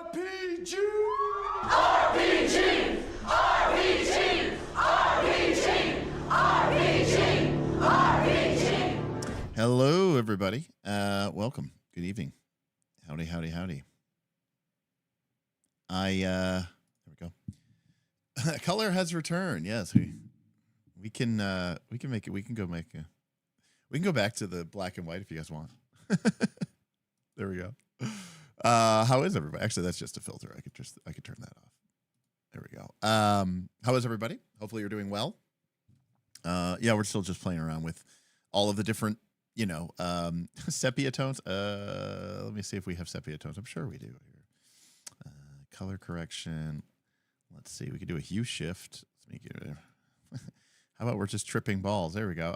RPG! RPG! RPG! RPG! RPG! RPG! Hello, everybody. Welcome. Good evening. Howdy, howdy, howdy. There we go. Color has returned. Yes, we can make it. We can go back to the black and white if you guys want. There we go. How is everybody? Actually, that's just a filter. I could turn that off. There we go. How is everybody? Hopefully you're doing well. Yeah, we're still just playing around with all of the different, sepia tones. Let me see if we have sepia tones. I'm sure we do here. Color correction. Let's see. We could do a hue shift. Let me get it. How about we're just tripping balls? There we go.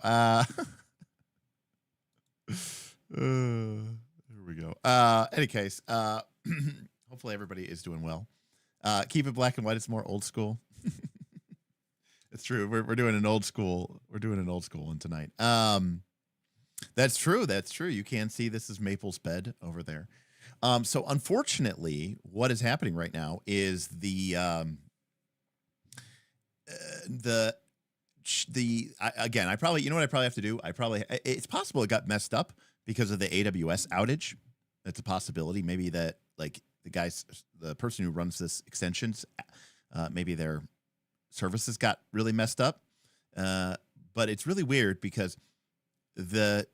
There we go. Any case, hopefully everybody is doing well. Keep it black and white. It's more old school. It's true. We're doing an old school. We're doing an old school one tonight. That's true. That's true. You can see this is Maple's bed over there. So unfortunately, what is happening right now is again, I probably, you know what I probably have to do? It's possible it got messed up because of the AWS outage. That's a possibility. Maybe that like the person who runs this extensions, maybe their services got really messed up. But it's really weird because the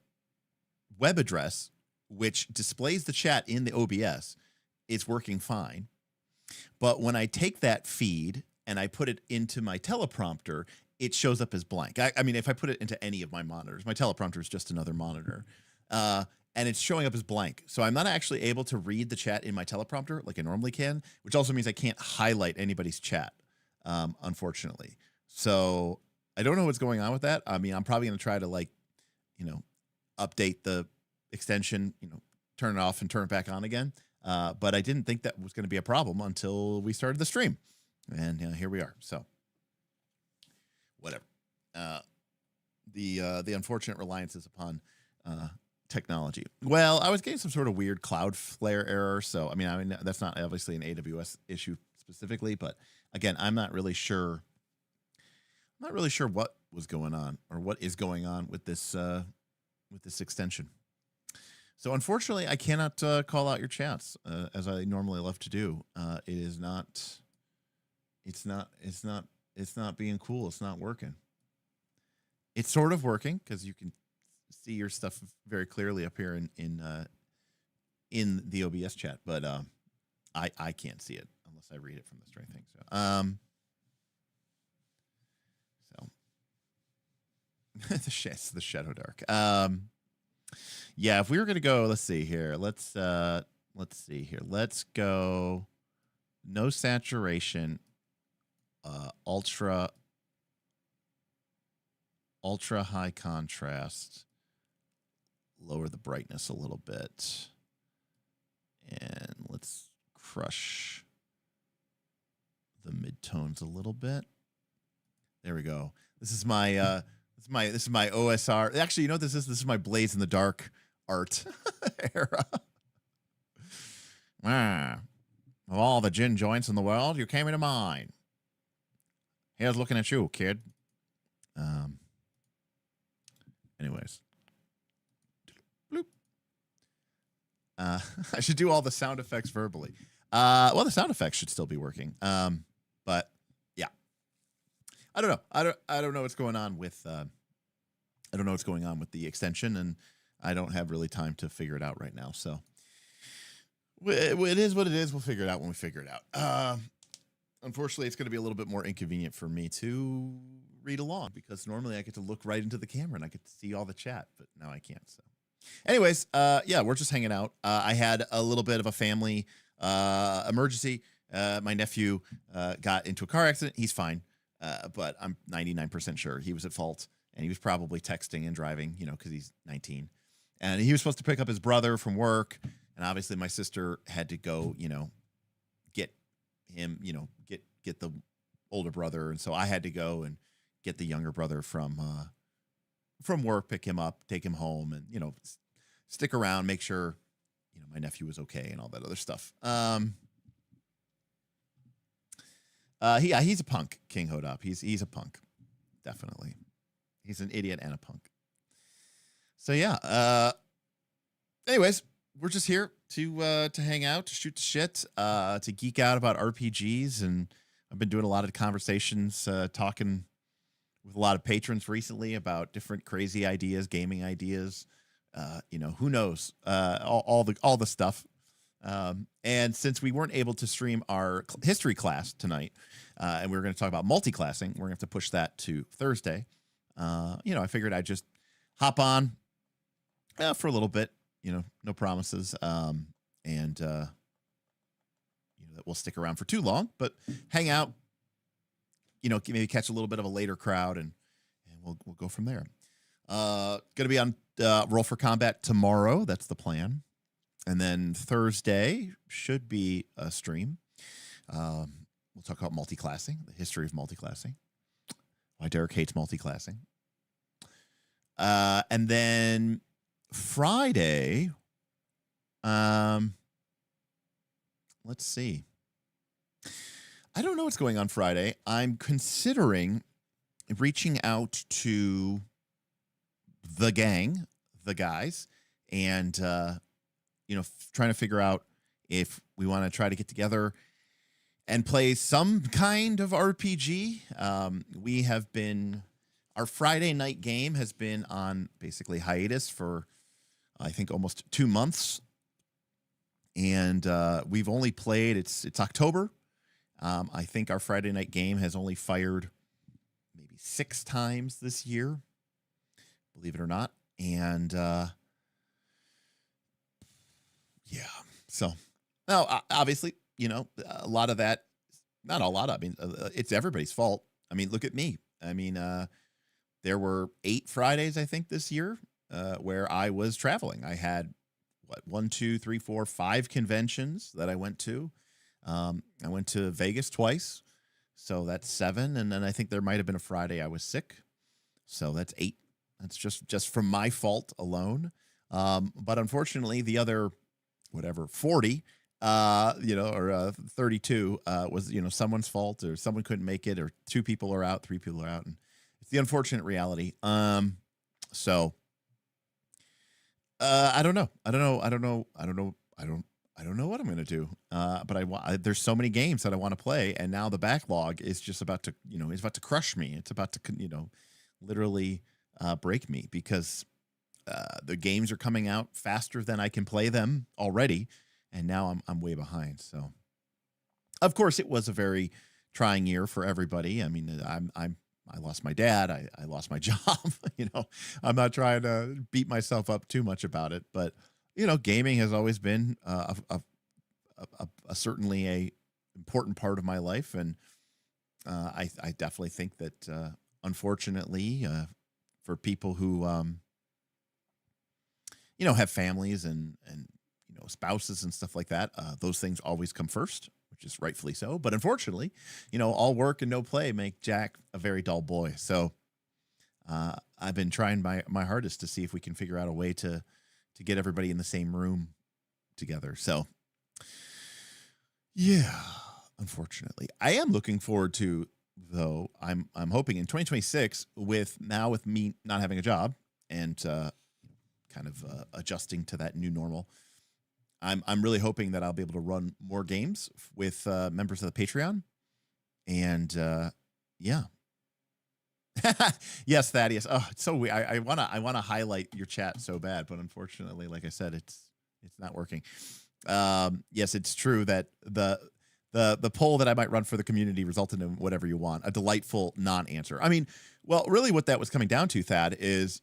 web address, which displays the chat in the OBS, is working fine. But when I take that feed and I put it into my teleprompter, it shows up as blank. I mean, if I put it into any of my monitors, my teleprompter is just another monitor. And it's showing up as blank. So I'm not actually able to read the chat in my teleprompter like I normally can, which also means I can't highlight anybody's chat, unfortunately. So I don't know what's going on with that. I mean, I'm probably going to try to update the extension, turn it off and turn it back on again. But I didn't think that was going to be a problem until we started the stream. And here we are. So whatever. The unfortunate reliances upon technology. Well, I was getting some sort of weird Cloudflare error. So, I mean, that's not obviously an AWS issue specifically, but again, I'm not really sure what was going on or what is going on with this extension. So unfortunately, I cannot call out your chats as I normally love to do. It's not being cool. It's not working. It's sort of working because you can see your stuff very clearly up here in the OBS chat, but I can't see it unless I read it from the string thing. So the shadow dark. Yeah, if we were gonna go, let's see here. Let's see here. Let's go no saturation, ultra high contrast. Lower the brightness a little bit, and let's crush the midtones a little bit. There we go. This is my this is my OSR. Actually, you know what this is? This is my Blaze in the Dark art era. Of all the gin joints in the world, you came into mind. Here's looking at you, kid. Anyways. I should do all the sound effects verbally. Well, the sound effects should still be working. But yeah, I don't know. I don't know what's going on with. I don't know what's going on with the extension, and I don't have really time to figure it out right now. So it is what it is. We'll figure it out when we figure it out. Unfortunately, it's going to be a little bit more inconvenient for me to read along because normally I get to look right into the camera and I get to see all the chat, but now I can't. So. Anyways, yeah, we're just hanging out. I had a little bit of a family emergency. My nephew got into a car accident. He's fine, but I'm 99% sure he was at fault, and he was probably texting and driving, because he's 19. And he was supposed to pick up his brother from work, and obviously my sister had to go, get him, get the older brother, and so I had to go and get the younger brother from work, pick him up, take him home, and stick around, make sure my nephew was okay and all that other stuff. He's a punk, King Hodop. He's a punk, definitely. He's an idiot and a punk. So yeah. Anyways, we're just here to hang out, to shoot the shit, to geek out about RPGs, and I've been doing a lot of conversations, talking with a lot of patrons recently about different crazy ideas, gaming ideas. Who knows? All the stuff. And since we weren't able to stream our history class tonight, and we were going to talk about multi-classing, we're going to have to push that to Thursday. I figured I'd just hop on for a little bit. No promises. That we'll stick around for too long, but hang out. Maybe catch a little bit of a later crowd, and we'll go from there. Gonna be on Roll for Combat tomorrow. That's the plan. And then Thursday should be a stream. We'll talk about multiclassing, the history of multiclassing, why Derek hates multiclassing. And then Friday, let's see. I don't know what's going on Friday. I'm considering reaching out to the gang, the guys, and trying to figure out if we want to try to get together and play some kind of RPG. Our Friday night game has been on basically hiatus for, I think, almost 2 months. And we've only played, it's October. I think our Friday night game has only fired maybe 6 times this year, believe it or not. And so now obviously, a lot of that, not a lot of, I mean, it's everybody's fault. I mean, look at me. I mean, there were 8 Fridays, I think, this year where I was traveling. I had 5 conventions that I went to. I went to Vegas twice, so that's 7. And then I think there might have been a Friday I was sick, so that's 8. That's just from my fault alone. But unfortunately, the other 40, or 32 was, someone's fault, or someone couldn't make it, or 2 people are out, 3 people are out, and it's the unfortunate reality. So I don't know. I don't know what I'm going to do. But there's so many games that I want to play, and now the backlog is just about to, it's about to crush me. It's about to, literally break me, because the games are coming out faster than I can play them already, and now I'm way behind. So, of course, it was a very trying year for everybody. I mean, I lost my dad. I lost my job. I'm not trying to beat myself up too much about it, but gaming has always been certainly a important part of my life, and I definitely think that unfortunately, for people who have families and spouses and stuff like that, those things always come first, which is rightfully so. But unfortunately, all work and no play make Jack a very dull boy. So I've been trying my hardest to see if we can figure out a way to get everybody in the same room together. So yeah, unfortunately, I am looking forward to, though, I'm hoping in 2026, with me not having a job and kind of adjusting to that new normal, I'm really hoping that I'll be able to run more games with members of the Patreon. And yeah. Yes, Thaddeus. Oh, it's so weird. I wanna highlight your chat so bad, but unfortunately, like I said, it's not working. Yes, it's true that the poll that I might run for the community resulted in whatever you want, a delightful non-answer. I mean, well, really what that was coming down to, Thad, is,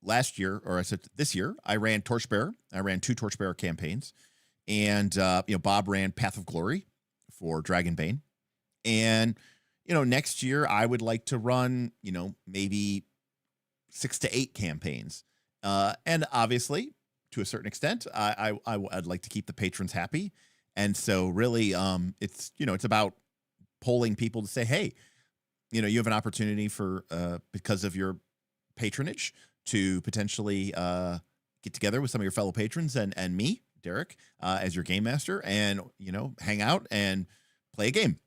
last year, or I said this year, I ran Torchbearer. I ran 2 Torchbearer campaigns, and Bob ran Path of Glory for Dragonbane. And next year I would like to run, maybe 6 to 8 campaigns. And obviously, to a certain extent, I'd like to keep the patrons happy. And so really, it's about polling people to say, hey, you have an opportunity for, because of your patronage, to potentially get together with some of your fellow patrons and me, Derek, as your game master, and, hang out and play a game.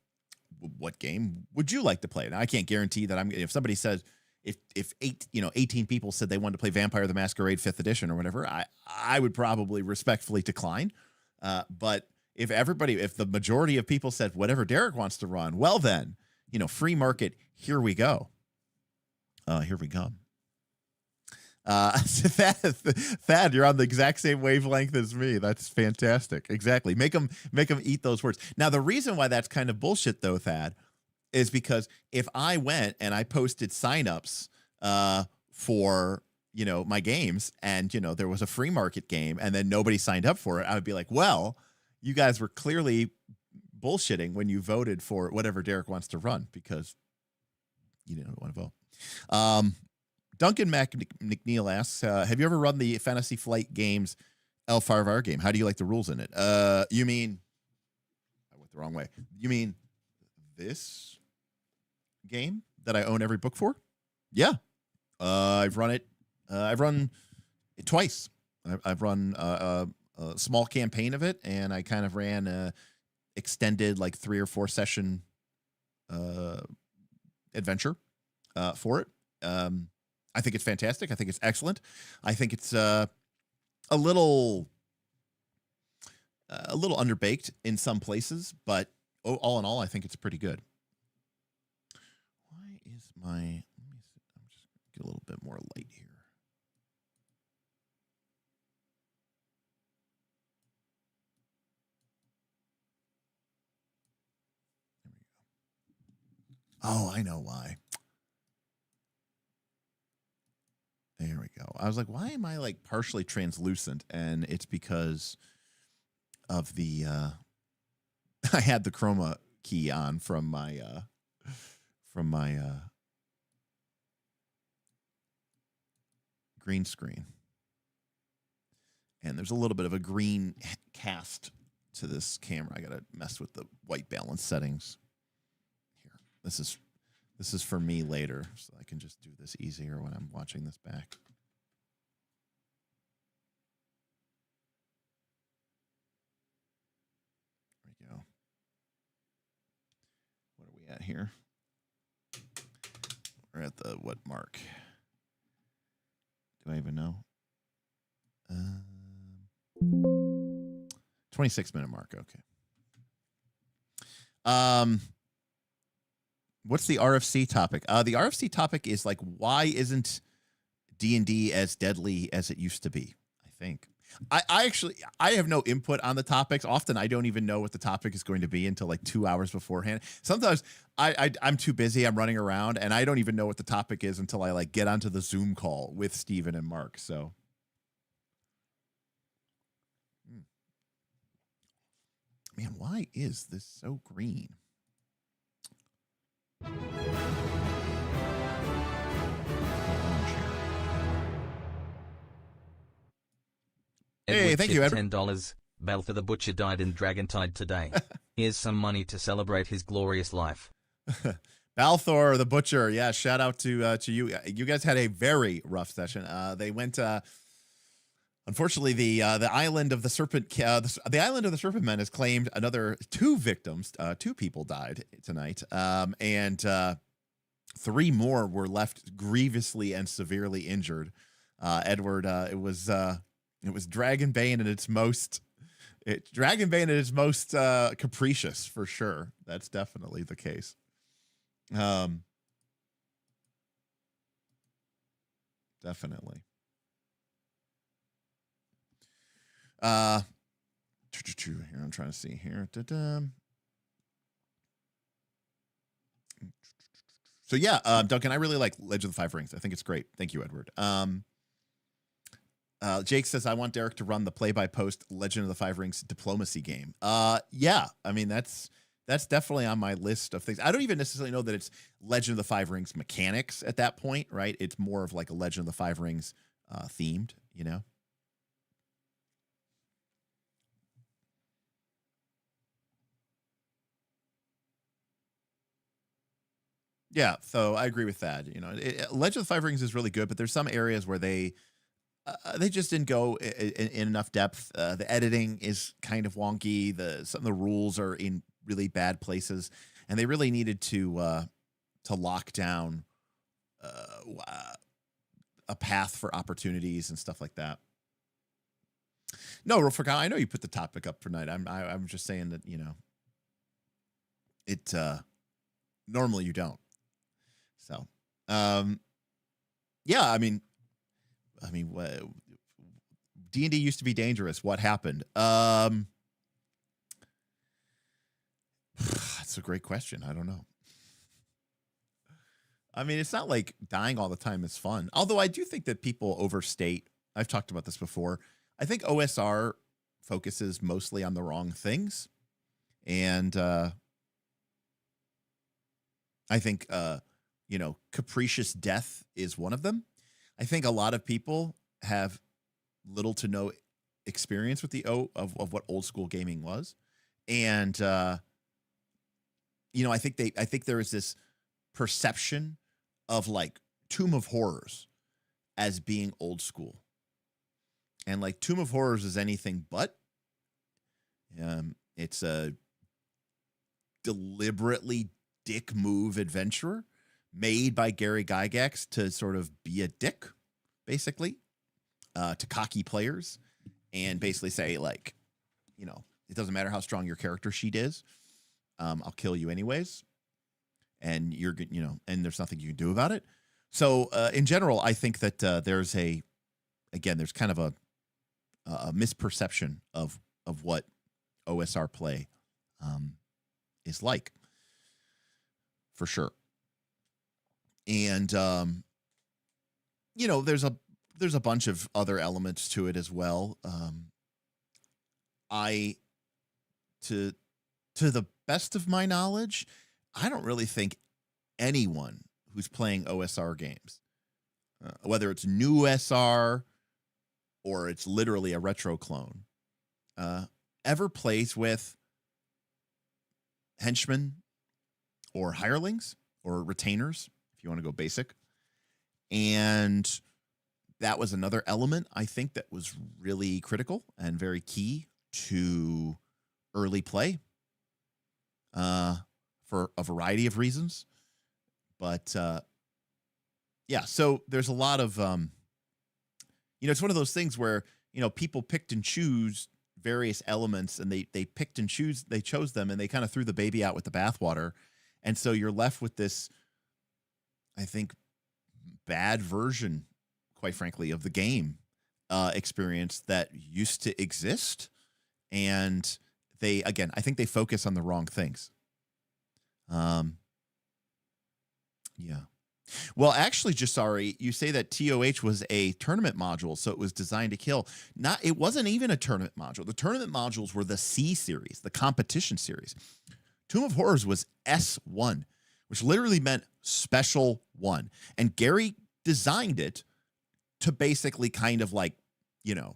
what game would you like to play? Now I can't guarantee that if somebody says if 18 people said they wanted to play Vampire the Masquerade 5th edition or whatever, I would probably respectfully decline. But if the majority of people said whatever Derek wants to run, well then, free market, here we go. Here we go. Thad, you're on the exact same wavelength as me. That's fantastic. Exactly. Make them eat those words. Now, the reason why that's kind of bullshit, though, Thad, is because if I went and I posted signups for my games, and there was a free market game, and then nobody signed up for it, I would be like, well, you guys were clearly bullshitting when you voted for whatever Derek wants to run, because you didn't want to vote. Duncan McNeil asks, have you ever run the Fantasy Flight Games L5R game? How do you like the rules in it? You mean, I went the wrong way. You mean this game that I own every book for? Yeah. I've run it. I've run it twice. I've run a small campaign of it, and I kind of ran a extended 3 or 4 session adventure for it. I think it's fantastic. I think it's excellent. I think it's a little underbaked in some places, but all in all, I think it's pretty good. Why is let me see. I'm just get a little bit more light here. There we go. Oh, I know why. There we go. I was like, why am I partially translucent? And it's because of the I had the chroma key on from my green screen. And there's a little bit of a green cast to this camera. I got to mess with the white balance settings. Here. This is for me later, so I can just do this easier when I'm watching this back. There we go. What are we at here? We're at the what mark? Do I even know? 26-minute mark. Okay. What's the RFC topic? The RFC topic is why isn't D&D as deadly as it used to be? I think. I have no input on the topics. Often I don't even know what the topic is going to be until 2 hours beforehand. Sometimes I'm too busy. I'm running around and I don't even know what the topic is until I get onto the Zoom call with Steven and Mark. So. Man, why is this so green? Hey, thank you, Edward. $10. Balthor the Butcher died in Dragontide today. Here's some money to celebrate his glorious life. Balthor the Butcher, yeah. Shout out to you. You guys had a very rough session. They went. Unfortunately, the island of the Serpent, the island of the Serpent Men has claimed another 2 victims. 2 people died tonight, and 3 more were left grievously and severely injured. Edward, it was Dragonbane at its most. Dragonbane at its most capricious, for sure. That's definitely the case. Definitely. Here I'm trying to see here. So yeah, Duncan, I really like Legend of the Five Rings. I think it's great. Thank you, Edward. Jake says, I want Derek to run the play-by-post Legend of the Five Rings diplomacy game. Yeah, I mean, that's definitely on my list of things. I don't even necessarily know that it's Legend of the Five Rings mechanics at that point, right? It's more of like a Legend of the Five Rings themed, you know? Yeah, so I agree with that. You know, Legend of the Five Rings is really good, but there's some areas where they just didn't go in enough depth. The editing is kind of wonky. Some of the rules are in really bad places. and they really needed to lock down a path for opportunities and stuff like that. No, Rolf, I know you put the topic up for tonight. I'm just saying that, you know, it normally you don't. So, yeah, I mean, D&D used to be dangerous. What happened? That's a great question. I don't know. I mean, it's not like dying all the time is fun. Although I do think that people overstate. I've talked about this before. I think OSR focuses mostly on the wrong things. And I think, you know, capricious death is one of them. I think a lot of people have little to no experience with of what old school gaming was. And, you know, I think there is this perception of like Tomb of Horrors as being old school. And like Tomb of Horrors is anything but. It's a deliberately dick move adventurer made by Gary Gygax to sort of be a dick, basically, to cocky players and basically say like, you know, it doesn't matter how strong your character sheet is. I'll kill you anyways. And you're, you know, and there's nothing you can do about it. So in general, I think that there's kind of a misperception of what OSR play is like, for sure. And you know, there's a bunch of other elements to it as well. To the best of my knowledge, I don't really think anyone who's playing OSR games, whether it's new SR or it's literally a retro clone, ever plays with henchmen or hirelings or retainers, if you want to go basic. And that was another element, I think, that was really critical and very key to early play. For a variety of reasons. But yeah, so there's a lot of, you know, it's one of those things where, you know, people picked and choose various elements and they picked and they chose them and they kind of threw the baby out with the bathwater. And so you're left with this, I think, bad version, quite frankly, of the game experience that used to exist. And I think they focus on the wrong things. Yeah. Well, actually, Jasari, you say that TOH was a tournament module, so it was designed to kill. It wasn't even a tournament module. The tournament modules were the C series, the competition series. Tomb of Horrors was S1, which literally meant special one. And Gary designed it to basically kind of like, you know,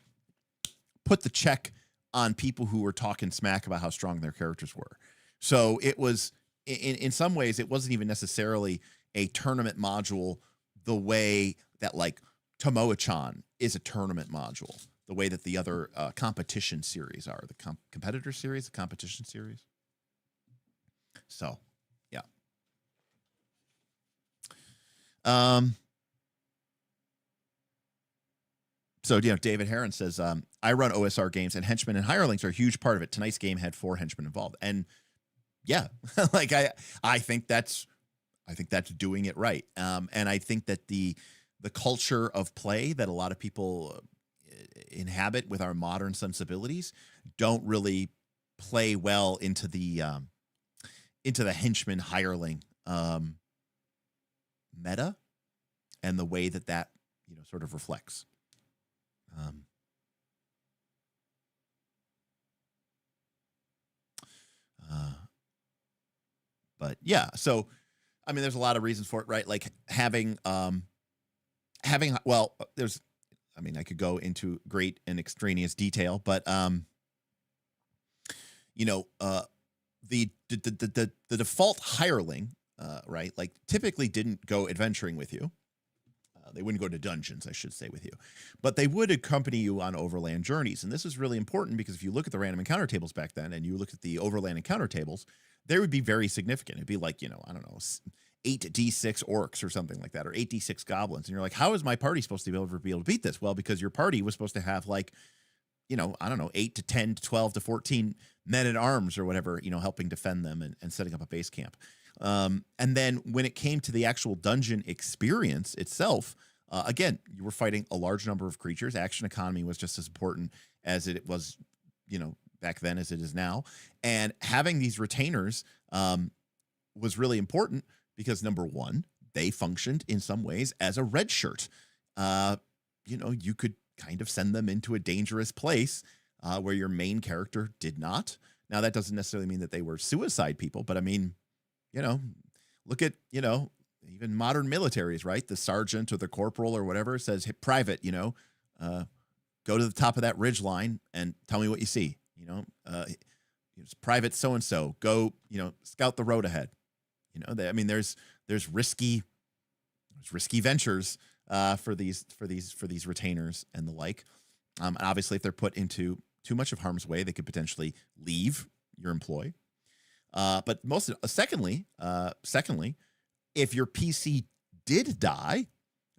put the check on people who were talking smack about how strong their characters were. So it was, in some ways, it wasn't even necessarily a tournament module the way that like Tomoe-chan is a tournament module, the way that the other competition series are, the competitor series, the competition series. So, yeah. So, you know, David Heron says, I run OSR games and henchmen and hirelings are a huge part of it. Tonight's game had 4 henchmen involved. And yeah, like I think that's doing it right. And I think that the culture of play that a lot of people inhabit with our modern sensibilities don't really play well into the henchman hireling meta and the way that you know sort of reflects. But yeah, so I mean, there's a lot of reasons for it, right? Like having well, there's, I mean, I could go into great and extraneous detail, but you know, the default hireling, right? Like typically didn't go adventuring with you. They wouldn't go to dungeons, I should say, with you, but they would accompany you on overland journeys. And this is really important because if you look at the random encounter tables back then and you look at the overland encounter tables, they would be very significant. It'd be like, I don't know, 8d6 orcs or something like that, or 8d6 goblins. And you're like, how is my party supposed to be able to beat this? Well, because your party was supposed to have like, I don't know, 8 to 10 to 12 to 14 men at arms or whatever, helping defend them and setting up a base camp. And then when it came to the actual dungeon experience itself, again, you were fighting a large number of creatures. Action economy was just as important as it was, back then as it is now. And having these retainers was really important because, number one, they functioned in some ways as a red shirt. You could kind of send them into a dangerous place where your main character did not. Now, that doesn't necessarily mean that they were suicide people, but I mean, look at, even modern militaries, right? The sergeant or the corporal or whatever says, hey, private, go to the top of that ridge line and tell me what you see. Private so-and-so, go, scout the road ahead. There's risky ventures for these retainers and the like. And obviously, if they're put into too much of harm's way, they could potentially leave your employ. But secondly, if your PC did die,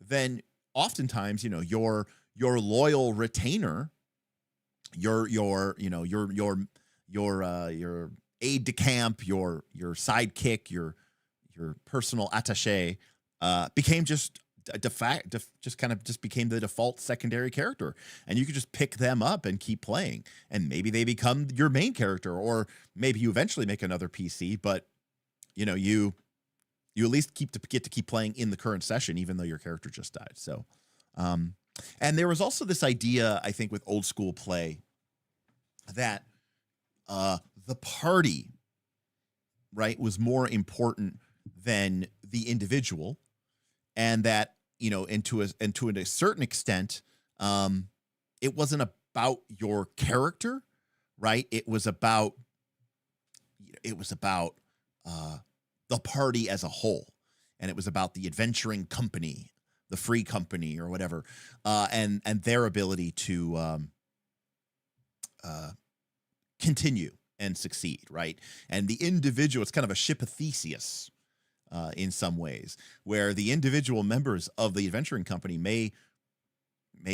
then oftentimes, your loyal retainer, your aide de camp, your sidekick, your personal attaché, became just became the default secondary character, and you could just pick them up and keep playing, and maybe they become your main character, or maybe you eventually make another PC, but you at least get to keep playing in the current session, even though your character just died. So, and there was also this idea, I think, with old school play that the party, right, was more important than the individual. And that, and to a certain extent, it wasn't about your character, right? It was about the party as a whole, and it was about the adventuring company, the free company, or whatever, and their ability to continue and succeed, right? And the individual, it's kind of a ship of Theseus. In some ways, where the individual members of the adventuring company may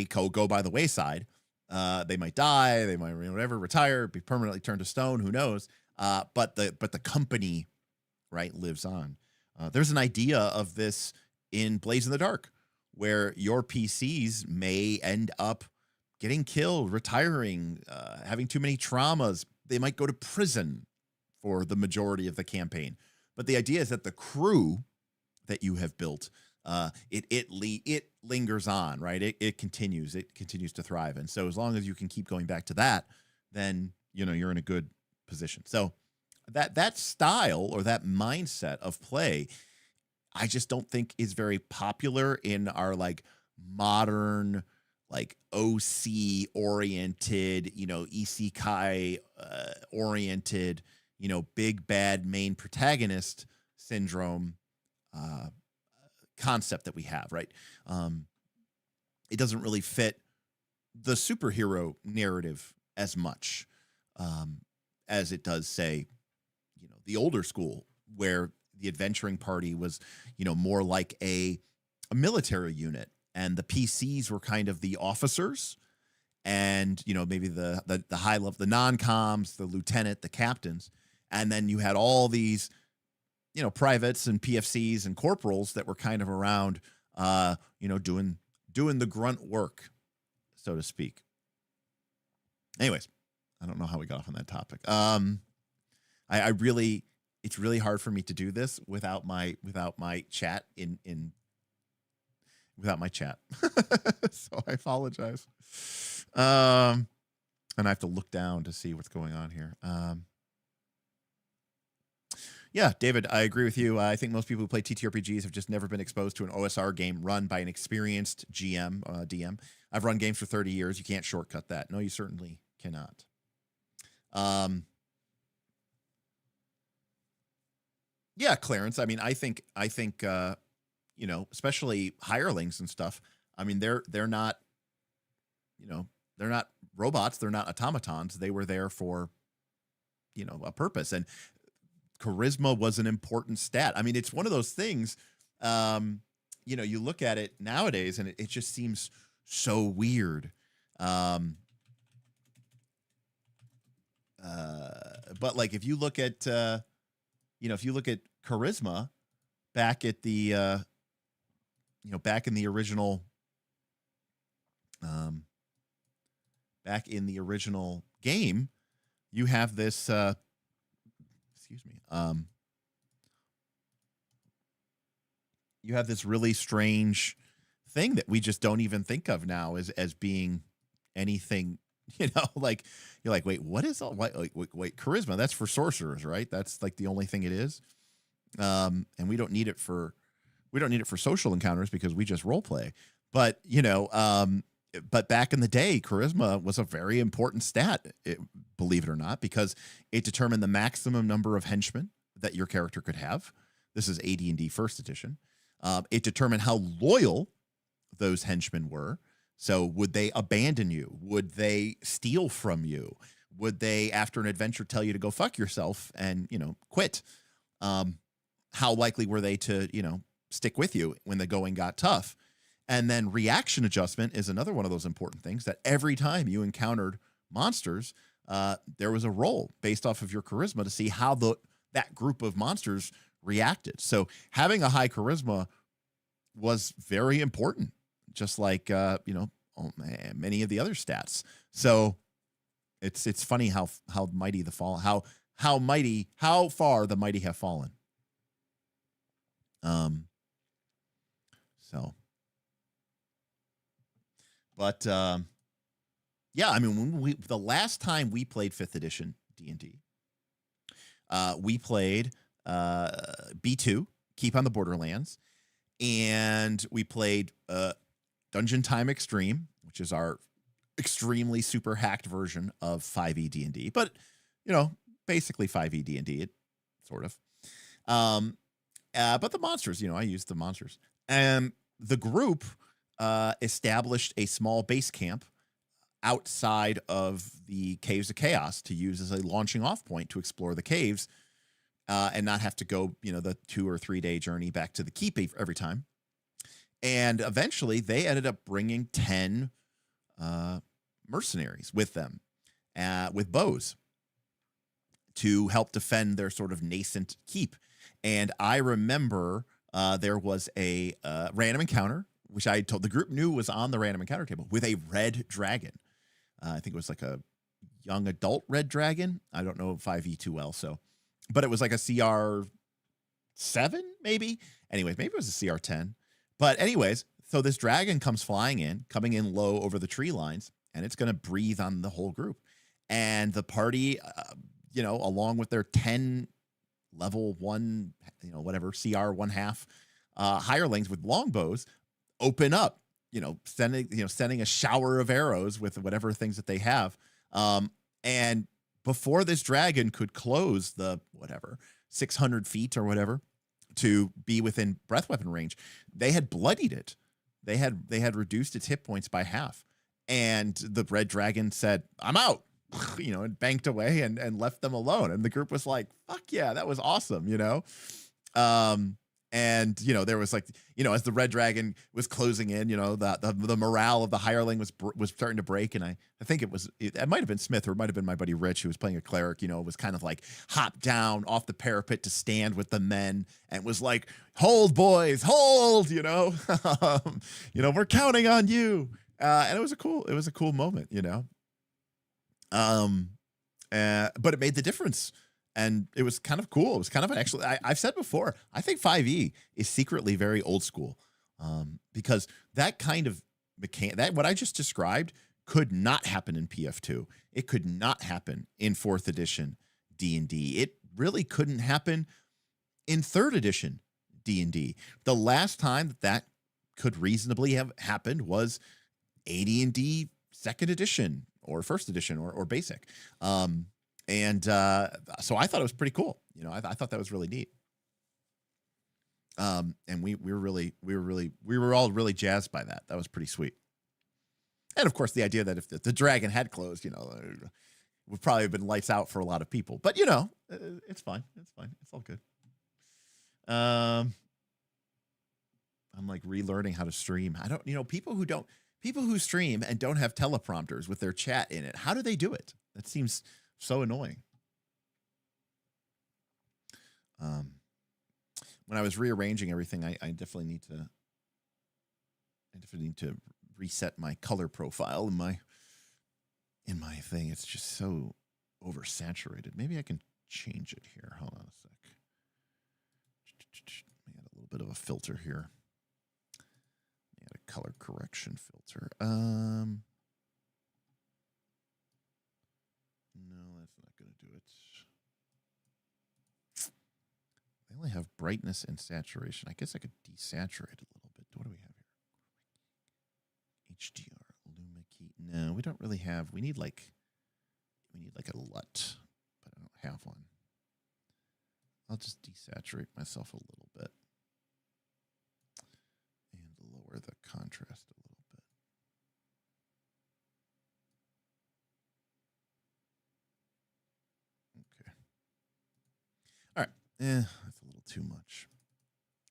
go by the wayside. They might die, they might retire, be permanently turned to stone. Who knows? But the company, right, lives on. There's an idea of this in Blaze in the Dark, where your PCs may end up getting killed, retiring, having too many traumas. They might go to prison for the majority of the campaign. But the idea is that the crew that you have built, it lingers on, right? It continues to thrive. And so as long as you can keep going back to that, then, you're in a good position. So that style or that mindset of play, I just don't think is very popular in our like modern, like OC oriented, isekai oriented, big bad main protagonist syndrome concept that we have, right? It doesn't really fit the superhero narrative as much as it does, say, the older school, where the adventuring party was, more like a military unit, and the PCs were kind of the officers, and maybe the high level, the non-coms, the lieutenant, the captains. And then you had all these, privates and PFCs and corporals that were kind of around, doing the grunt work, so to speak. Anyways, I don't know how we got off on that topic. It's really hard for me to do this without my chat without my chat. So I apologize. And I have to look down to see what's going on here. Yeah, David, I agree with you. I think most people who play TTRPGs have just never been exposed to an OSR game run by an experienced DM. I've run games for 30 years. You can't shortcut that. No, you certainly cannot. Yeah, Clarence. I mean, I think especially hirelings and stuff. I mean, they're not, they're not robots. They're not automatons. They were there for, a purpose. And charisma was an important stat. I mean, it's one of those things, you look at it nowadays and it just seems so weird. But like, if you look at, charisma back at the, back in the original, game, you have this, you have this really strange thing that we just don't even think of now as being anything, like you're like, wait, what is all wait, charisma? That's for sorcerers, right? That's like the only thing it is. And we don't need it for social encounters because we just role play. But, but back in the day, charisma was a very important stat, believe it or not, because it determined the maximum number of henchmen that your character could have. This is AD&D First Edition. It determined how loyal those henchmen were. So would they abandon you? Would they steal from you? Would they, after an adventure, tell you to go fuck yourself and, quit? How likely were they to, stick with you when the going got tough? And then reaction adjustment is another one of those important things that every time you encountered monsters, there was a roll based off of your charisma to see how that group of monsters reacted. So having a high charisma was very important, just like, many of the other stats. So it's funny how mighty the fall, how far the mighty have fallen. But yeah, I mean, when the last time we played 5th edition D&D, we played B2, Keep on the Borderlands, and we played Dungeon Time Extreme, which is our extremely super hacked version of 5e D&D, but basically 5e D&D, it sort of. But the monsters, I used the monsters, and the group established a small base camp outside of the Caves of Chaos to use as a launching off point to explore the caves, and not have to go, the 2 or 3 day journey back to the keep every time. And eventually they ended up bringing 10 mercenaries with them, with bows, to help defend their sort of nascent keep. And I remember there was a random encounter, which I told the group knew was on the random encounter table, with a red dragon. I think it was like a young adult red dragon. I don't know 5e too well, but it was like a CR 7, maybe. Anyways, maybe it was a CR 10. But anyways, so this dragon comes coming in low over the tree lines, and it's going to breathe on the whole group. And the party, along with their 10 level 1, whatever, CR 1/2 hirelings with longbows, open up, sending a shower of arrows with whatever things that they have. And before this dragon could close the 600 feet or whatever to be within breath weapon range, they had bloodied it. They had reduced its hit points by half. And the red dragon said, "I'm out," and banked away and left them alone. And the group was like, "Fuck yeah, that was awesome," And, there was like, as the red dragon was closing in, the morale of the hireling was starting to break. And I think it might've been Smith, or it might've been my buddy Rich, who was playing a cleric, was kind of like hopped down off the parapet to stand with the men and was like, "Hold, boys, hold," "We're counting on you." And it was a cool moment, but it made the difference. And it was kind of cool. It was kind of actually, I've said before, I think 5e is secretly very old school, because that kind of what I just described could not happen in PF2. It could not happen in 4th edition D&D. It really couldn't happen in 3rd edition D&D. The last time that could reasonably have happened was AD&D 2nd edition or 1st edition or basic. So I thought it was pretty cool. I thought that was really neat. And we were all really jazzed by that. That was pretty sweet. And of course, the idea that if the dragon had closed, you know, it would probably have been lights out for a lot of people. But you know, it's fine. It's fine. It's all good. I'm like relearning how to stream. I don't, you know, people who stream and don't have teleprompters with their chat in it. How do they do it? That seems so annoying. When I was rearranging everything, I definitely need to reset my color profile in my thing. It's just so oversaturated. Maybe I can change it here. Hold on a sec. Let me add a little bit of a filter here. Let me add a color correction filter. No, that's not going to do it. They only have brightness and saturation. I guess I could desaturate a little bit. What do we have here? HDR, Luma key. No, we don't really have. We need like a LUT, but I don't have one. I'll just desaturate myself a little bit and lower the contrast a little bit. Okay. All right. That's a little too much.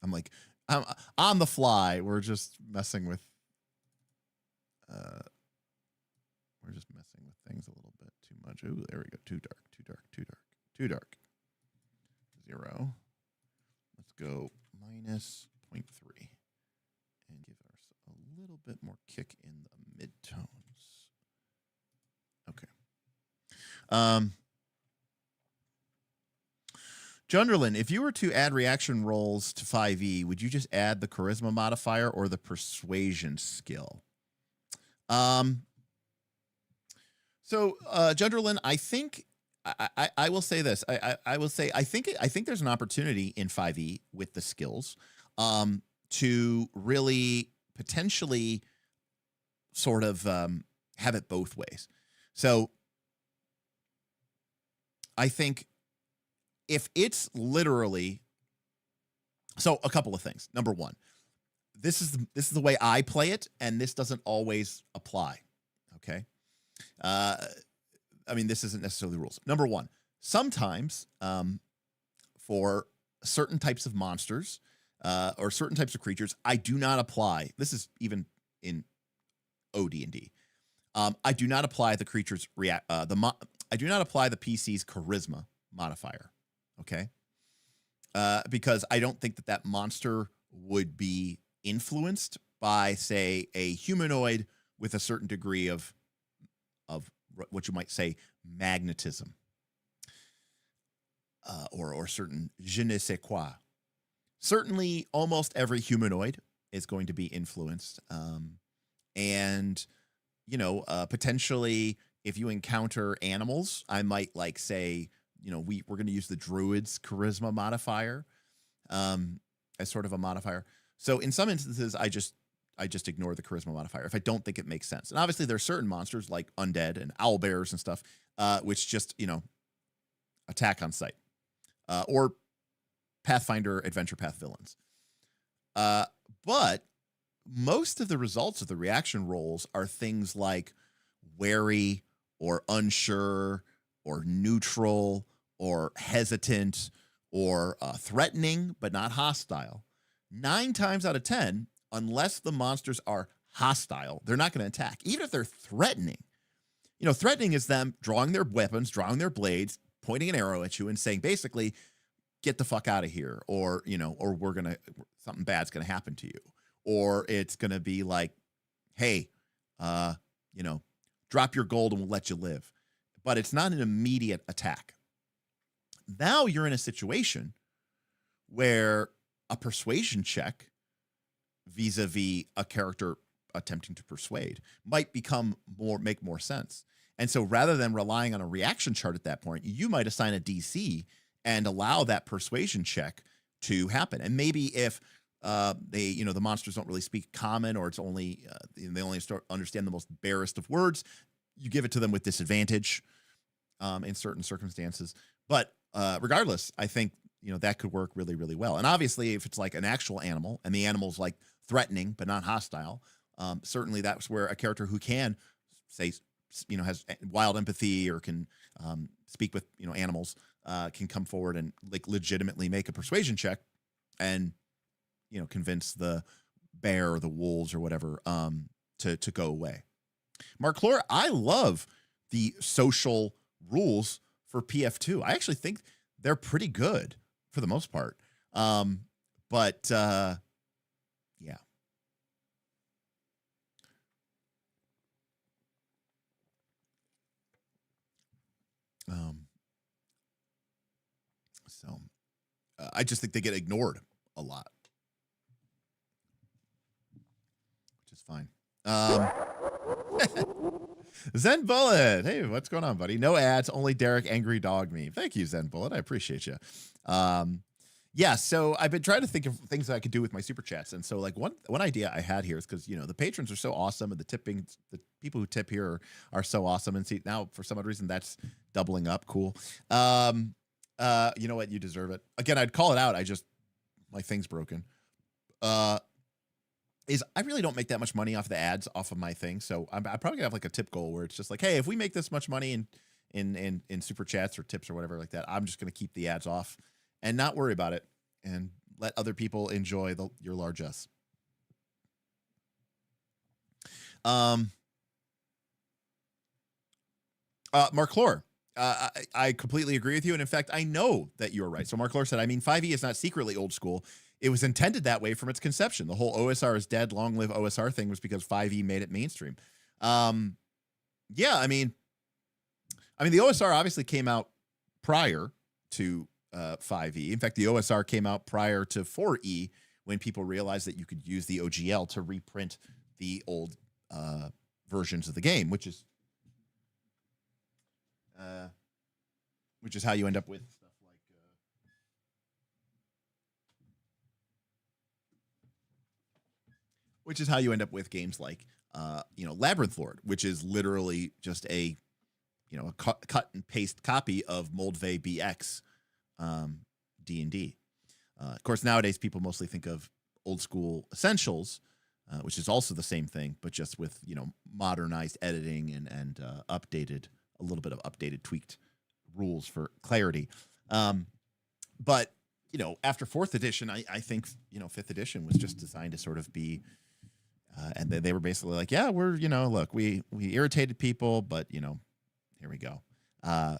I'm like, I'm on the fly. We're just messing with things a little bit too much. Ooh, there we go. Too dark, too dark, too dark, too dark. 0. Let's go minus 0.3 and give us a little bit more kick in the midtones. Okay. Junderlin, if you were to add reaction rolls to 5e, would you just add the charisma modifier or the persuasion skill? So, Junderlin, I think I will say this. I will say I think there's an opportunity in 5e with the skills to really potentially sort of have it both ways. So I think if it's literally, so a couple of things. Number one, this is the way I play it, and this doesn't always apply. Okay. I mean, this isn't necessarily rules. Number one, sometimes for certain types of monsters or certain types of creatures, I do not apply. This is even in OD&D. I do not apply the creature's I do not apply the PC's charisma modifier. Okay, because I don't think that monster would be influenced by, say, a humanoid with a certain degree of what you might say magnetism, or certain je ne sais quoi. Certainly, almost every humanoid is going to be influenced, and you know, potentially, if you encounter animals, I might like say, you know, we're going to use the druid's charisma modifier as sort of a modifier. So in some instances, I just ignore the charisma modifier if I don't think it makes sense. And obviously, there are certain monsters like undead and owl bears and stuff, which just, you know, attack on sight, or Pathfinder Adventure Path villains. But most of the results of the reaction rolls are things like wary or unsure or neutral or hesitant or threatening but not hostile. 9 times out of 10, unless the monsters are hostile, they're not going to attack. Even if they're threatening. You know, threatening is them drawing their weapons, drawing their blades, pointing an arrow at you and saying, basically, get the fuck out of here, or, you know, or something bad's going to happen to you. Or it's going to be like, hey, you know, drop your gold and we'll let you live. But it's not an immediate attack. Now you're in a situation where a persuasion check vis-a-vis a character attempting to persuade might make more sense. And so rather than relying on a reaction chart at that point, you might assign a DC and allow that persuasion check to happen. And maybe if the monsters don't really speak common, or it's only they only understand the most barest of words, you give it to them with disadvantage in certain circumstances. But regardless, I think that could work really, really well. And obviously, if it's like an actual animal and the animal's like threatening but not hostile, certainly that's where a character who can say, has wild empathy or can speak with, animals, can come forward and like legitimately make a persuasion check and, convince the bear or the wolves or whatever to go away. Mark Lore, I love the social rules for PF2. I actually think they're pretty good for the most part. But yeah. So I just think they get ignored a lot, which is fine. Zen Bullet. Hey, what's going on, buddy? No ads, only Derek Angry Dog Meme. Thank you, Zen Bullet. I appreciate you. Yeah, so I've been trying to think of things that I could do with my super chats. And so like one idea I had here is because, the patrons are so awesome and the people who tip here are so awesome. And see, now for some odd reason that's doubling up. Cool. You know what? You deserve it. Again, I'd call it out. My thing's broken. Is I really don't make that much money off the ads off of my thing. So I'm probably gonna have like a tip goal where it's just like, hey, if we make this much money in super chats or tips or whatever like that, I'm just gonna keep the ads off and not worry about it and let other people enjoy your largesse. Mark Lore, I completely agree with you. And in fact, I know that you're right. So Mark Lore said, 5e is not secretly old school. It was intended that way from its conception. The whole OSR is dead, long live OSR thing was because 5e made it mainstream. Yeah, I mean, the OSR obviously came out prior to 5e. In fact, the OSR came out prior to 4e when people realized that you could use the OGL to reprint the old versions of the game, which is how you end up with stuff like games like Labyrinth Lord, which is literally just a cut and paste copy of Moldvay BX D&D. Of course, nowadays people mostly think of old school Essentials, which is also the same thing, but just with modernized editing and updated, a little bit of updated, tweaked rules for clarity. But after 4th edition, I think 5th edition was just designed to sort of be, and they were basically like, yeah, we're look, we irritated people, but here we go.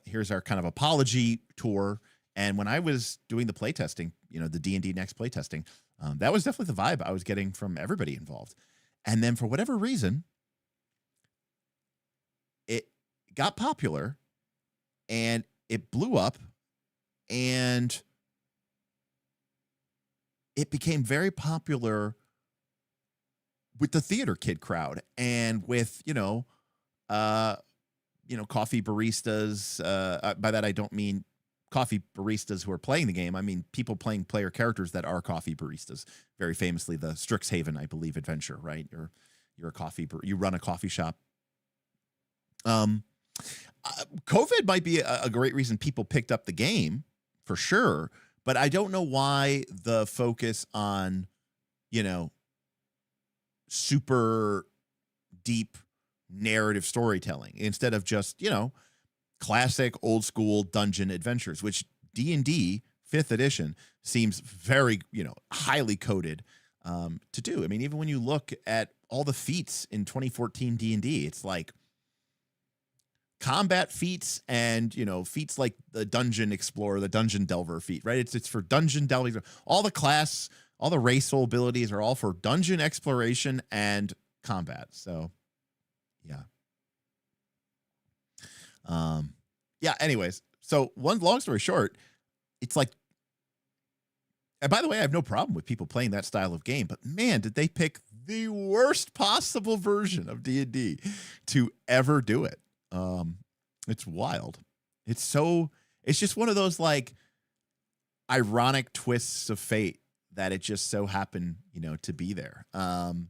Here's our kind of apology tour. And when I was doing the playtesting, the D&D Next playtesting, that was definitely the vibe I was getting from everybody involved. And then for whatever reason, it got popular and it blew up and it became very popular with the theater kid crowd and with, coffee baristas. By that, I don't mean coffee baristas who are playing the game. I mean people playing player characters that are coffee baristas. Very famously, the Strixhaven, I believe, adventure. Right? You're a you run a coffee shop. COVID might be a great reason people picked up the game for sure, but I don't know why the focus on, super deep narrative storytelling instead of just, classic old school dungeon adventures, which D&D 5th edition seems very, highly coded to do. I mean, even when you look at all the feats in 2014 D&D, it's like combat feats and, feats like the Dungeon Explorer, the Dungeon Delver feat, right? It's for dungeon delving. All the racial abilities are all for dungeon exploration and combat. So, yeah. Anyways, so long story short, it's like, and by the way, I have no problem with people playing that style of game, but man, did they pick the worst possible version of D&D to ever do it. It's wild. It's just one of those like ironic twists of fate that it just so happened, to be there. And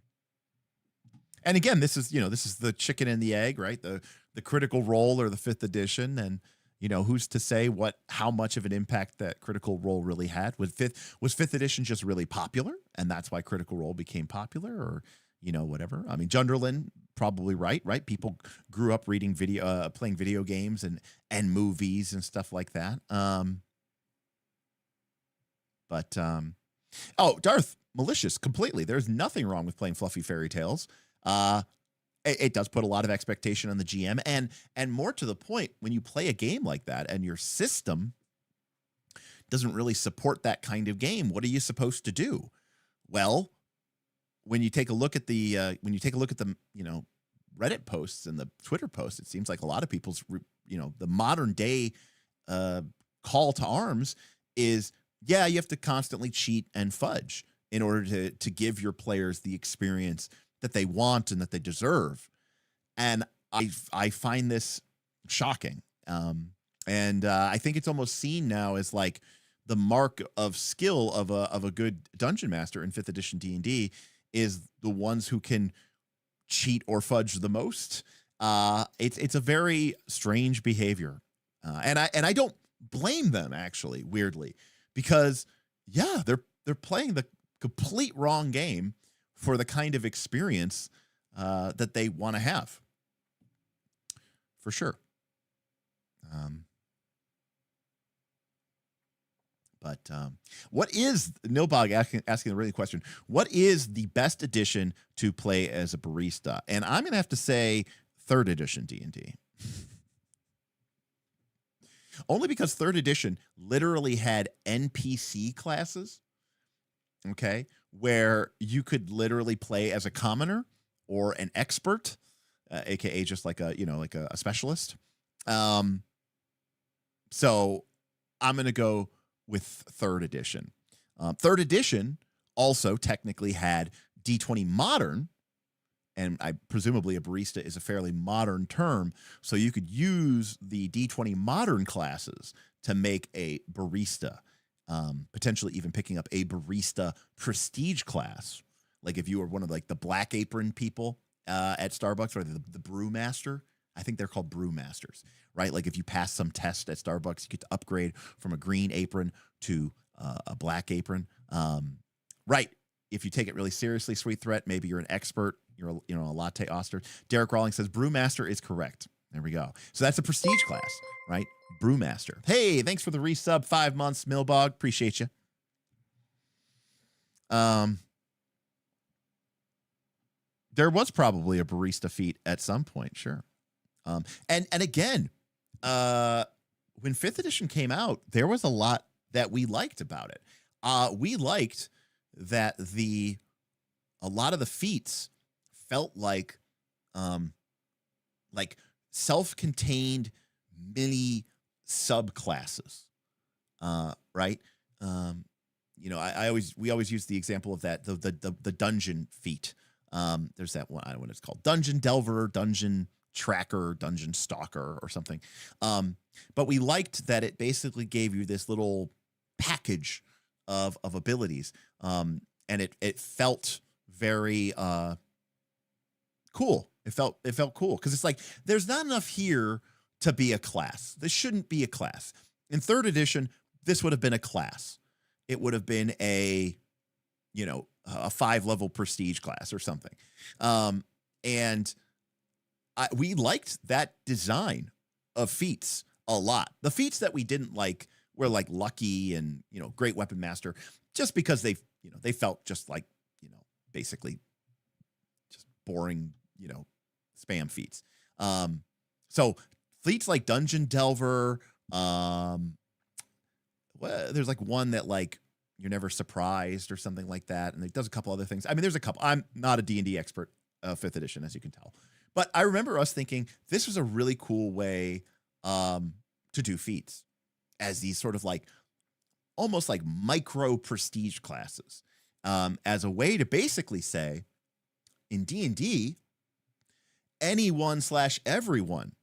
again, this is the chicken and the egg, right? The Critical Role or the 5th edition. And, You know, who's to say how much of an impact that Critical Role really had? Was fifth edition just really popular, and that's why Critical Role became popular, or you know, whatever? I mean, Junderlin probably right. People grew up reading playing video games and movies and stuff like that. Oh, Darth, malicious completely. There's nothing wrong with playing fluffy fairy tales. It does put a lot of expectation on the GM, and more to the point, when you play a game like that and your system doesn't really support that kind of game, what are you supposed to do? Well, when you take a look at the Reddit posts and the Twitter posts, it seems like a lot of people's the modern day call to arms is, yeah, you have to constantly cheat and fudge in order to give your players the experience that they want and that they deserve. And I find this shocking. And I think it's almost seen now as like the mark of skill of a good dungeon master in 5th edition D&D is the ones who can cheat or fudge the most. It's a very strange behavior. And I don't blame them, actually, weirdly, because yeah, they're playing the complete wrong game for the kind of experience that they want to have, for sure. But what is Nilbog asking the really question? What is the best edition to play as a barista? And I'm gonna have to say 3rd edition D&D. Only because 3rd edition literally had NPC classes, okay, where you could literally play as a commoner or an expert, aka just like a specialist. So I'm gonna go with 3rd edition. 3rd edition also technically had D20 Modern, and presumably a barista is a fairly modern term, so you could use the D20 Modern classes to make a barista, potentially even picking up a barista prestige class. Like if you were one of like the black apron people at Starbucks, or the brewmaster. I think they're called brewmasters, right? Like if you pass some test at Starbucks, you get to upgrade from a green apron to a black apron. Right. If you take it really seriously, Sweet Threat, maybe you're an expert. You're a latte oster. Derek Rawlings says brewmaster is correct. There we go. So that's a prestige class, right? Brewmaster. Hey, thanks for the resub. 5 months, Milbog. Appreciate you. There was probably a barista feat at some point, sure. And again, when 5th edition came out, there was a lot that we liked about it. We liked that a lot of the feats felt like self-contained mini subclasses, right? We always use the example of that the dungeon feat. There's that one, I don't know what it's called, Dungeon Delver, Dungeon Tracker, Dungeon Stalker, or something. But we liked that it basically gave you this little package of abilities, and it felt very cool. It felt cool because it's like there's not enough here to be a class. This shouldn't be a class. In 3rd edition, this would have been a class. It would have been a 5-level prestige class or something. And we liked that design of feats a lot. The feats that we didn't like were like Lucky and, Great Weapon Master, just because they felt just like, basically just boring, spam feats. So feats like Dungeon Delver, there's like one that like you're never surprised or something like that. And it does a couple other things. I mean, there's a couple. I'm not a D&D expert, 5th edition, as you can tell. But I remember us thinking this was a really cool way to do feats as these sort of like almost like micro prestige classes, as a way to basically say in D&D, anyone/everyone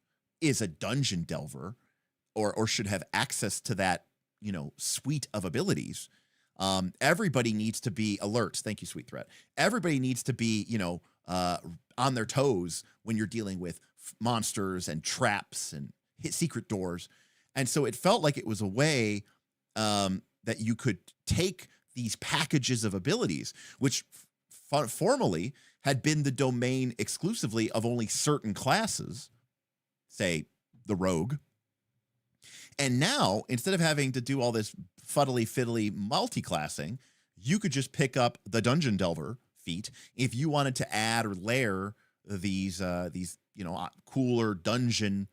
is a dungeon delver or should have access to that, suite of abilities. Everybody needs to be alert. Thank you, Sweet Threat. Everybody needs to be, on their toes when you're dealing with monsters and traps and secret doors. And so it felt like it was a way that you could take these packages of abilities, which formerly had been the domain exclusively of only certain classes, say the rogue. And now, instead of having to do all this fuddly fiddly multi-classing, you could just pick up the Dungeon Delver feat if you wanted to add or layer these cooler dungeon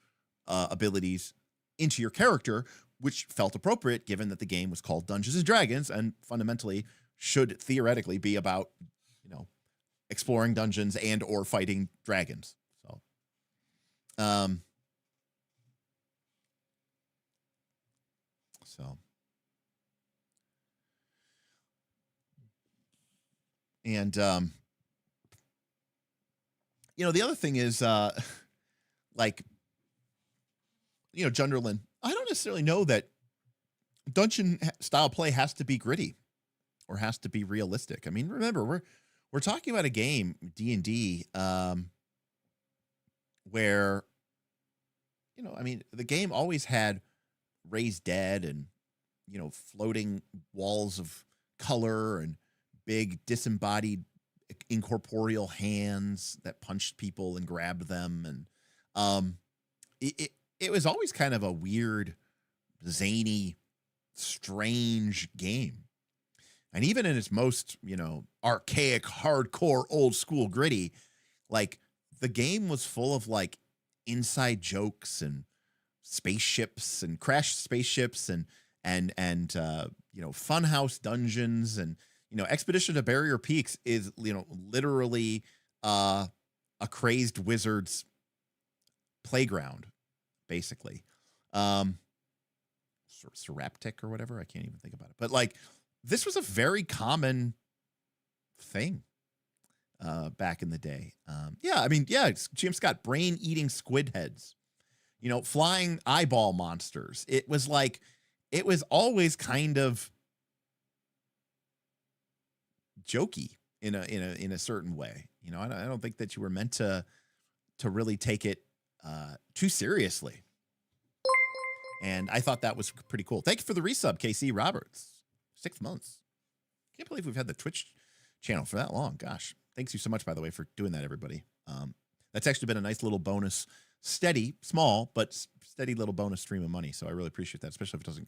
abilities into your character, which felt appropriate given that the game was called Dungeons and Dragons and fundamentally should theoretically be about, exploring dungeons and or fighting dragons. And the other thing is Junderlin, I don't necessarily know that dungeon style play has to be gritty or has to be realistic. I mean, remember, we're talking about a game, D&D, where, the game always had raised dead and, floating walls of color and big disembodied incorporeal hands that punched people and grabbed them. And it was always kind of a weird, zany, strange game. And even in its most, archaic, hardcore, old school gritty, like the game was full of like inside jokes and spaceships and crashed spaceships and funhouse dungeons and, Expedition to Barrier Peaks is, literally a crazed wizard's playground, basically. Seraptic or whatever. I can't even think about it. But like, this was a very common thing back in the day. GM Scott, brain-eating squid heads, flying eyeball monsters. It was always kind of jokey in a certain way. I don't think that you were meant to really take it too seriously. And I thought that was pretty cool. Thank you for the resub, KC Roberts. 6 months. Can't believe we've had the Twitch channel for that long. Gosh, thanks you so much, by the way, for doing that, everybody. That's actually been a nice little bonus, steady, small, but steady little bonus stream of money. So I really appreciate that, especially if it doesn't,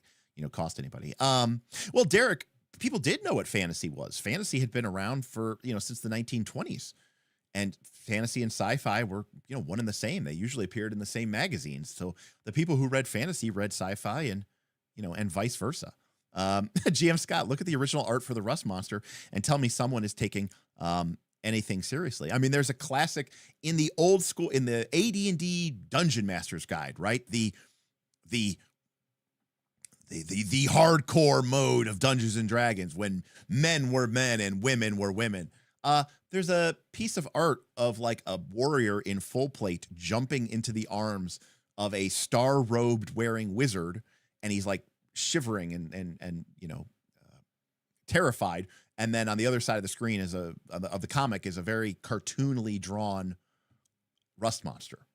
cost anybody. Well, Derek, people did know what fantasy was. Fantasy had been around for, since the 1920s. And fantasy and sci-fi were, one and the same. They usually appeared in the same magazines. So the people who read fantasy read sci-fi and, and vice versa. GM Scott, look at the original art for the Rust Monster and tell me someone is taking anything seriously. I mean, there's a classic in the old school, in the AD&D Dungeon Master's Guide, right? The hardcore mode of Dungeons and Dragons when men were men and women were women. There's a piece of art of like a warrior in full plate jumping into the arms of a star-robed wearing wizard, and he's like shivering and terrified. And then on the other side of the screen of the comic is a very cartoonily drawn Rust Monster.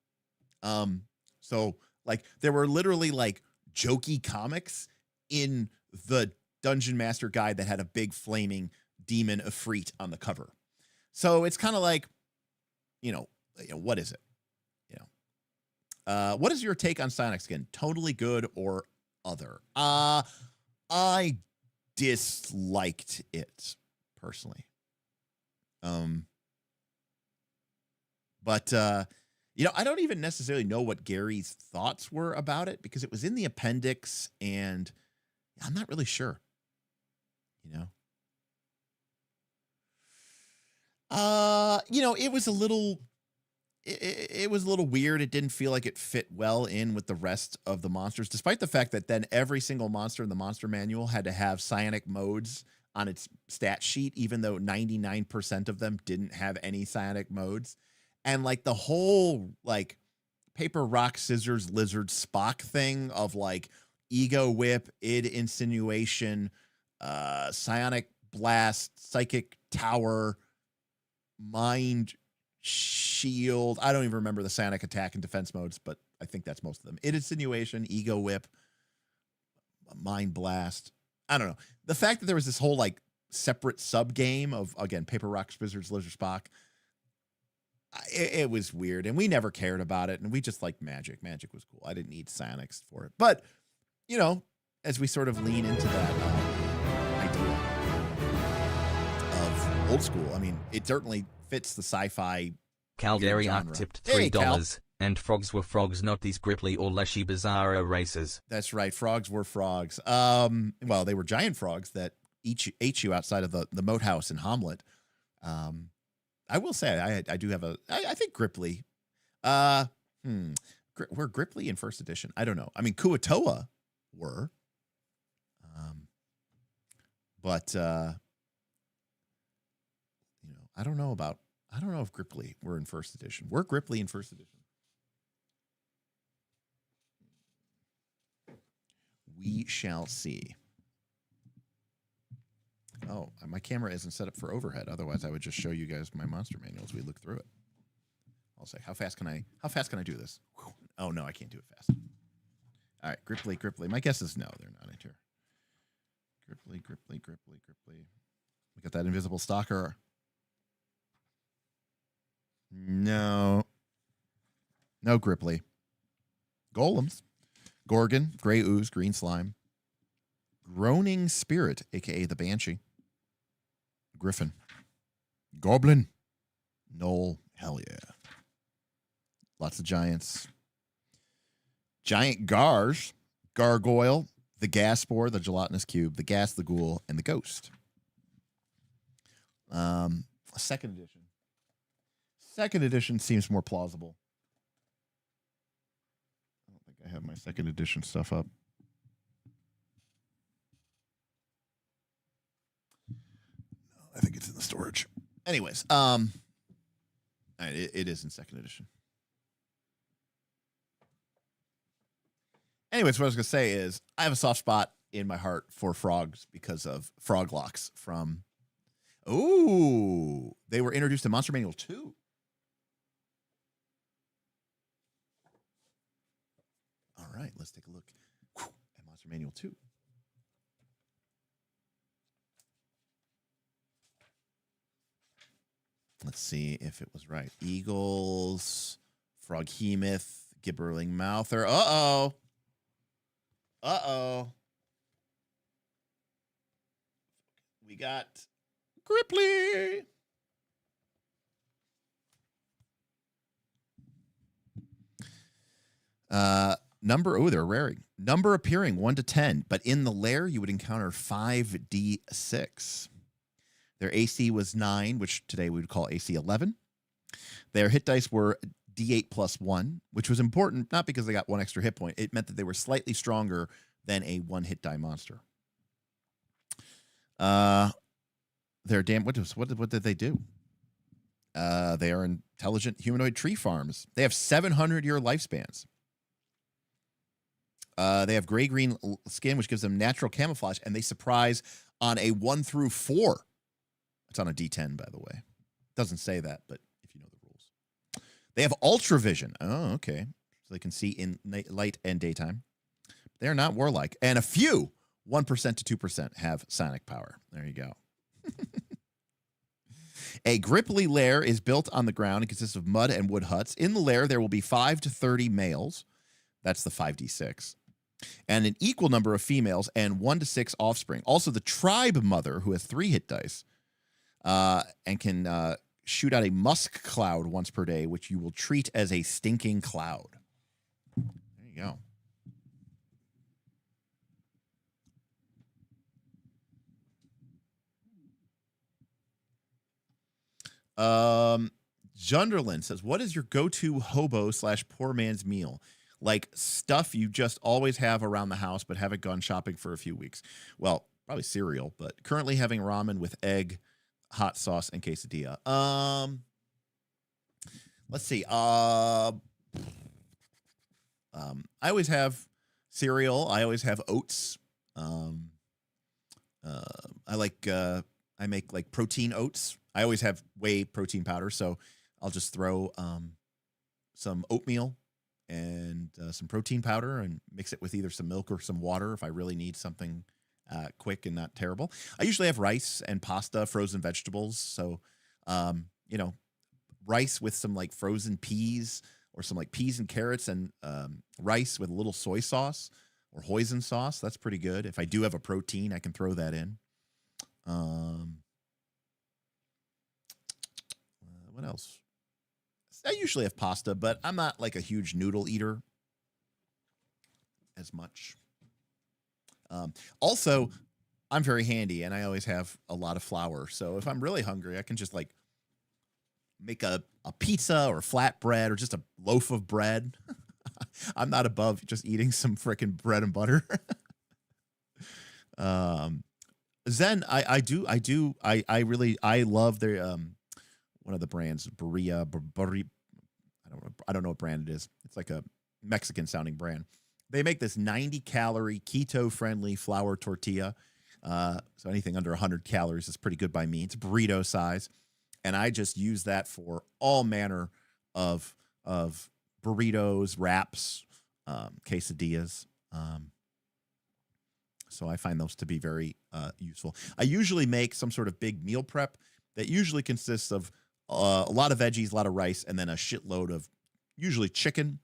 So like there were literally like jokey comics in the Dungeon Master Guide that had a big flaming demon Ifrit on the cover. So it's kind of like, what is it? What is your take on Psionic Skin? Totally good or other? I disliked it personally. But I don't even necessarily know what Gary's thoughts were about it because it was in the appendix and I'm not really sure, it was a little, it was a little weird. It didn't feel like it fit well in with the rest of the monsters, despite the fact that then every single monster in the monster manual had to have psionic modes on its stat sheet, even though 99% of them didn't have any psionic modes. And like the whole like paper, rock, scissors, lizard, Spock thing of like ego whip, id insinuation, psionic blast, psychic tower, mind shield. I don't even remember the psionic attack and defense modes, but I think that's most of them. Id insinuation, ego whip, Mind Blast. I don't know. The fact that there was this whole like separate sub game of, again, Paper, Rock, Scissors, Lizard, Spock. It was weird, and we never cared about it, and we just liked Magic. Magic was cool. I didn't need Psionics for it. But, you know, as we sort of lean into that idea of old school, I mean, it certainly fits the sci-fi Calgary genre. Arc tipped Hey, Cal. $3, and frogs were frogs, not these gripply or lashy bizarro races. That's right. Frogs were frogs. Well, they were giant frogs that ate you outside of the moat house in Hamlet. I will say I do have I think Gripply. Were Gripply in first edition? I don't know. I mean, Kuatoa were. But you know, I don't know if Gripply were in first edition. Were Gripply in first edition? We shall see. Oh, my camera isn't set up for overhead. Otherwise, I would just show you guys my monster manual as we look through it. I'll say, how fast can I do this? Whew. Oh no, I can't do it fast. All right, Gripply. My guess is no, they're not in here. Gripply. We got that invisible stalker. No Gripply. Golems. Gorgon, gray ooze, green slime. Groaning spirit, aka the Banshee. Griffin. Goblin. Knoll. Hell yeah. Lots of giants. Giant Gars. Gargoyle. The Gas Spore, the Gelatinous Cube. The Gas, the Ghoul, and the Ghost. Second edition. Second edition seems more plausible. I don't think I have my second edition stuff up. I think it's in the storage. Anyways, it is in second edition. Anyways, what I was going to say is I have a soft spot in my heart for frogs because of frog locks from... Ooh, they were introduced in Monster Manual 2. All right, let's take a look at Monster Manual 2. Let's see if it was right. Eagles, Froghemoth, Gibberling Mouther. Uh-oh. We got Gripply. They're raring. Number appearing 1 to 10, but in the lair you would encounter 5d6. Their AC was 9, which today we would call AC 11. Their hit dice were D8 plus 1, which was important, not because they got 1 extra hit point. It meant that they were slightly stronger than a 1-hit die monster. They're damn. What did they do? They are intelligent humanoid tree farms. They have 700-year lifespans. They have gray-green skin, which gives them natural camouflage, and they surprise on a 1 through 4. It's on a D10, by the way. Doesn't say that, but if you know the rules. They have ultra vision. Oh, okay. So they can see in light and daytime. They're not warlike. And a few, 1% to 2%, have psionic power. There you go. A Gripply lair is built on the ground. It consists of mud and wood huts. In the lair, there will be 5 to 30 males. That's the 5d6. And an equal number of females and 1 to 6 offspring. Also, the tribe mother, who has 3 hit dice, and can shoot out a musk cloud once per day, which you will treat as a stinking cloud. There you go. Junderland says, what is your go-to hobo / poor man's meal? Like stuff you just always have around the house, but haven't gone shopping for a few weeks. Well, probably cereal, but currently having ramen with egg, hot sauce, and quesadilla. Let's see. I always have cereal. I always have oats. I make like protein oats. I always have whey protein powder, so I'll just throw some oatmeal and some protein powder and mix it with either some milk or some water if I really need something quick and not terrible. I usually have rice and pasta, frozen vegetables. So, you know, rice with some like frozen peas or some like peas and carrots and rice with a little soy sauce or hoisin sauce. That's pretty good. If I do have a protein, I can throw that in. What else? I usually have pasta, but I'm not like a huge noodle eater as much. Also, I'm very handy and I always have a lot of flour. So if I'm really hungry, I can just like make a pizza or flatbread or just a loaf of bread. I'm not above just eating some freaking bread and butter. Zen, I love their one of the brands, Berea. I don't know what brand it is. It's like a Mexican sounding brand. They make this 90 calorie keto friendly flour tortilla. So anything under 100 calories is pretty good by me. It's burrito size. And I just use that for all manner of burritos, wraps, quesadillas. So I find those to be very useful. I usually make some sort of big meal prep that usually consists of a lot of veggies, a lot of rice, and then a shitload of usually chicken,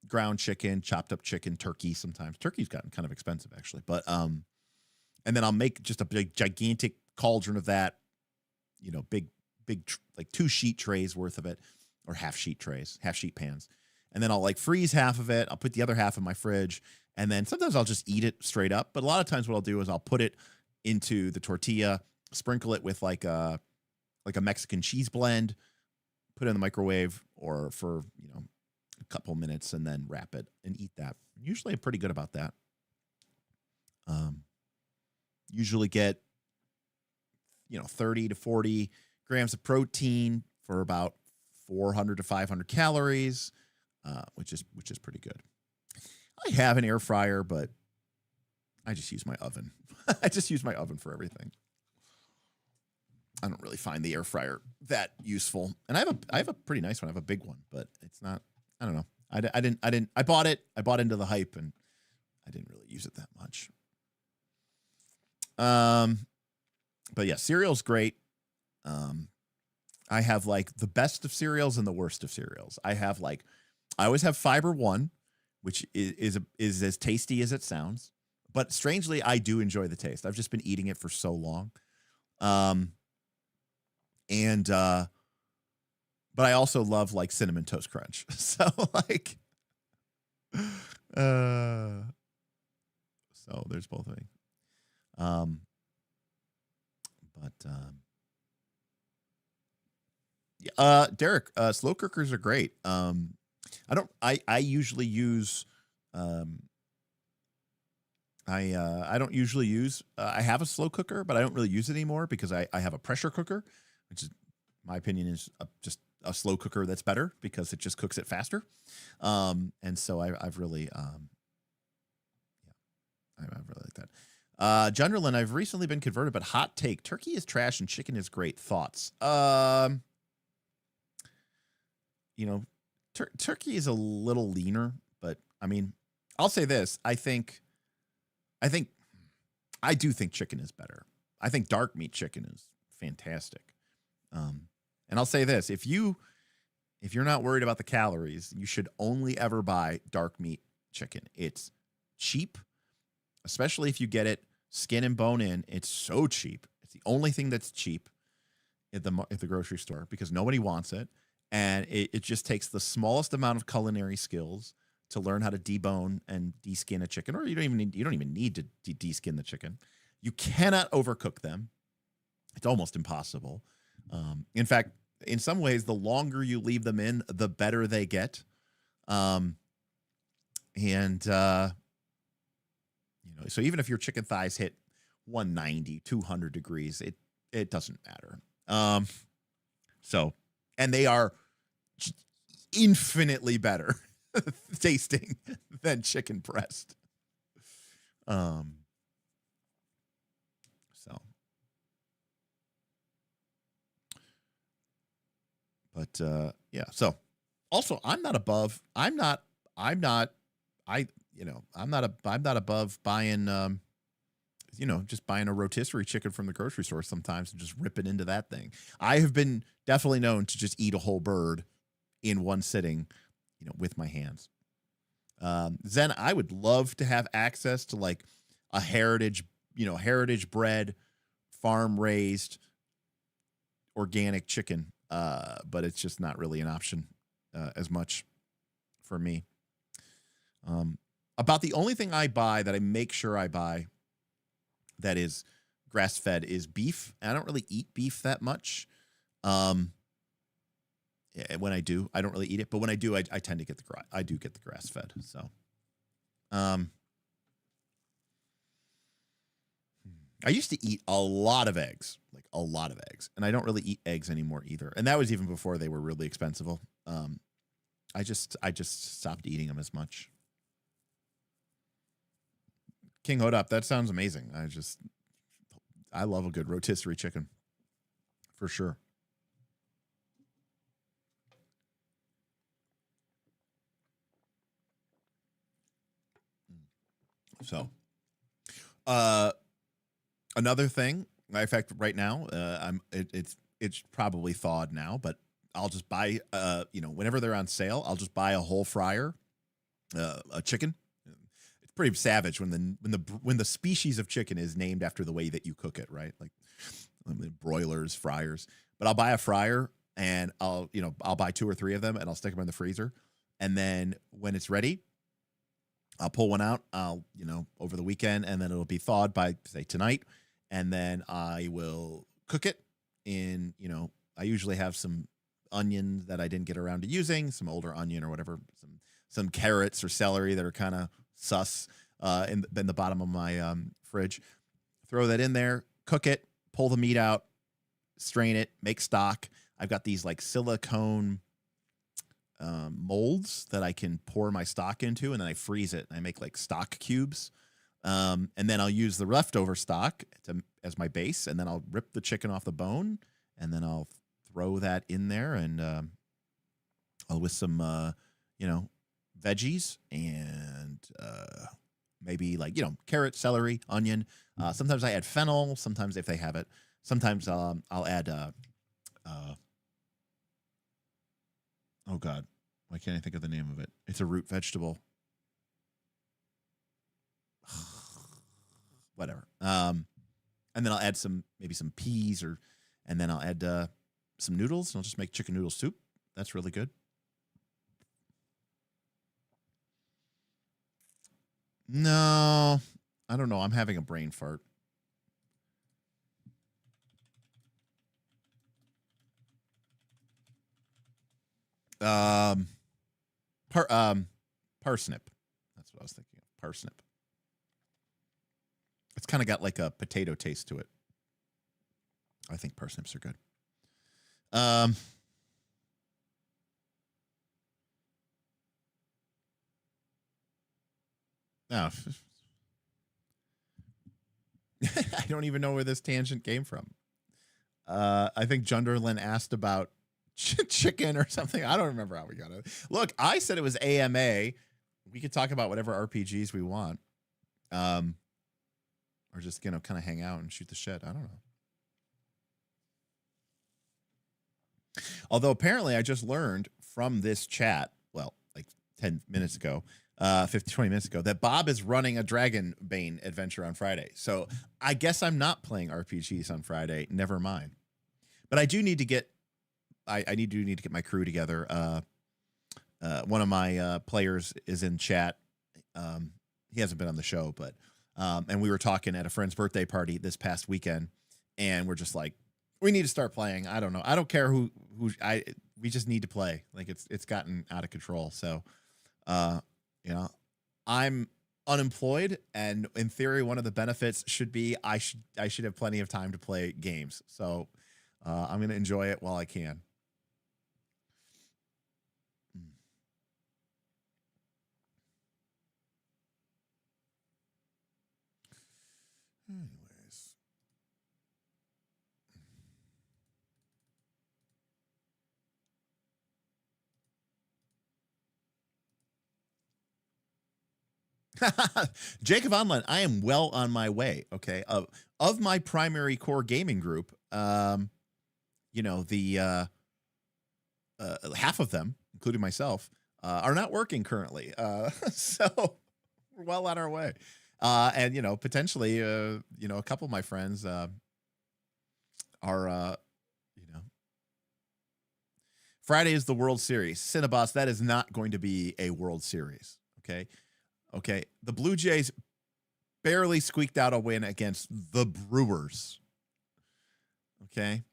ground chicken, chopped up chicken, turkey sometimes. Turkey's gotten kind of expensive, actually. But and then I'll make just a big, gigantic cauldron of that, you know, big, like 2 sheet trays worth of it, or half sheet pans. And then I'll like freeze half of it. I'll put the other half in my fridge. And then sometimes I'll just eat it straight up. But a lot of times what I'll do is I'll put it into the tortilla, sprinkle it with like a Mexican cheese blend, put it in the microwave or for, you know, a couple minutes and then wrap it and eat that. Usually I'm pretty good about that. Usually get, you know, 30 to 40 grams of protein for about 400 to 500 calories, which is pretty good. I have an air fryer, but I just use my oven. I just use my oven for everything. I don't really find the air fryer that useful. And I have a pretty nice one. I have a big one, but it's not, I don't know. I bought it. I bought into the hype and I didn't really use it that much. But yeah, cereal's great. I have like the best of cereals and the worst of cereals. I always have Fiber One, which is as tasty as it sounds. But strangely, I do enjoy the taste. I've just been eating it for so long. But I also love like Cinnamon Toast Crunch. So like, so there's both of me. Derek, slow cookers are great. I usually use, I don't usually use, I have a slow cooker, but I don't really use it anymore because I have a pressure cooker, which is, my opinion is just a slow cooker that's better because it just cooks it faster. And so I've really, I really like that. Junderlin, I've recently been converted, but hot take, turkey is trash and chicken is great. Thoughts? You know, turkey is a little leaner, but I mean, I'll say this. I do think chicken is better. I think dark meat chicken is fantastic. And I'll say this, if you're not worried about the calories, you should only ever buy dark meat chicken. It's cheap, especially if you get it skin and bone in. It's so cheap. It's the only thing that's cheap at the grocery store because nobody wants it. And it just takes the smallest amount of culinary skills to learn how to debone and deskin a chicken, or you don't even need to deskin the chicken. You cannot overcook them. It's almost impossible. In fact, in some ways, the longer you leave them in, the better they get. So even if your chicken thighs hit 190, 200 degrees, it doesn't matter. And they are infinitely better tasting than chicken breast. So Also, I'm not above. I'm not. I'm not. I. You know, I'm not. I'm not above buying. You know, just buying a rotisserie chicken from the grocery store sometimes and just ripping into that thing. I have been definitely known to just eat a whole bird in one sitting, you know, with my hands. Zen, I would love to have access to like a heritage, you know, heritage bred, farm raised, organic chicken. But it's just not really an option as much for me. About the only thing I buy that I make sure I buy that is grass fed is beef. I don't really eat beef that much. When I do, I don't really eat it, but when I do, I tend to get I do get the grass fed. So, I used to eat a lot of eggs, like a lot of eggs, and I don't really eat eggs anymore either. And that was even before they were really expensive. I just stopped eating them as much. King Hodop, that sounds amazing. I love a good rotisserie chicken for sure. So, another thing, in fact, right now, it's probably thawed now, but I'll just buy, you know, whenever they're on sale, I'll just buy a whole fryer, a chicken. It's pretty savage when the species of chicken is named after the way that you cook it, right? Like broilers, fryers. But I'll buy a fryer and I'll buy 2 or 3 of them and I'll stick them in the freezer. And then when it's ready, I'll pull one out, over the weekend, and then it'll be thawed by, say, tonight. And then I will cook it in, I usually have some onions that I didn't get around to using, some older onion or whatever, some carrots or celery that are kind of sus in the bottom of my fridge. Throw that in there, cook it, pull the meat out, strain it, make stock. I've got these like silicone molds that I can pour my stock into, and then I freeze it and I make like stock cubes. And then I'll use the leftover stock as my base, and then I'll rip the chicken off the bone, and then I'll throw that in there, and I'll with some veggies and maybe like carrot, celery, onion. Sometimes I add fennel. Sometimes if they have it, sometimes I'll add oh God, why can't I think of the name of it? It's a root vegetable. Whatever. And then I'll add maybe some peas and then I'll add some noodles, and I'll just make chicken noodle soup. That's really good. No, I don't know. I'm having a brain fart. Parsnip. That's what I was thinking of. Parsnip. It's kind of got like a potato taste to it. I think parsnips are good. No. I don't even know where this tangent came from. I think Junderlin asked about chicken or something. I don't remember how we got it. Look, I said it was AMA. We could talk about whatever RPGs we want. Or just, kind of hang out and shoot the shit. I don't know. Although apparently I just learned from this chat, well, like 10 minutes ago, 20 minutes ago, that Bob is running a Dragonbane adventure on Friday. So I guess I'm not playing RPGs on Friday. Never mind. But I do need to get, I need to get my crew together. One of my players is in chat. He hasn't been on the show, but and we were talking at a friend's birthday party this past weekend, and we're just like, we need to start playing. I don't know. I don't care we just need to play. Like it's gotten out of control. So, I'm unemployed, and in theory, one of the benefits should be I should have plenty of time to play games. So, I'm going to enjoy it while I can. Anyways. Jacob Online, I am well on my way. Okay. Of my primary core gaming group, you know, the half of them, including myself, are not working currently. So we're well on our way. And, you know, potentially, you know, a couple of my friends are, you know, Friday is the World Series. Cinnabos, that is not going to be a World Series. Okay. Okay. The Blue Jays barely squeaked out a win against the Brewers. Okay.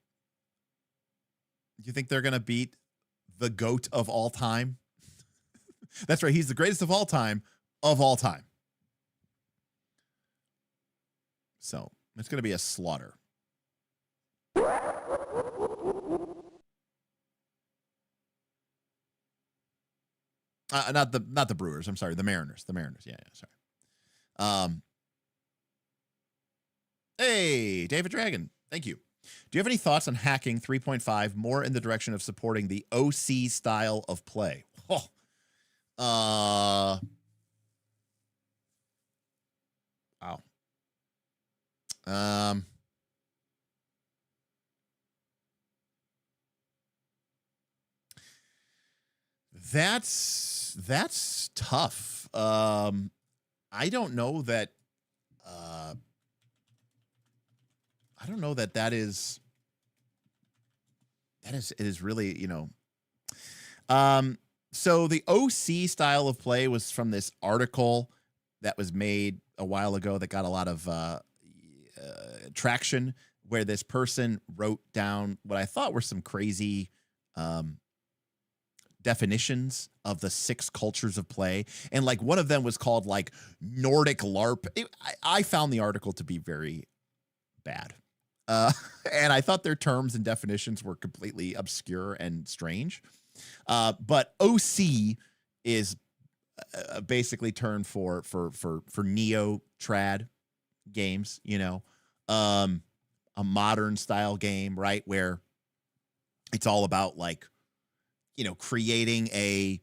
You think they're going to beat the GOAT of all time? That's right. He's the greatest of all time. So it's going to be a slaughter. Not the Brewers. I'm sorry. The Mariners. Yeah. Sorry. Hey, David Dragon. Thank you. Do you have any thoughts on hacking 3.5 more in the direction of supporting the OC style of play? Wow. That's tough. I don't know that that is it is really, you know. So the OC style of play was from this article that was made a while ago that got a lot of traction, where this person wrote down what I thought were some crazy definitions of the 6 cultures of play. And like one of them was called like Nordic LARP. I found the article to be very bad. And I thought their terms and definitions were completely obscure and strange. But OC is basically termed for neo trad games, you know, a modern style game, right? Where it's all about like, you know, creating a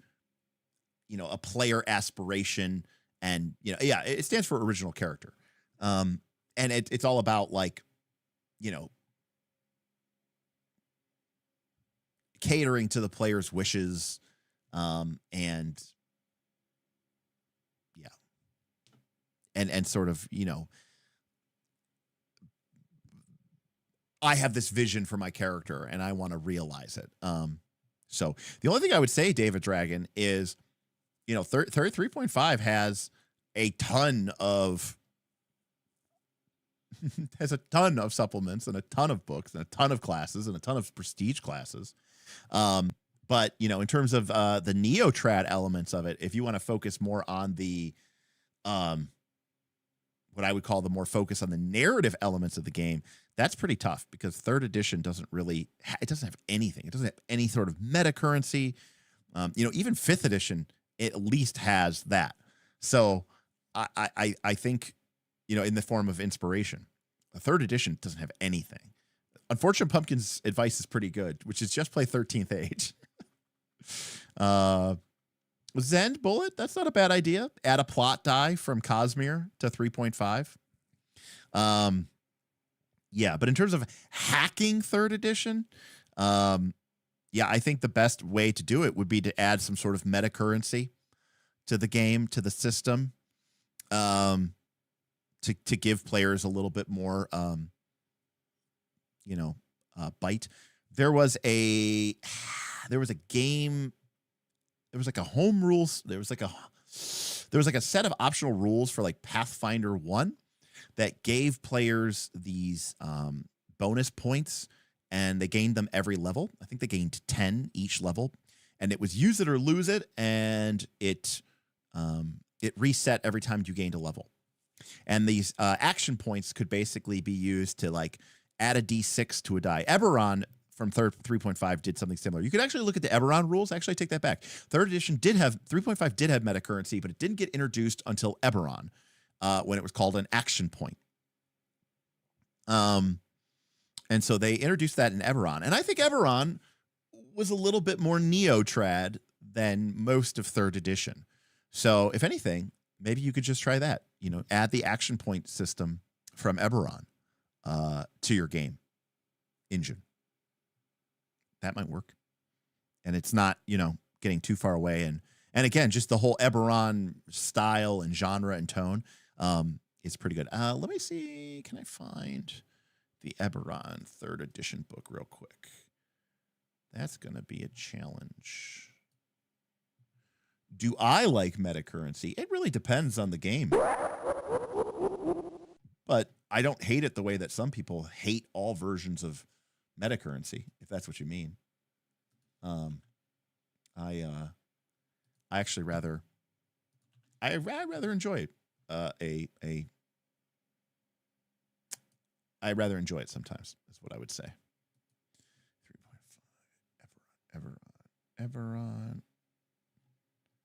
player aspiration, and, you know, yeah, it stands for original character. And it's all about like, you know, catering to the player's wishes, and yeah, and sort of, you know, I have this vision for my character and I want to realize it. So the only thing I would say, David Dragon, is, you know, 3.5 has a ton of supplements and a ton of books and a ton of classes and a ton of prestige classes. But, you know, in terms of the neo-trad elements of it, if you want to focus more on the what I would call the more focus on the narrative elements of the game, that's pretty tough, because 3rd edition doesn't really it doesn't have anything. It doesn't have any sort of meta currency. You know, even 5th edition at least has that. So I think, you know, in the form of inspiration, the 3rd edition doesn't have anything. Unfortunate Pumpkin's advice is pretty good, which is just play 13th Age. Zend Bullet, that's not a bad idea. Add a plot die from Cosmere to 3.5. Yeah, but in terms of hacking 3rd edition, yeah, I think the best way to do it would be to add some sort of meta currency to the game, to the system, to give players a little bit more, you know, bite. There was a game. There was like a home rules. There was like a set of optional rules for like Pathfinder 1 that gave players these bonus points, and they gained them every level. I think they gained 10 each level, and it was use it or lose it, and it reset every time you gained a level. And these action points could basically be used to like add a D6 to a die. Eberron from 3.5 did something similar. You could actually look at the Eberron rules. Actually, I take that back. 3rd edition 3.5 did have meta currency, but it didn't get introduced until Eberron, when it was called an action point. And so they introduced that in Eberron. And I think Eberron was a little bit more neo-trad than most of 3rd edition. So if anything, maybe you could just try that. You know, add the action point system from Eberron to your game engine. That might work. And it's not, you know, getting too far away. And again, just the whole Eberron style and genre and tone is pretty good. Let me see. Can I find the Eberron 3rd edition book real quick? That's going to be a challenge. Do I like meta currency? It really depends on the game. But I don't hate it the way that some people hate all versions of meta currency, if that's what you mean. I actually rather enjoy I rather enjoy it sometimes, is what I would say. 3.5 Eberron.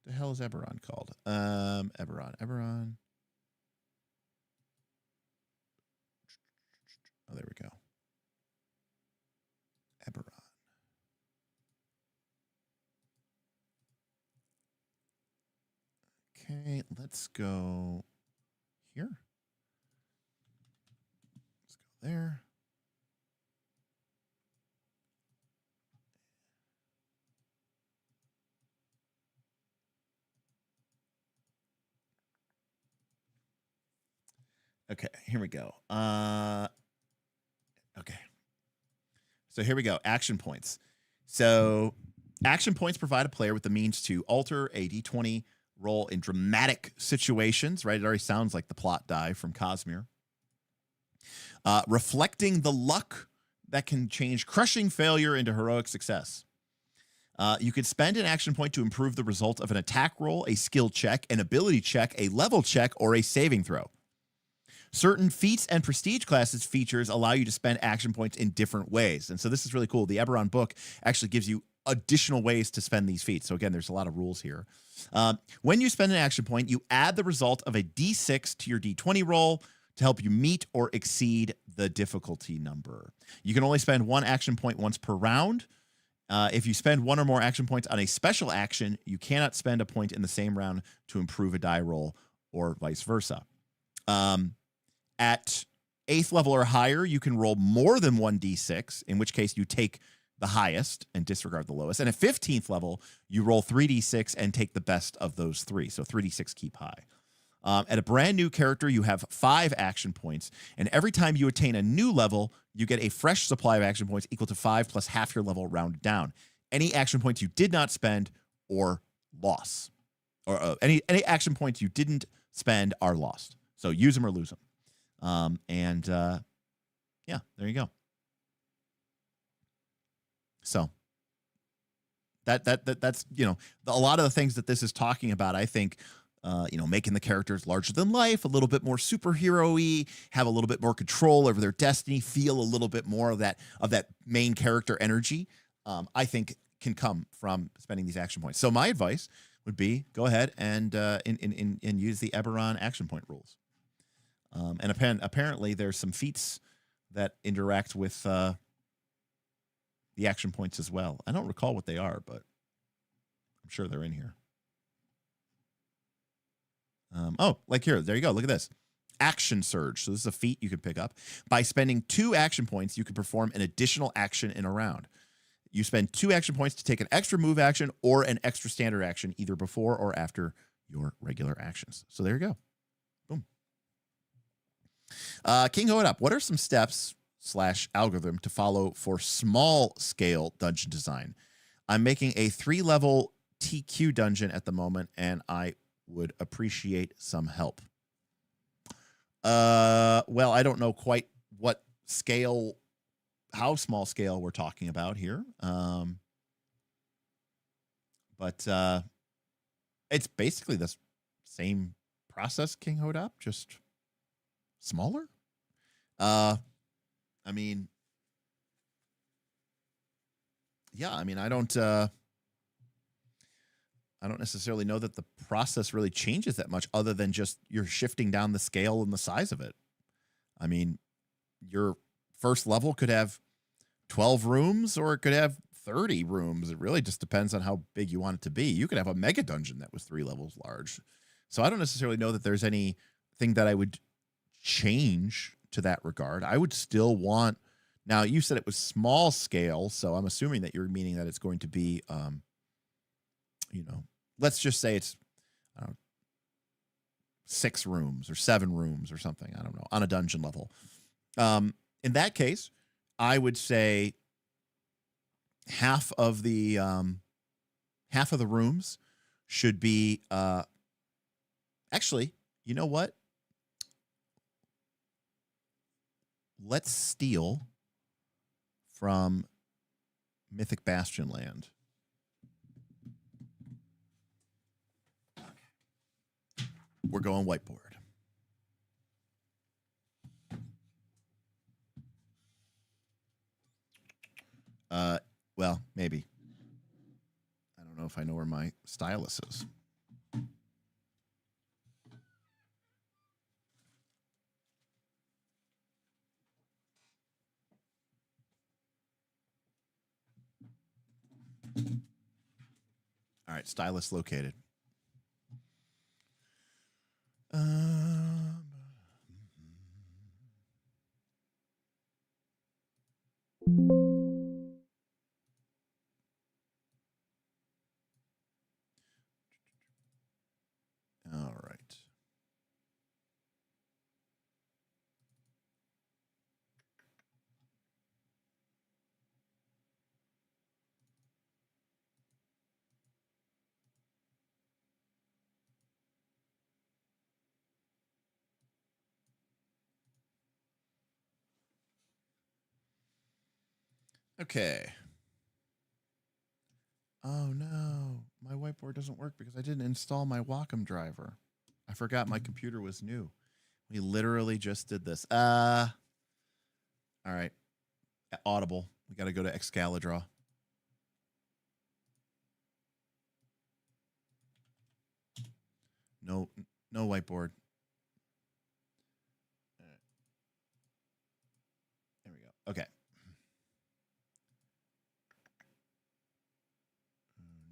The hell is Eberron called? Eberron. Oh, there we go. Eberron. Okay, let's go here. Let's go there. Okay, here we go. Okay. So here we go. Action points. So action points provide a player with the means to alter a d20 roll in dramatic situations, right? It already sounds like the plot die from Cosmere. Reflecting the luck that can change crushing failure into heroic success. You could spend an action point to improve the result of an attack roll, a skill check, an ability check, a level check, or a saving throw. Certain feats and prestige classes features allow you to spend action points in different ways. And so this is really cool. The Eberron book actually gives you additional ways to spend these feats. So again, there's a lot of rules here. When you spend an action point, you add the result of a d6 to your d20 roll to help you meet or exceed the difficulty number. You can only spend one action point once per round. If you spend one or more action points on a special action, you cannot spend a point in the same round to improve a die roll or vice versa. At 8th level or higher, you can roll more than 1d6, in which case you take the highest and disregard the lowest. And at 15th level, you roll 3d6 and take the best of those three. So 3d6 keep high. At a brand new character, you have 5 action points. And every time you attain a new level, you get a fresh supply of action points equal to 5 plus half your level rounded down. Any action points you did not spend or lost. Or any action points you didn't spend are lost. So use them or lose them. Yeah, there you go. So that's, you know, a lot of the things that this is talking about, I think, you know, making the characters larger than life, a little bit more superhero-y, have a little bit more control over their destiny, feel a little bit more of that main character energy, I think can come from spending these action points. So my advice would be go ahead and use the Eberron action point rules. And apparently there's some feats that interact with the action points as well. I don't recall what they are, but I'm sure they're in here. Oh, like here, there you go. Look at this. Action Surge. So this is a feat you can pick up. By spending 2 action points, you can perform an additional action in a round. You spend 2 action points to take an extra move action or an extra standard action, either before or after your regular actions. So there you go. Boom. King Ho It Up. What are some steps / algorithm to follow for small scale dungeon design? I'm making a 3-level TQ dungeon at the moment, and I would appreciate some help. Well, I don't know quite what scale, how small scale we're talking about here. But it's basically the same process, King Ho It Up, just smaller. I mean, yeah, I mean, I don't necessarily know that the process really changes that much, other than just you're shifting down the scale and the size of it. I mean, your first level could have 12 rooms or it could have 30 rooms. It really just depends on how big you want it to be. You could have a mega dungeon that was 3 levels large. So I don't necessarily know that there's anything that I would change to that regard. I would still want. Now you said it was small scale, so I'm assuming that you're meaning that it's going to be, let's just say it's 6 rooms or 7 rooms or something. I don't know, on a dungeon level. In that case, I would say half of the rooms should be. Actually, you know what? Let's steal from Mythic Bastion Land. We're going whiteboard. Well, maybe. I don't know if I know where my stylus is. All right, stylus located. All right. Okay. Oh no, my whiteboard doesn't work because I didn't install my Wacom driver. I forgot my computer was new. We literally just did this. All right. Audible. We got to go to Excalibur. No whiteboard. All right. There we go. Okay.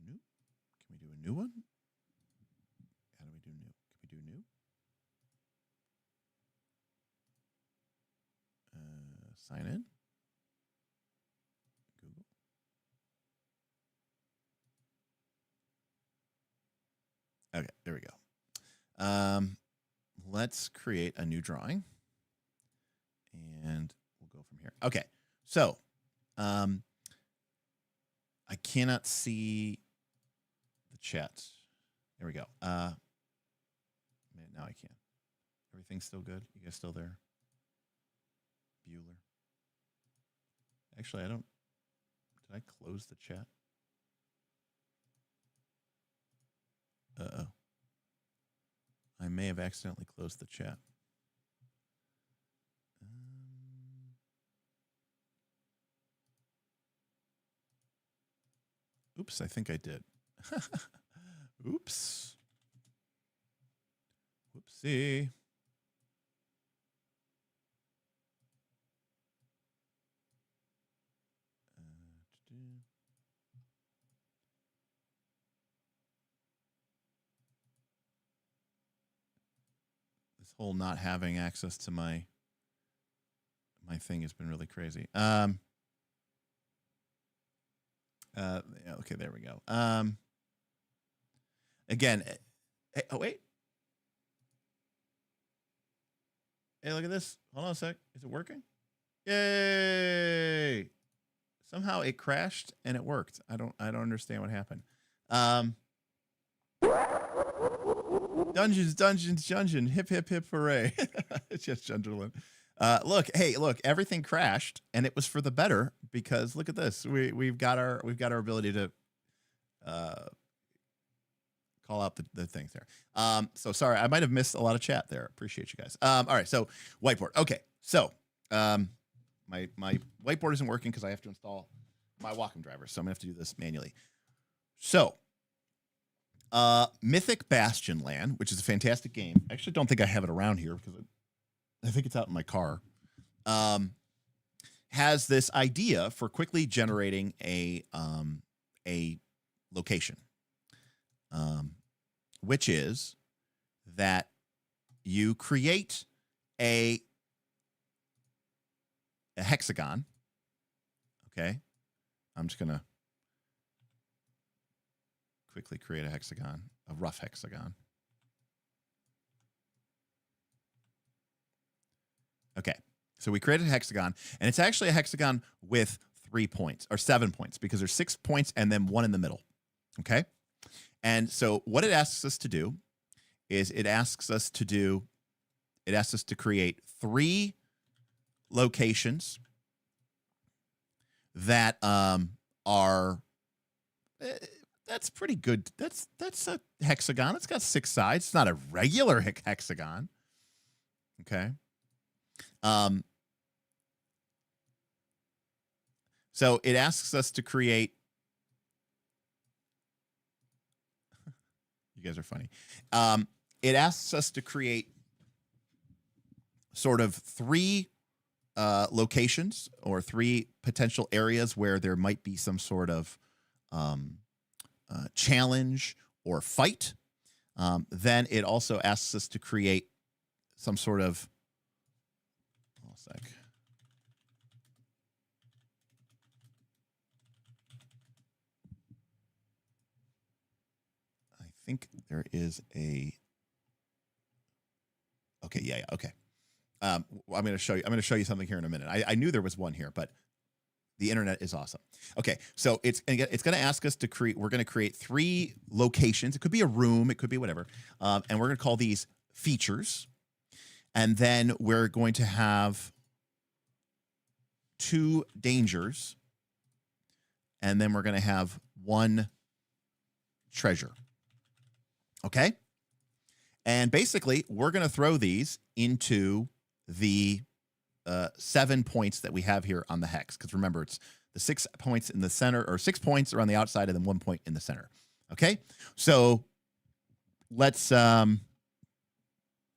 New. Can we do a new one? How do we do new? Can we do new? Sign in. Google. Okay, there we go. Let's create a new drawing, and we'll go from here. Okay, so I cannot see the chat. There we go. Now I can. Everything's still good? You guys still there? Bueller. Actually, I don't. Did I close the chat? Uh-oh. I may have accidentally closed the chat. Oops, I think I did. Oops. Whoopsie. This whole not having access to my thing has been really crazy. Okay, there we go. Again, oh wait. Hey, look at this. Hold on a sec. Is it working? Yay! Somehow it crashed and it worked. I don't understand what happened. Dungeon. Hip, hip, hip, hooray. It's just Sunderland. Look, everything crashed and it was for the better because look at this. We've got our ability to call out the things there. So sorry, I might have missed a lot of chat there. Appreciate you guys. All right, so whiteboard. Okay, so my whiteboard isn't working because I have to install my Wacom driver, so I'm gonna have to do this manually. So Mythic Bastion Land, which is a fantastic game. I actually don't think I have it around here because I think it's out in my car. Has this idea for quickly generating a location, which is that you create a hexagon. Okay. I'm just going to quickly create a hexagon, a rough hexagon. Okay. So we created a hexagon, and it's actually a hexagon with 3 points or 7 points because there's 6 points and then 1 in the middle. Okay. And so what it asks us to do is it asks us to create 3 locations that are that's pretty good. That's a hexagon. It's got 6 sides. It's not a regular hexagon. Okay. So it asks us to create. You guys are funny. It asks us to create sort of 3 locations or 3 potential areas where there might be some sort of challenge or fight. Then it also asks us to create some sort of. Hold on a sec. I think there is a. Okay. Yeah. Okay. I'm going to show you. I'm going to show you something here in a minute. I knew there was one here, but the internet is awesome. Okay, so it's going to ask us to create. We're going to create 3 locations. It could be a room. It could be whatever. And we're going to call these features. And then we're going to have 2 dangers. And then we're going to have 1 treasure. Okay. And basically, we're going to throw these into the 7 points that we have here on the hex. Because remember, it's the 6 points in the center, or 6 points around the outside, and then 1 point in the center. Okay? So let's,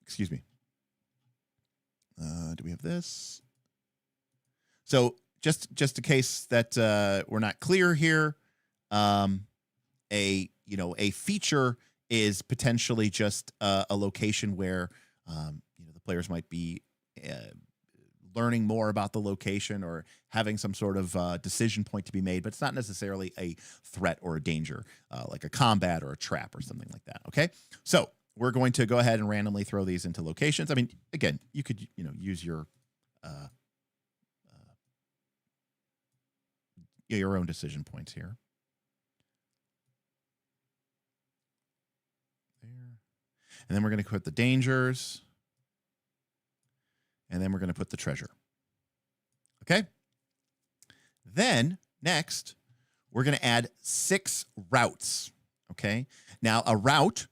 excuse me. Do we have this? So just in case that we're not clear here, a feature is potentially just a location where the players might be learning more about the location or having some sort of decision point to be made, but it's not necessarily a threat or a danger, like a combat or a trap or something like that. Okay, so we're going to go ahead and randomly throw these into locations. I mean, again, you could use your own decision points here. And then we're going to put the dangers. And then we're going to put the treasure. Okay? Then, next, we're going to add 6 routes. Okay? Now, a route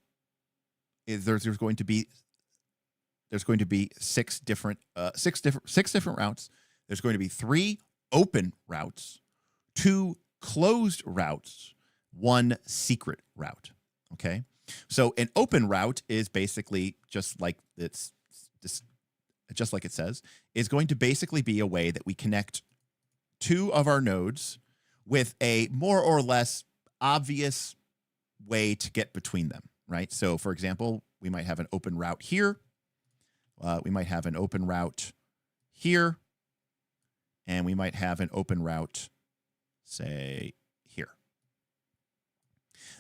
is there's going to be 6 different routes. There's going to be 3 open routes, 2 closed routes, 1 secret route. Okay? So an open route is basically just like it says, is going to basically be a way that we connect 2 of our nodes with a more or less obvious way to get between them, right? So, for example, we might have an open route here. We might have an open route here. And we might have an open route, say, here.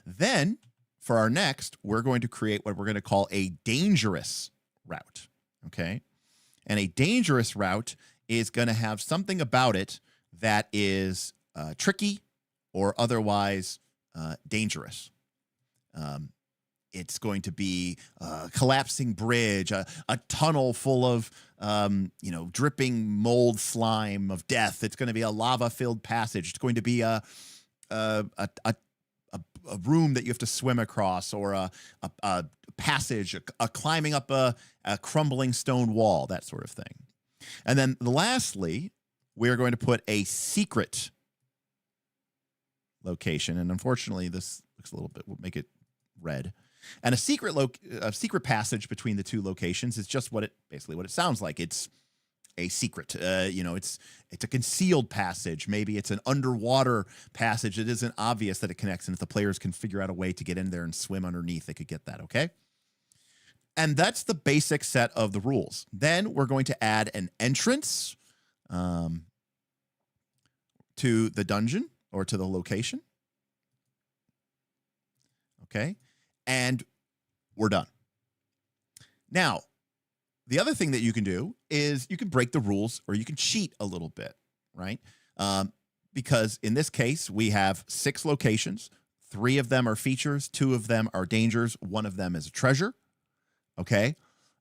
Then, for our next, we're going to create what we're going to call a dangerous route, okay? And a dangerous route is going to have something about it that is tricky or otherwise dangerous. It's going to be a collapsing bridge, a tunnel full of, dripping mold slime of death. It's going to be a lava-filled passage. It's going to be a room that you have to swim across, or a passage, a climbing up a crumbling stone wall, that sort of thing. And then lastly, we're going to put a secret location. And unfortunately, this looks a little bit, we'll make it red. And a secret passage between the 2 locations is just basically what it sounds like. It's a secret. It's a concealed passage. Maybe it's an underwater passage. It isn't obvious that it connects, and if the players can figure out a way to get in there and swim underneath, they could get that. Okay. And that's the basic set of the rules. Then we're going to add an entrance to the dungeon or to the location. Okay. And we're done. Now, the other thing that you can do is you can break the rules or you can cheat a little bit, right? Because in this case, we have 6 locations. 3 of them are features, 2 of them are dangers, 1 of them is a treasure. Okay.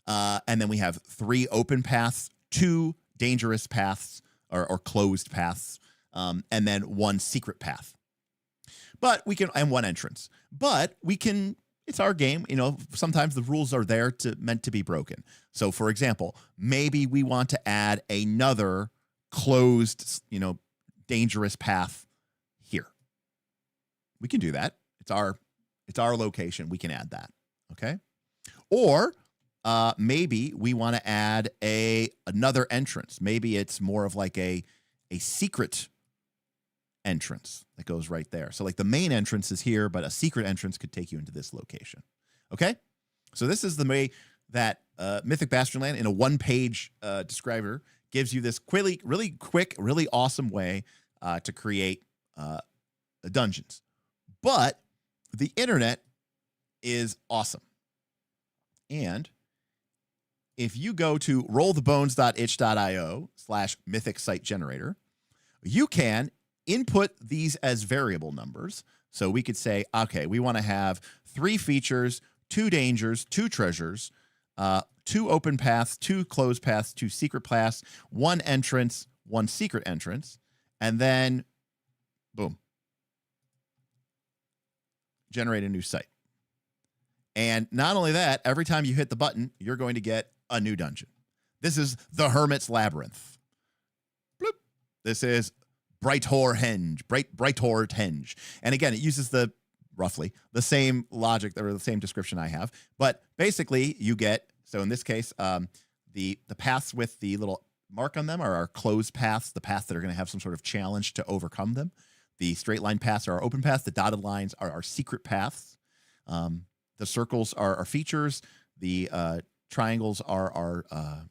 And then we have 3 open paths, 2 dangerous paths or closed paths, and then 1 secret path. But we can, and 1 entrance. But we can, it's our game. You know, sometimes the rules are there meant to be broken. So for example, maybe we want to add another closed, you know, dangerous path here. We can do that. It's our location. We can add that. Okay. Or maybe we want to add another entrance. Maybe it's more of like a secret entrance that goes right there. So like the main entrance is here, but a secret entrance could take you into this location. Okay. So this is the way that Mythic Bastionland in a 1-page describer gives you this really quick, really awesome way to create dungeons. But the internet is awesome. And if you go to rollthebones.itch.io/mythic site generator, you can input these as variable numbers. So we could say, okay, we want to have 3 features, 2 dangers, 2 treasures, 2 open paths, 2 closed paths, 2 secret paths, 1 entrance, 1 secret entrance, and then boom, generate a new site. And not only that, every time you hit the button, you're going to get a new dungeon. This is the Hermit's Labyrinth. Bloop. This is Brightor Henge. And again, it uses roughly the same logic or the same description I have. But basically, you get, so in this case, the paths with the little mark on them are our closed paths, the paths that are going to have some sort of challenge to overcome them. The straight line paths are our open paths. The dotted lines are our secret paths. The circles are our features. The triangles are our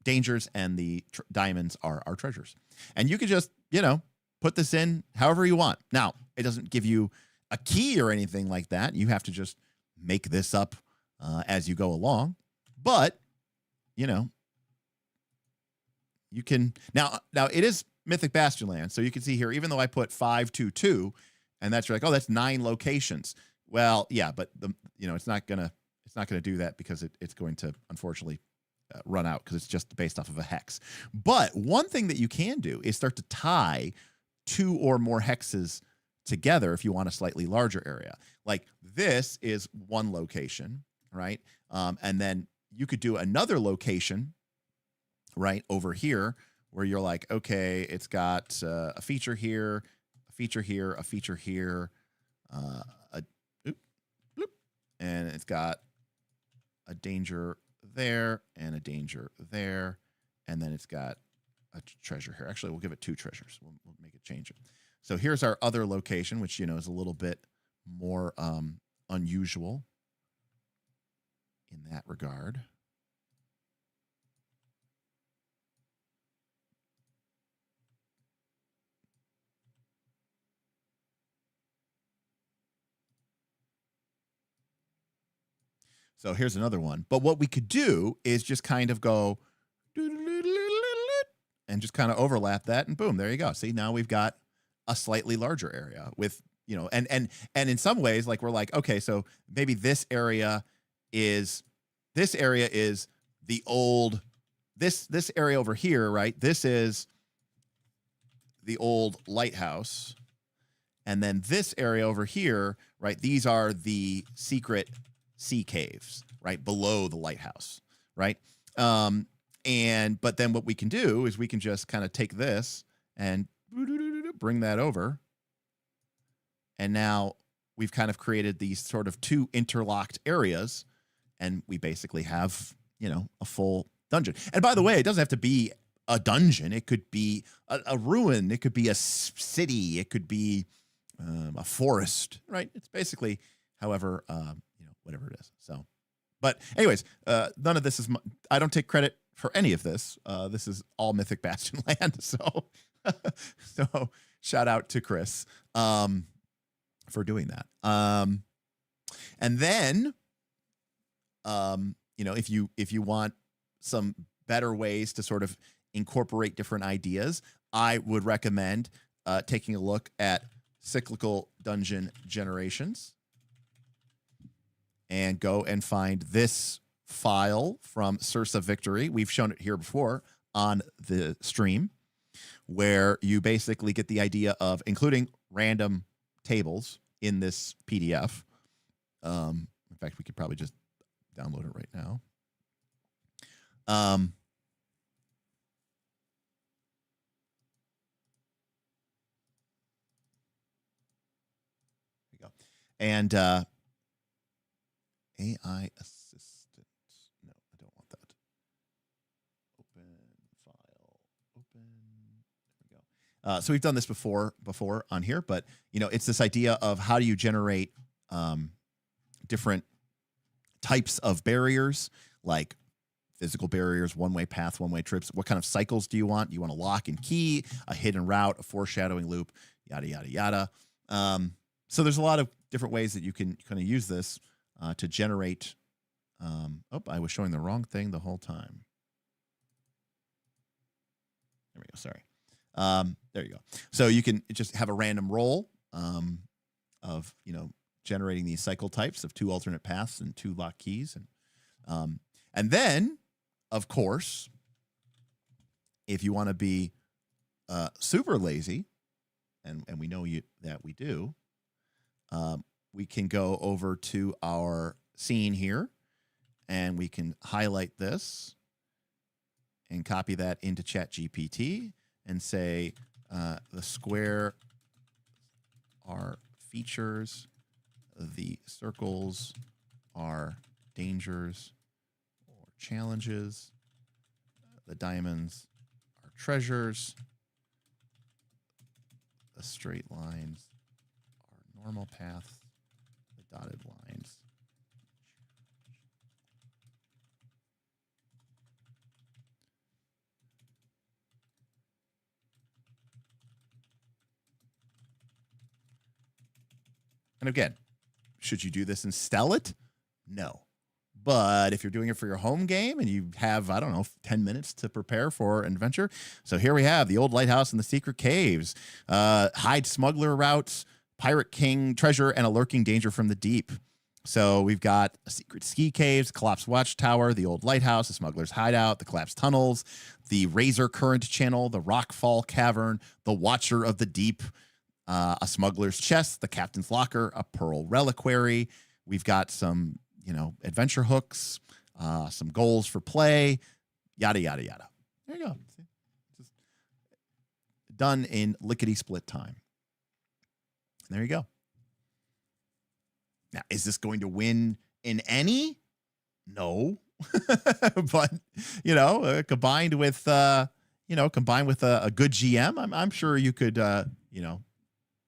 dangers, and the diamonds are our treasures. And you can just, you know, put this in however you want. Now, it doesn't give you a key or anything like that. You have to just make this up as you go along. But, you know, you can now it is Mythic Bastionland. So you can see here, even though I put 522, and that's like, oh, that's 9 locations. Well, yeah, but it's not gonna do that because it's going to unfortunately run out because it's just based off of a hex. But one thing that you can do is start to tie 2 or more hexes together if you want a slightly larger area. Like this is 1 location, right? And then you could do another location right over here where you're like, okay, it's got a feature here, a feature here, a feature here, and it's got a danger there and a danger there, and then it's got a treasure here. Actually, we'll give it 2 treasures. We'll make it change it. So here's our other location, which, is a little bit more unusual in that regard. So here's another one. But what we could do is just kind of go and just kind of overlap that, and boom, there you go. See, now we've got a slightly larger area with, and in some ways, like we're like, okay, so maybe this area is the old, this area over here, right? This is the old lighthouse. And then this area over here, right? These are the secret sea caves, right? Below the lighthouse, right? But then what we can do is we can just kind of take this and bring that over. And now we've kind of created these sort of 2 interlocked areas, and we basically have, a full dungeon. And by the way, it doesn't have to be a dungeon. It could be a ruin. It could be a city. It could be a forest, right? It's basically however, whatever it is. So But anyways, none of this is. I don't take credit for any of this. This is all Mythic Bastion land. So, so shout out to Chris for doing that. And then, you know, if you want some better ways to sort of incorporate different ideas, I would recommend taking a look at Cyclical Dungeon Generations and go and find this file from Sursa Victory. We've shown it here before on the stream, where you basically get the idea of including random tables in this PDF. In fact, we could probably just download it right now. There we go. And AI assistant. No, I don't want that. Open file. Open. There we go. So we've done this before on here, but you know, it's this idea of how do you generate different types of barriers, like physical barriers, one-way path, one-way trips. What kind of cycles do you want? You want a lock and key, a hidden route, a foreshadowing loop, yada, yada, yada. So there's a lot of different ways that you can kind of use this to generate. Oh, I was showing the wrong thing the whole time. There we go. Sorry. There you go. So you can just have a random roll of, you know, generating these cycle types of 2 alternate paths and 2 lock keys. And then, of course, if you want to be super lazy, and we know that we do, we can go over to our scene here, and we can highlight this and copy that into ChatGPT and say the square are features, the circles are dangers or challenges, the diamonds are treasures, the straight lines are normal paths, the dotted lines. And again, should you do this and sell it? No. But if you're doing it for your home game and you have, I don't know, 10 minutes to prepare for an adventure. So here we have the old lighthouse and the secret caves, hide smuggler routes, pirate king treasure, and a lurking danger from the deep. So we've got a secret ski caves, collapsed watchtower, the old lighthouse, the smuggler's hideout, the collapsed tunnels, the razor current channel, the rockfall cavern, the watcher of the deep, a smuggler's chest, the captain's locker, a pearl reliquary. We've got some, you know, adventure hooks, some goals for play, yada, yada, yada. There you go. Just done in lickety-split time. There you go. Now, is this going to win in any? No. But, you know, combined with a good GM, I'm sure you could,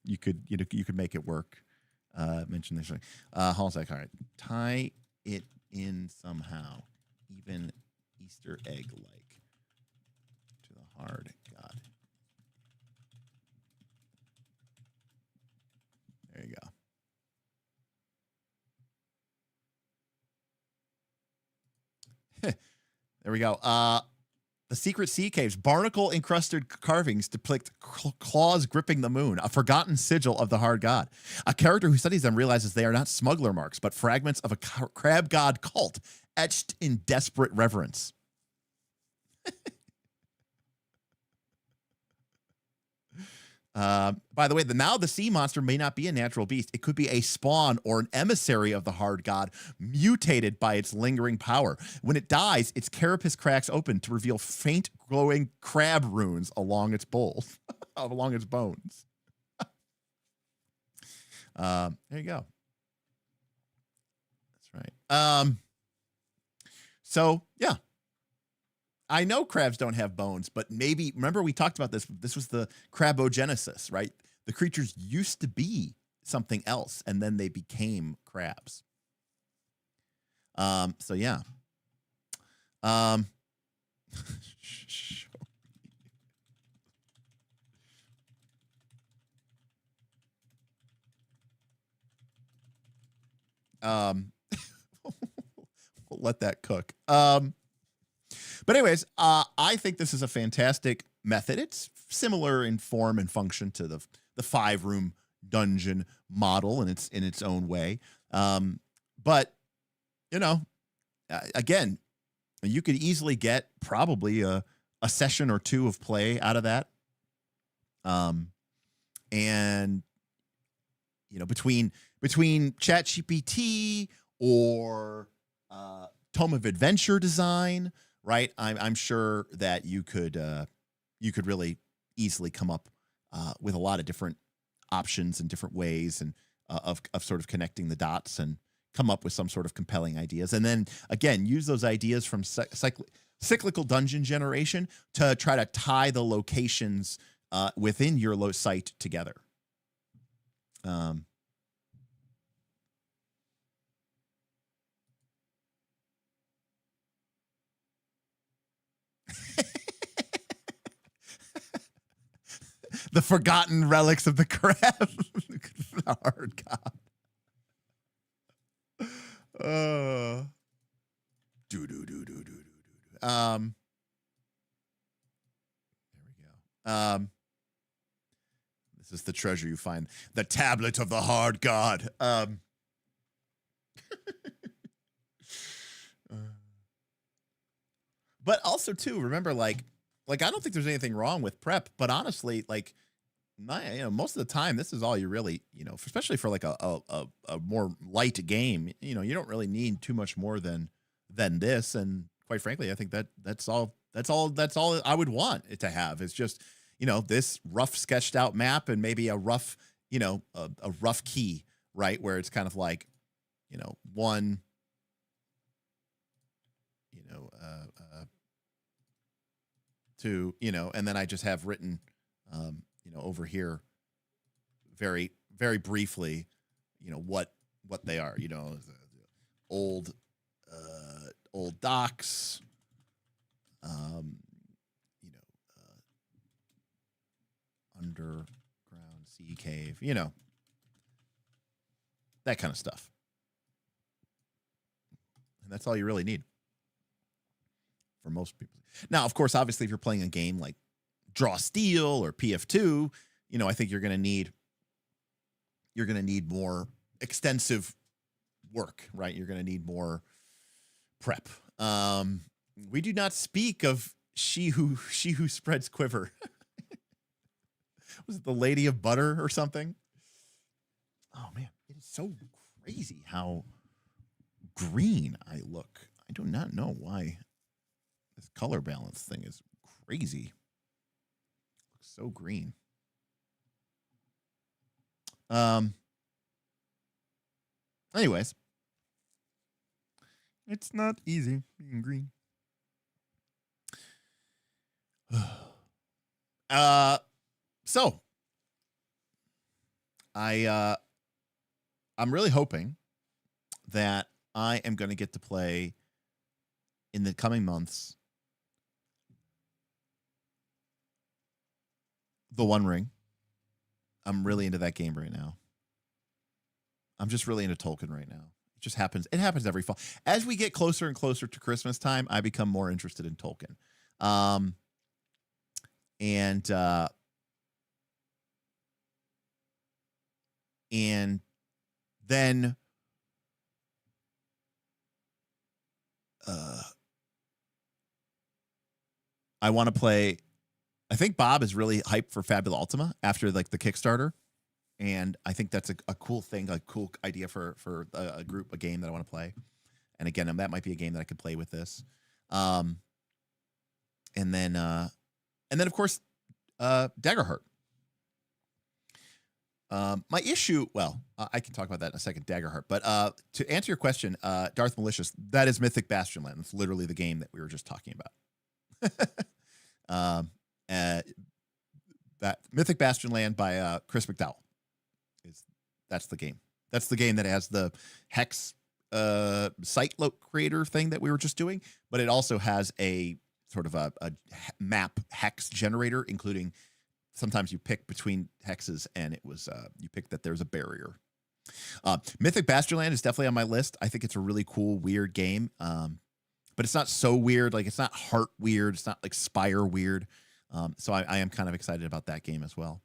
you could make it work. Mention this. Hall's like, all right, tie it in somehow, even Easter egg like to the hard god. There you go. There we go. The secret sea caves, barnacle-encrusted carvings depict claws gripping the moon, a forgotten sigil of the hard god. A character who studies them realizes they are not smuggler marks, but fragments of a crab god cult etched in desperate reverence. By the way, now the sea monster may not be a natural beast. It could be a spawn or an emissary of the hard god, mutated by its lingering power. When it dies, its carapace cracks open to reveal faint, glowing crab runes along its bones. Along its bones. There you go. That's right. So, yeah. I know crabs don't have bones, but maybe, remember we talked about this. This was the crabogenesis, right? The creatures used to be something else, and then they became crabs. So yeah. Um, we'll let that cook. But anyways, I think this is a fantastic method. It's similar in form and function to the 5-room dungeon model in its own way. But you know, again, you could easily get probably a session or two of play out of that. And you know, between ChatGPT or Tome of Adventure Design, right? I'm sure that you could really easily come up with a lot of different options and different ways and of sort of connecting the dots and come up with some sort of compelling ideas. And then again, use those ideas from cyclical dungeon generation to try to tie the locations within your site together. The forgotten relics of the crab. The hard god. There we go. This is the treasure you find. The tablet of the hard god. But also too, remember, like I don't think there's anything wrong with prep, but honestly, like most of the time, this is all you really, especially for like a more light game, you don't really need too much more than this. And quite frankly, I think that's all I would want it to have. It's just, this rough sketched out map and maybe a rough, a rough key, right? Where it's kind of like, one, two, and then I just have written, over here very, very briefly, what they are, old docks, underground sea cave, that kind of stuff. And that's all you really need for most people. Now, of course, obviously, if you're playing a game like Draw Steel or PF2, I think you're going to need more extensive work, right? You're going to need more prep. We do not speak of she who spreads quiver. Was it the Lady of Butter or something? Oh man, it is so crazy how green I look. I do not know why this color balance thing is crazy. Looks so green. Anyways, it's not easy being green. So I'm really hoping that I am going to get to play in the coming months The One Ring. I'm really into that game right now. I'm just really into Tolkien right now. It just happens. It happens every fall. As we get closer and closer to Christmas time, I become more interested in Tolkien. And then I want to play. I think Bob is really hyped for Fabula Ultima after like the Kickstarter, and I think that's a cool thing, a cool idea for a game that I want to play. And again, that might be a game that I could play with this. And then of course, Daggerheart. My issue, well, I can talk about that in a second, Daggerheart. But to answer your question, Darth Malicious, that is Mythic Bastionland. It's literally the game that we were just talking about. That Mythic Bastionland by Chris McDowell. That's the game. That's the game that has the hex site creator thing that we were just doing, but it also has a sort of a map hex generator, including sometimes you pick between hexes, and it was you pick that there's a barrier. Mythic Bastarland is definitely on my list. I think it's a really cool, weird game, but it's not so weird. Like, it's not heart weird. It's not like Spire weird. So I am kind of excited about that game as well.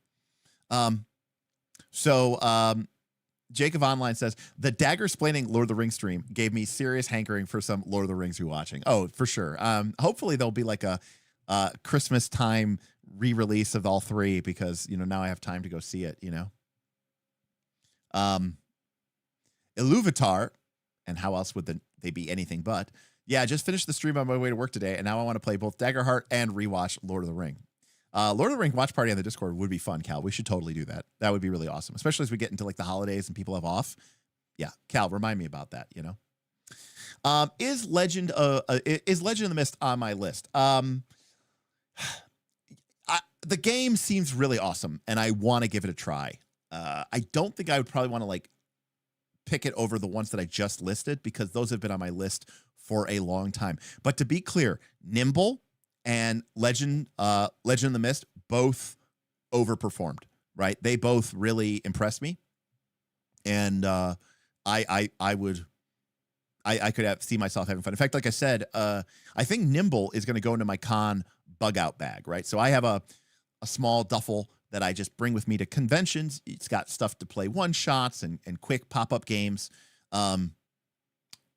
Jacob Online says, the dagger splaining Lord of the Rings stream gave me serious hankering for some Lord of the Rings rewatching. Oh, for sure. Hopefully there'll be like a Christmas time re-release of all three, because, you know, now I have time to go see it, you know. Iluvatar, and how else would they be anything but? Yeah, I just finished the stream on my way to work today, and now I want to play both Daggerheart and rewatch Lord of the Ring. Lord of the Ring watch party on the Discord would be fun, Cal. We should totally do that. That would be really awesome, especially as we get into like the holidays and people have off. Yeah, Cal, remind me about that, you know. Is Legend of the Mist on my list? The game seems really awesome, and I want to give it a try. I don't think I would probably want to like pick it over the ones that I just listed, because those have been on my list for a long time. But to be clear, Nimble and Legend of the Mist both overperformed, right? They both really impressed me, and I could see myself having fun. In fact, like I said, I think Nimble is going to go into my con bug out bag, right? So I have a small duffel that I just bring with me to conventions. It's got stuff to play one shots and quick pop-up games.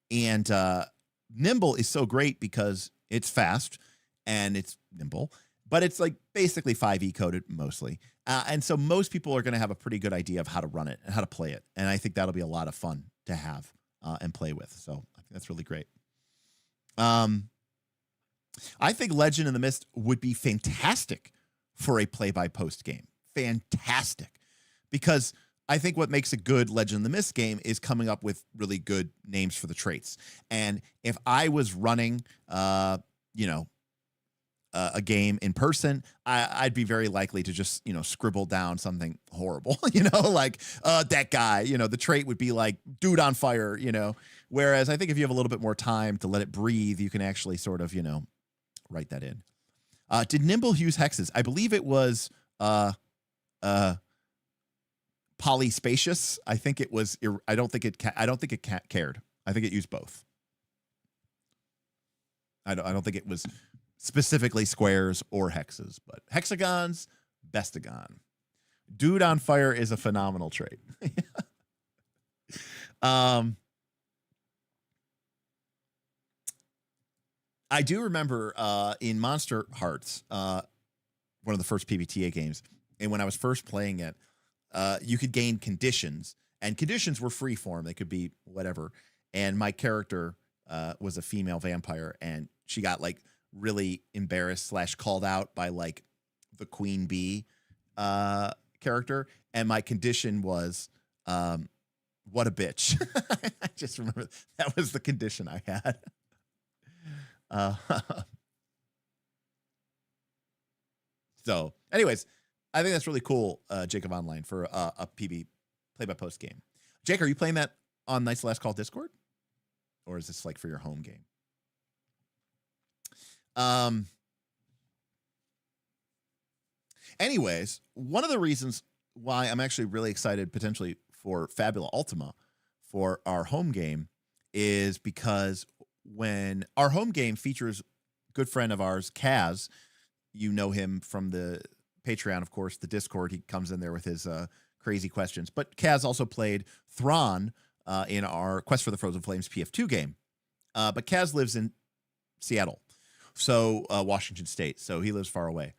Nimble is so great because it's fast and it's nimble, but it's like basically 5e coded mostly. And so most people are going to have a pretty good idea of how to run it and how to play it. And I think that'll be a lot of fun to have and play with. So I think that's really great. I think Legend of the Mist would be fantastic for a play-by-post game. Fantastic. Because I think what makes a good Legend of the Mist game is coming up with really good names for the traits. And if I was running, a game in person, I'd be very likely to just, scribble down something horrible, like that guy, the trait would be like dude on fire, whereas I think if you have a little bit more time to let it breathe, you can actually sort of, write that in. Did Nimble use hexes? I believe it was polyspacious. I think it was. I don't think it cared. I think it used both. I don't think it was specifically squares or hexes, but hexagons, bestagon. Dude on fire is a phenomenal trait. I do remember in Monster Hearts, one of the first PBTA games, and when I was first playing it, you could gain conditions, and conditions were free form. They could be whatever. And my character was a female vampire, and she got like really embarrassed / called out by like the queen bee character. And my condition was, what a bitch. I just remember that was the condition I had. So anyways, I think that's really cool, Jacob Online, for a PB play-by-post game. Jake, are you playing that on Night's Last Call Discord? Or is this like for your home game? Anyways, one of the reasons why I'm actually really excited potentially for Fabula Ultima for our home game is because when our home game features a good friend of ours, Kaz, you know him from the Patreon, of course, the Discord. He comes in there with his crazy questions. But Kaz also played Thrawn in our Quest for the Frozen Flames PF2 game. But Kaz lives in Seattle, so Washington State. So he lives far away.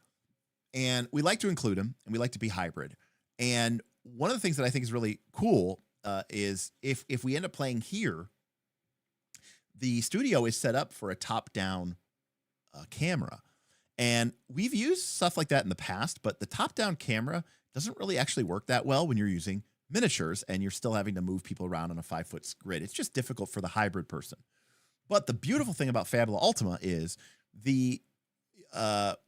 And we like to include him, and we like to be hybrid. And one of the things that I think is really cool is if we end up playing here, the studio is set up for a top-down camera. And we've used stuff like that in the past, but the top-down camera doesn't really actually work that well when you're using miniatures and you're still having to move people around on a 5-foot grid. It's just difficult for the hybrid person. But the beautiful thing about Fabula Ultima is like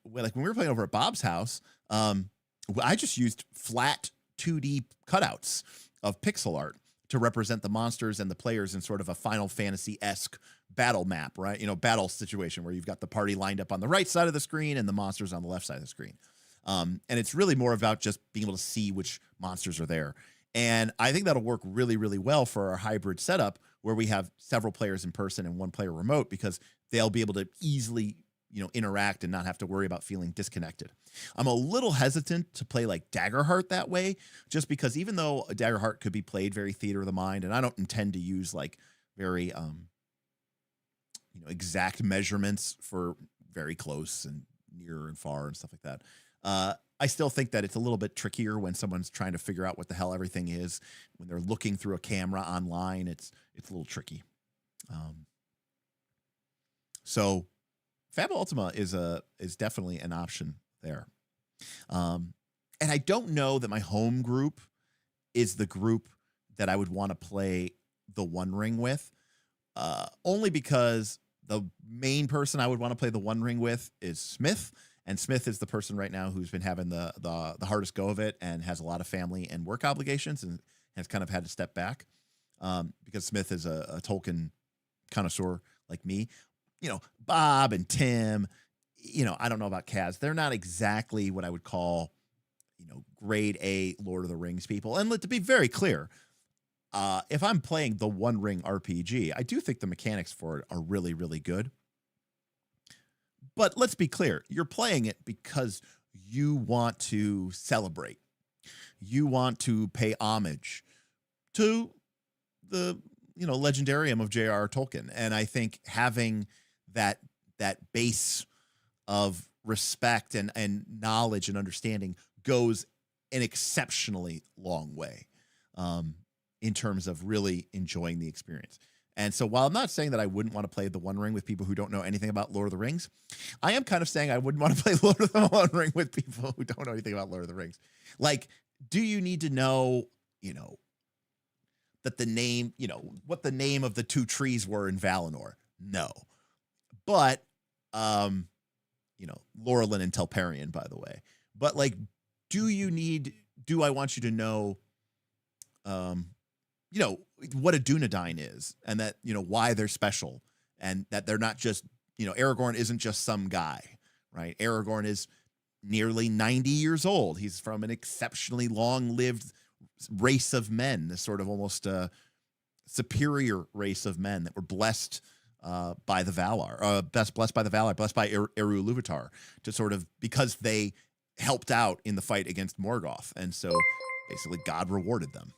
when we were playing over at Bob's house, I just used flat 2D cutouts of pixel art to represent the monsters and the players in sort of a Final Fantasy-esque battle map, right? Battle situation where you've got the party lined up on the right side of the screen and the monsters on the left side of the screen. And it's really more about just being able to see which monsters are there. And I think that'll work really, really well for our hybrid setup where we have several players in person and one player remote, because they'll be able to easily, interact and not have to worry about feeling disconnected. I'm a little hesitant to play like Daggerheart that way, just because even though Daggerheart could be played very theater of the mind, and I don't intend to use like very, exact measurements for very close and near and far and stuff like that. I still think that it's a little bit trickier when someone's trying to figure out what the hell everything is. When they're looking through a camera online, it's a little tricky. So Fable Ultima is definitely an option there. And I don't know that my home group is the group that I would want to play the One Ring with, only because the main person I would want to play the One Ring with is Smith. And Smith is the person right now who's been having the hardest go of it and has a lot of family and work obligations and has kind of had to step back, because Smith is a Tolkien connoisseur like me. Bob and Tim, I don't know about Kaz. They're not exactly what I would call, grade A Lord of the Rings people. And to be very clear, if I'm playing the One Ring RPG, I do think the mechanics for it are really, really good. But let's be clear, you're playing it because you want to celebrate. You want to pay homage to the, legendarium of J.R.R. Tolkien. And I think having that base of respect and knowledge and understanding goes an exceptionally long way, in terms of really enjoying the experience. And so while I'm not saying that I wouldn't want to play the One Ring with people who don't know anything about Lord of the Rings, I am kind of saying I wouldn't want to play Lord of the One Ring with people who don't know anything about Lord of the Rings. Like, do you need to know, that the name, what the name of the two trees were in Valinor? No. But, Laurelin and Telperion, by the way. But like, do I want you to know, what a Dunedain is, and that, why they're special, and that they're not just, Aragorn isn't just some guy, right? Aragorn is nearly 90 years old. He's from an exceptionally long-lived race of men, this sort of almost superior race of men that were blessed by the Valar, blessed by the Valar, blessed by Eru Ilúvatar, to sort of, because they helped out in the fight against Morgoth. And so basically God rewarded them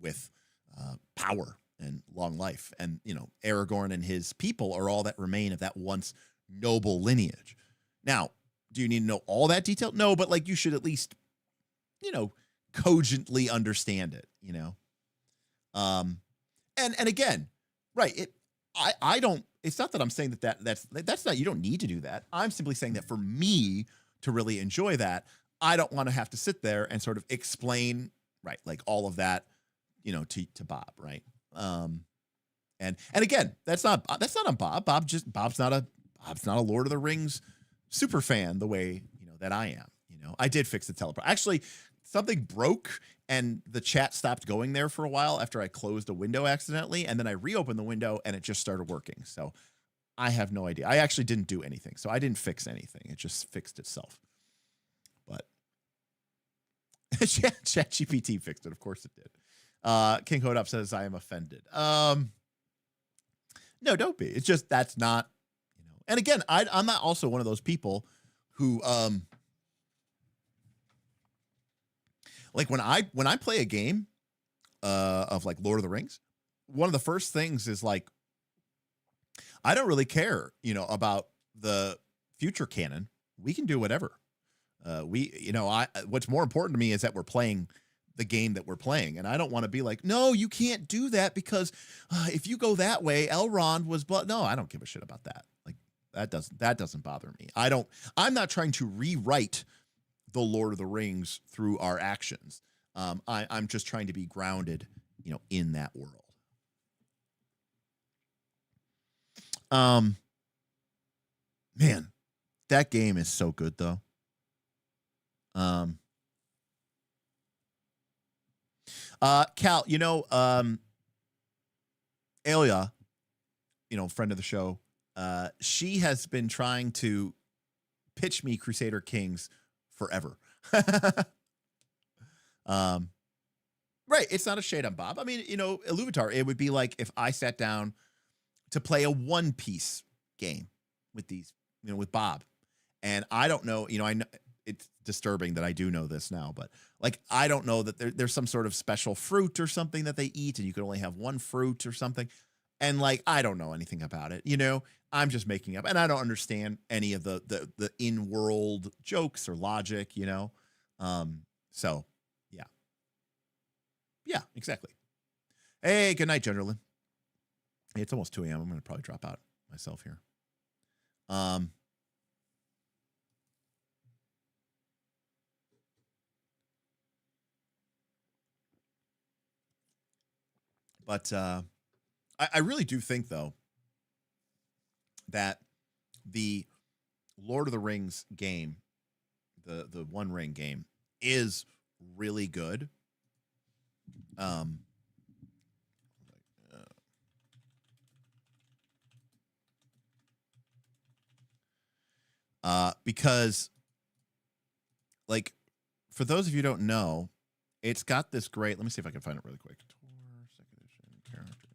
with power and long life. And, Aragorn and his people are all that remain of that once noble lineage. Now, do you need to know all that detail? No, but like, you should at least, cogently understand it, and again, right. I don't, it's not that I'm saying that's not, you don't need to do that. I'm simply saying that for me to really enjoy that, I don't want to have to sit there and sort of explain, right, like all of that, to Bob, right? And again, that's not on Bob. Bob's not a Lord of the Rings super fan the way, that I am. I did fix the teleport. Actually, something broke and the chat stopped going there for a while after I closed a window accidentally, and then I reopened the window and it just started working. So I have no idea. I actually didn't do anything, so I didn't fix anything. It just fixed itself. But ChatGPT fixed it. Of course it did. King Hodop says I am offended. No, don't be. It's just, that's not, and again, I'm not also one of those people who, like when I play a game, of like Lord of the Rings, one of the first things is like, I don't really care, about the future canon. We can do whatever. What's more important to me is that we're playing the game that we're playing. And I don't want to be like, no, you can't do that because if you go that way, Elrond was no, I don't give a shit about that. Like that doesn't bother me. I'm not trying to rewrite the Lord of the Rings through our actions. I'm just trying to be grounded, in that world. Man, that game is so good though. Cal, Elia, friend of the show, she has been trying to pitch me Crusader Kings forever. Right. It's not a shade on Bob. I mean, Iluvatar, it would be like if I sat down to play a One Piece game with these, with Bob. And I don't know, I know it's disturbing that I do know this now, but like, I don't know that there's some sort of special fruit or something that they eat and you can only have one fruit or something. And like, I don't know anything about it, I'm just making up and I don't understand any of the in-world jokes or logic, so yeah. Yeah, exactly. Hey, good night, Generalin. Hey, it's almost 2 a.m. I'm going to probably drop out myself here. But I really do think, though, that the Lord of the Rings game, the One Ring game, is really good. Because, like, for those of you who don't know, it's got this great. Let me see if I can find it really quick. Second edition character.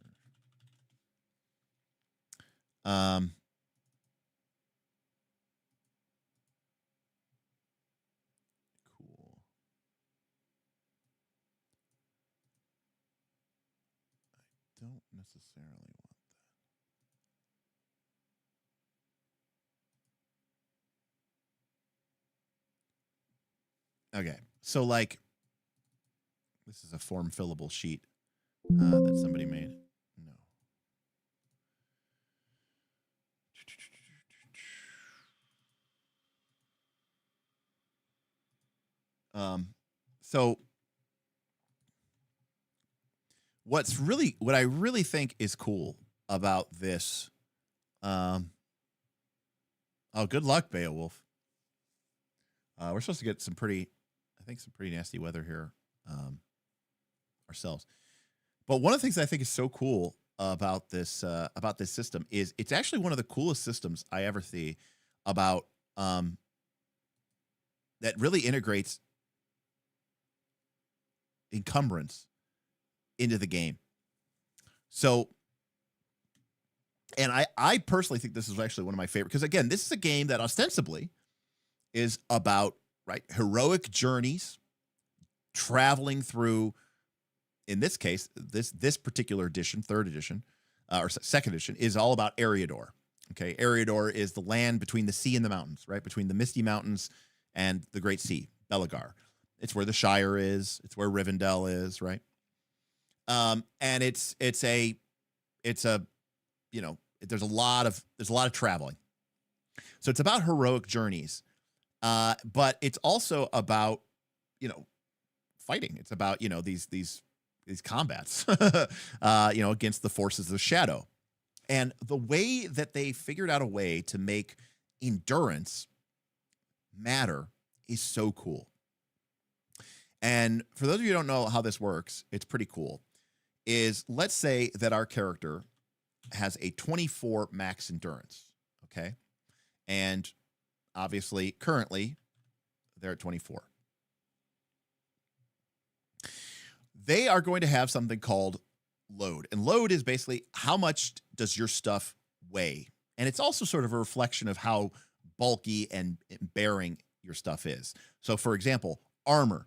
Cool. I don't necessarily want that. Okay, so like, this is a form fillable sheet that somebody made. No. So what I really think is cool about this, oh, good luck, Beowulf. We're supposed to get some pretty nasty weather here ourselves. But one of the things I think is so cool about this system is it's actually one of the coolest systems I ever see about that really integrates encumbrance into the game. So, and I personally think this is actually one of my favorite, because again, this is a game that ostensibly is about, right, heroic journeys, traveling through, in this case, this particular edition, third edition, or second edition, is all about Eriador. Okay, Eriador is the land between the sea and the mountains, right, between the Misty Mountains and the Great Sea, Belagar. It's where the Shire is. It's where Rivendell is, right? And it's a there's a lot of traveling. So it's about heroic journeys, but it's also about fighting. It's about these combats, against the forces of the shadow. And the way that they figured out a way to make endurance matter is so cool. And for those of you who don't know how this works, it's pretty cool. Let's say that our character has a 24 max endurance, okay? And obviously, currently, they're at 24. They are going to have something called load. And load is basically how much does your stuff weigh? And it's also sort of a reflection of how bulky and bearing your stuff is. So, for example, armor,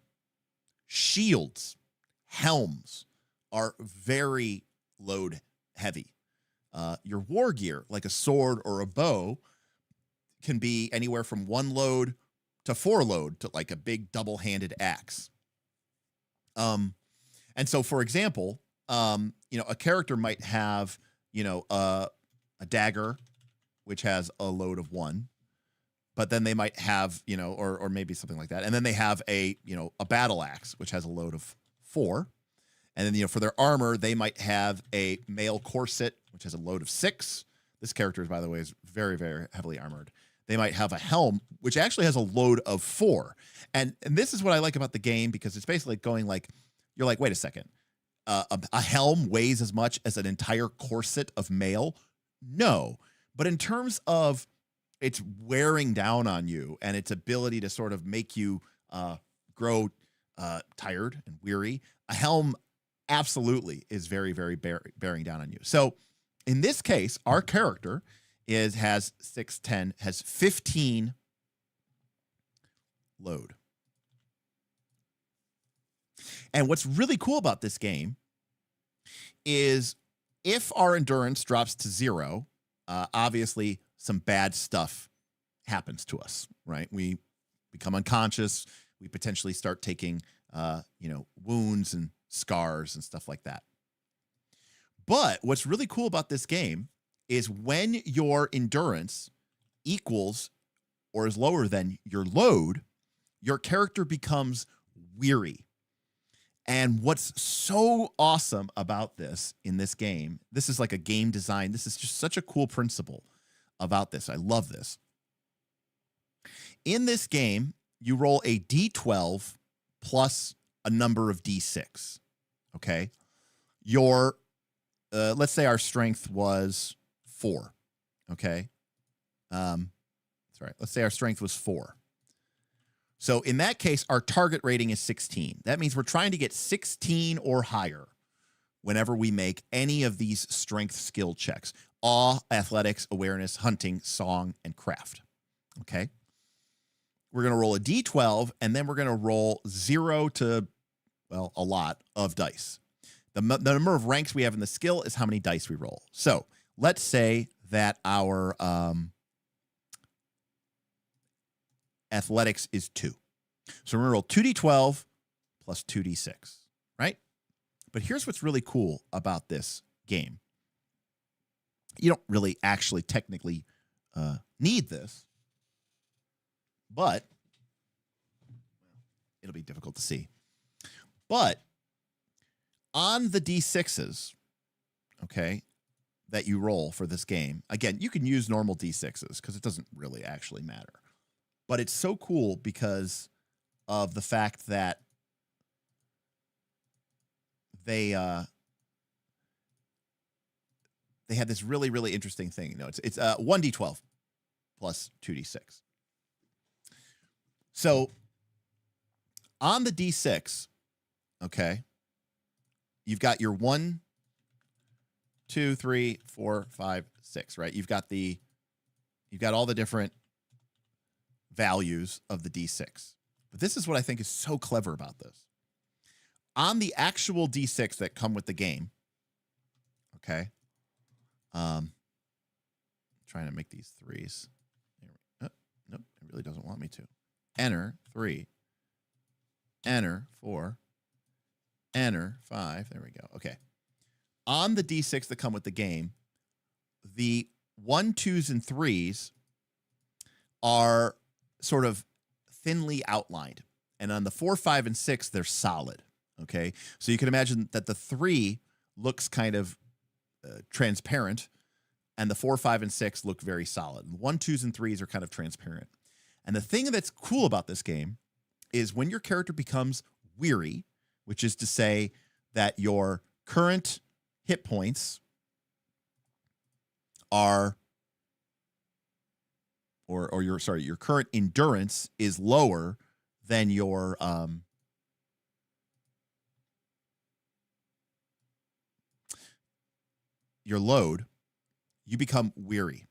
shields, helms are very load heavy. Your war gear, like a sword or a bow, can be anywhere from 1 load to 4 load to like a big double-handed axe. And so, for example, a character might have, a dagger, which has a load of 1, but then they might have, or maybe something like that. And then they have a battle axe, which has a load of 4. And then, for their armor, they might have a mail corset, which has a load of 6. This character, by the way, is very, very heavily armored. They might have a helm, which actually has a load of 4. And this is what I like about the game, because it's basically going like, you're like, wait a second. A helm weighs as much as an entire corset of mail? No. But in terms of its wearing down on you and its ability to sort of make you grow tired and weary, a helm absolutely is very, very bearing down on you. So in this case, our character has 610, has 15 load. And what's really cool about this game is if our endurance drops to 0, obviously some bad stuff happens to us, right? We become unconscious. We potentially start taking, wounds and scars and stuff like that. But what's really cool about this game is when your endurance equals or is lower than your load, your character becomes weary. And what's so awesome about this in this game, this is like a game design. This is just such a cool principle about this. I love this. In this game, you roll a D12 plus a number of D6. Okay. Let's say our strength was 4. Okay. Sorry. Let's say our strength was 4. So in that case, our target rating is 16. That means we're trying to get 16 or higher whenever we make any of these strength skill checks. Awe, athletics, awareness, hunting, song, and craft. Okay. We're going to roll a D12, and then we're going to roll 0 to, well, a lot of dice. The number of ranks we have in the skill is how many dice we roll. So let's say that our athletics is 2. So we're going to roll 2d12 plus 2d6, right? But here's what's really cool about this game. You don't really actually technically need this, but it'll be difficult to see. But on the D6s, okay, that you roll for this game, again, you can use normal D6s because it doesn't really actually matter. But it's so cool because of the fact that they have this really, really interesting thing. You know, it's 1d12 plus 2d6. So on the d6, okay, you've got your 1, 2, 3, 4, 5, 6, right? You've got all the different values of the d6. But this is what I think is so clever about this. On the actual d6 that come with the game, okay, trying to make these 3s. Oh, nope, it really doesn't want me to. Enter 3, enter 4, enter 5. There we go. Okay. On the d6 that come with the game, the 1, 2s, and 3s are sort of thinly outlined. And on the 4, 5, and 6, they're solid. Okay. So you can imagine that the 3 looks kind of transparent, and the 4, 5, and 6 look very solid. 1, 2s, and 3s are kind of transparent. And the thing that's cool about this game is when your character becomes weary, which is to say that your current hit points are, or your current endurance is lower than your load, you become weary.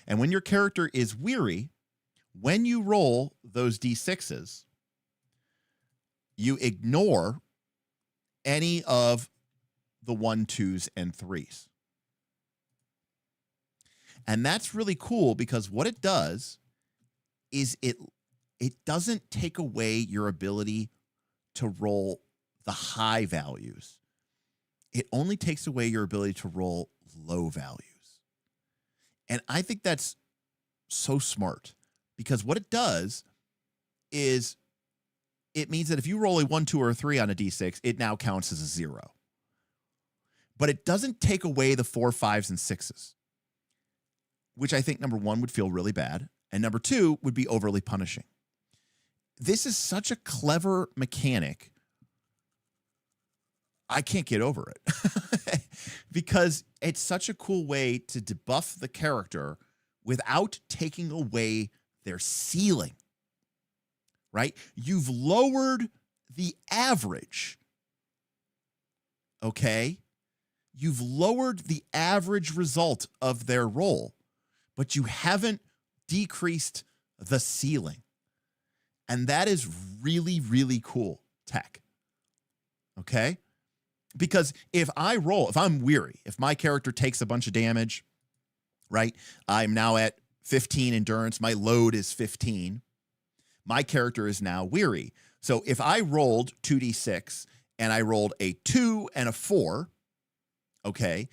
And when your character is weary, when you roll those d6s, you ignore any of the 1, 2s, and 3s. And that's really cool because what it does is it doesn't take away your ability to roll the high values. It only takes away your ability to roll low values. And I think that's so smart because what it does is it means that if you roll a 1, 2, or a 3 on a d6, it now counts as a 0. But it doesn't take away the 4, 5s, and 6s, which I think, number 1, would feel really bad, and number 2 would be overly punishing. This is such a clever mechanic I can't get over it because it's such a cool way to debuff the character without taking away their ceiling, right? You've lowered the average, okay? You've lowered the average result of their roll, but you haven't decreased the ceiling. And that is really, really cool tech, okay? Because if I'm weary, if my character takes a bunch of damage, right? I'm now at 15 endurance. My load is 15. My character is now weary. So if I rolled 2d6 and I rolled a 2 and a 4, okay,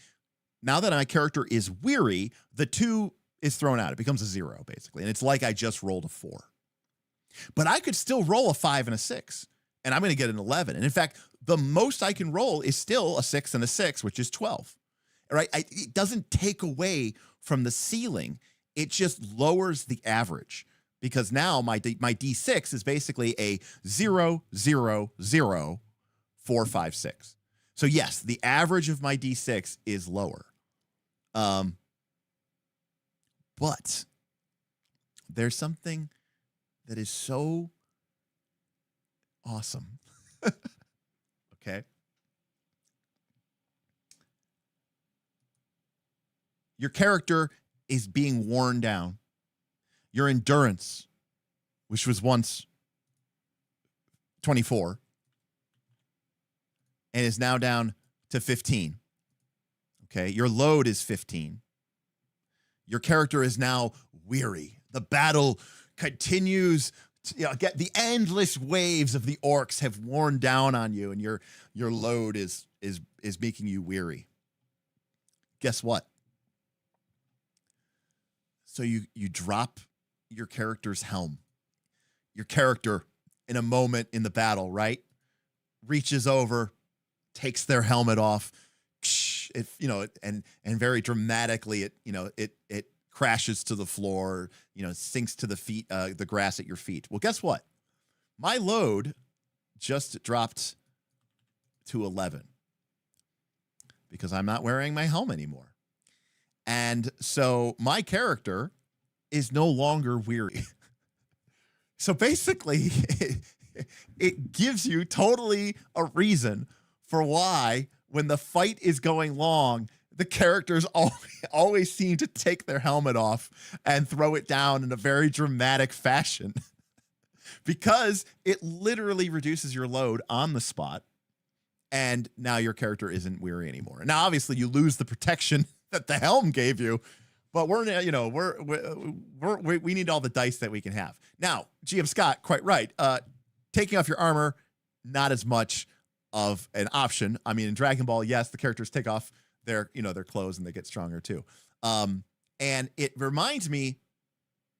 now that my character is weary, the 2 is thrown out. It becomes a 0, basically. And it's like I just rolled a 4. But I could still roll a 5 and a 6, and I'm going to get an 11. And in fact, the most I can roll is still a 6 and a 6, which is 12. Right? It doesn't take away from the ceiling. It just lowers the average, because now my D6 is basically a 0, 0, 0, 4, 5, 6. So yes, the average of my D6 is lower. But there's something that is so awesome. Okay. Your character is being worn down. Your endurance, which was once 24, and is now down to 15. Okay. Your load is 15. Your character is now weary. The battle continues. Get the endless waves of the orcs have worn down on you, and your load is making you weary. Guess what? So you drop your character's helm. Your character, in a moment in the battle, right, reaches over, takes their helmet off. It, and very dramatically, it crashes to the floor, sinks to the feet, the grass at your feet. Well, guess what? My load just dropped to 11 because I'm not wearing my helm anymore. And so my character is no longer weary. So basically, it gives you totally a reason for why, when the fight is going long, the characters always seem to take their helmet off and throw it down in a very dramatic fashion, because it literally reduces your load on the spot, and now your character isn't weary anymore. Now, obviously, you lose the protection that the helm gave you, but we need all the dice that we can have. Now, GM Scott, quite right. Taking off your armor, not as much of an option. I mean, in Dragon Ball, yes, the characters take off their clothes and they get stronger too. And it reminds me,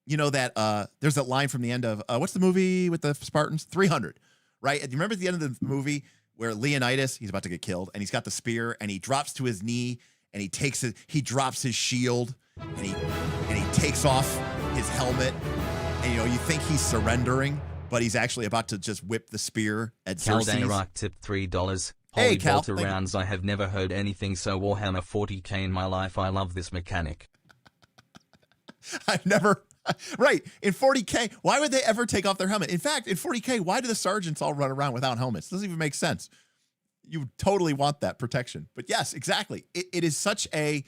that there's that line from the end of what's the movie with the Spartans? 300, right? Do you remember at the end of the movie where Leonidas, he's about to get killed, and he's got the spear, and he drops to his knee, and he drops his shield, and he takes off his helmet, and you think he's surrendering, but he's actually about to just whip the spear at Xerxes. Calderock tipped $3. Hey, Holy Cal, Bolter rounds, I have never heard anything so Warhammer 40k in my life. I love this mechanic. I've never... Right, in 40k, why would they ever take off their helmet? In fact, in 40k, why do the sergeants all run around without helmets? It doesn't even make sense. You totally want that protection. But yes, exactly. It is such a...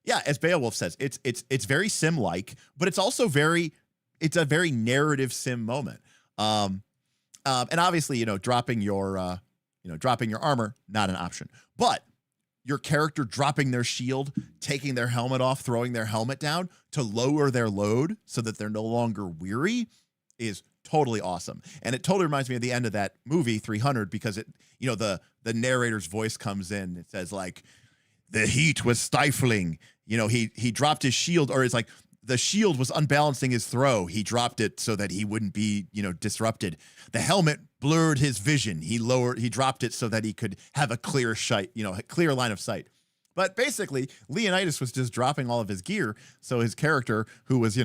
Yeah, as Beowulf says, it's very sim-like, but it's also it's a very narrative sim moment. And obviously, dropping your armor, not an option. But your character dropping their shield, taking their helmet off, throwing their helmet down to lower their load so that they're no longer weary is totally awesome. And it totally reminds me of the end of that movie 300, because the narrator's voice comes in. It says, like, the heat was stifling. He dropped his shield, or it's like the shield was unbalancing his throw. He dropped it so that he wouldn't be, disrupted. The helmet blurred his vision. He dropped it so that he could have a clear clear line of sight. But basically, Leonidas was just dropping all of his gear, so his character, who was,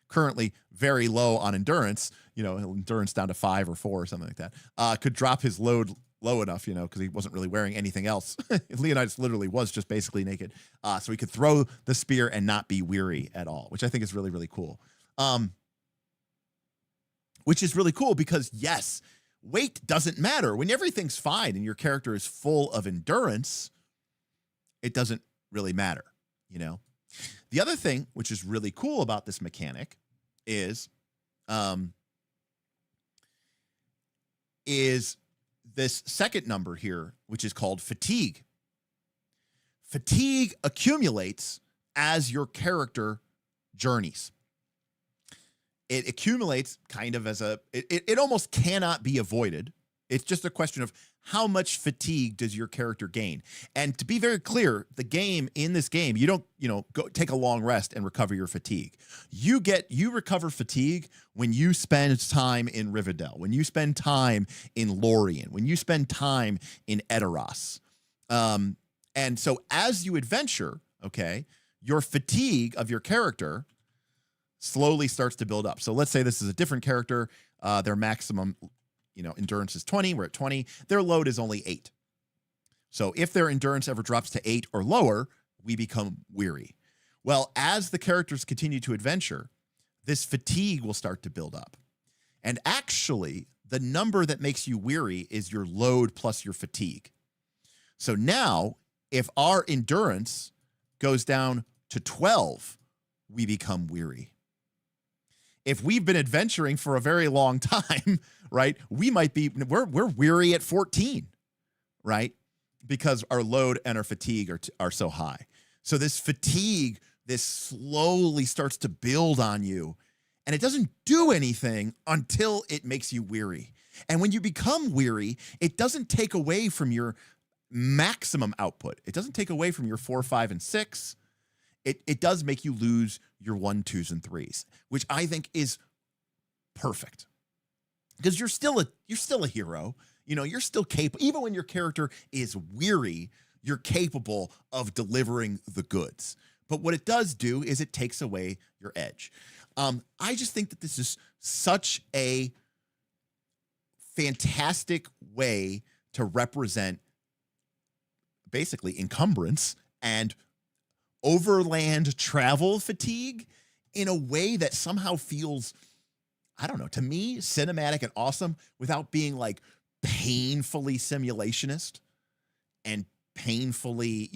currently very low on endurance, endurance down to 5 or 4 or something like that, could drop his load low enough, because he wasn't really wearing anything else. Leonidas literally was just basically naked. So he could throw the spear and not be weary at all, which I think is really, really cool. Which is really cool because, yes, weight doesn't matter. When everything's fine and your character is full of endurance, it doesn't really matter, The other thing, which is really cool about this mechanic, is this second number here, which is called fatigue. Fatigue accumulates as your character journeys. It accumulates kind of as it almost cannot be avoided. It's just a question of how much fatigue does your character gain. And to be very clear, in this game, you don't, go take a long rest and recover your fatigue. You recover fatigue when you spend time in Rivendell, when you spend time in Lorien, when you spend time in Edoras. And so as you adventure, okay, your fatigue of your character slowly starts to build up. So let's say this is a different character. Their maximum, endurance is 20. We're at 20. Their load is only 8. So if their endurance ever drops to 8 or lower, we become weary. Well, as the characters continue to adventure, this fatigue will start to build up. And actually, the number that makes you weary is your load plus your fatigue. So now, if our endurance goes down to 12, we become weary. If we've been adventuring for a very long time, right, we're weary at 14, right? Because our load and our fatigue are so high. So this fatigue, this slowly starts to build on you, and it doesn't do anything until it makes you weary. And when you become weary, it doesn't take away from your maximum output. It doesn't take away from your 4, 5, and 6. It does make you lose your 1, 2s, and 3s, which I think is perfect. Because you're still a hero. You're still capable. Even when your character is weary, you're capable of delivering the goods. But what it does do is it takes away your edge. I just think that this is such a fantastic way to represent basically encumbrance and overland travel fatigue in a way that somehow feels, I don't know, to me, cinematic and awesome without being like painfully simulationist and painfully,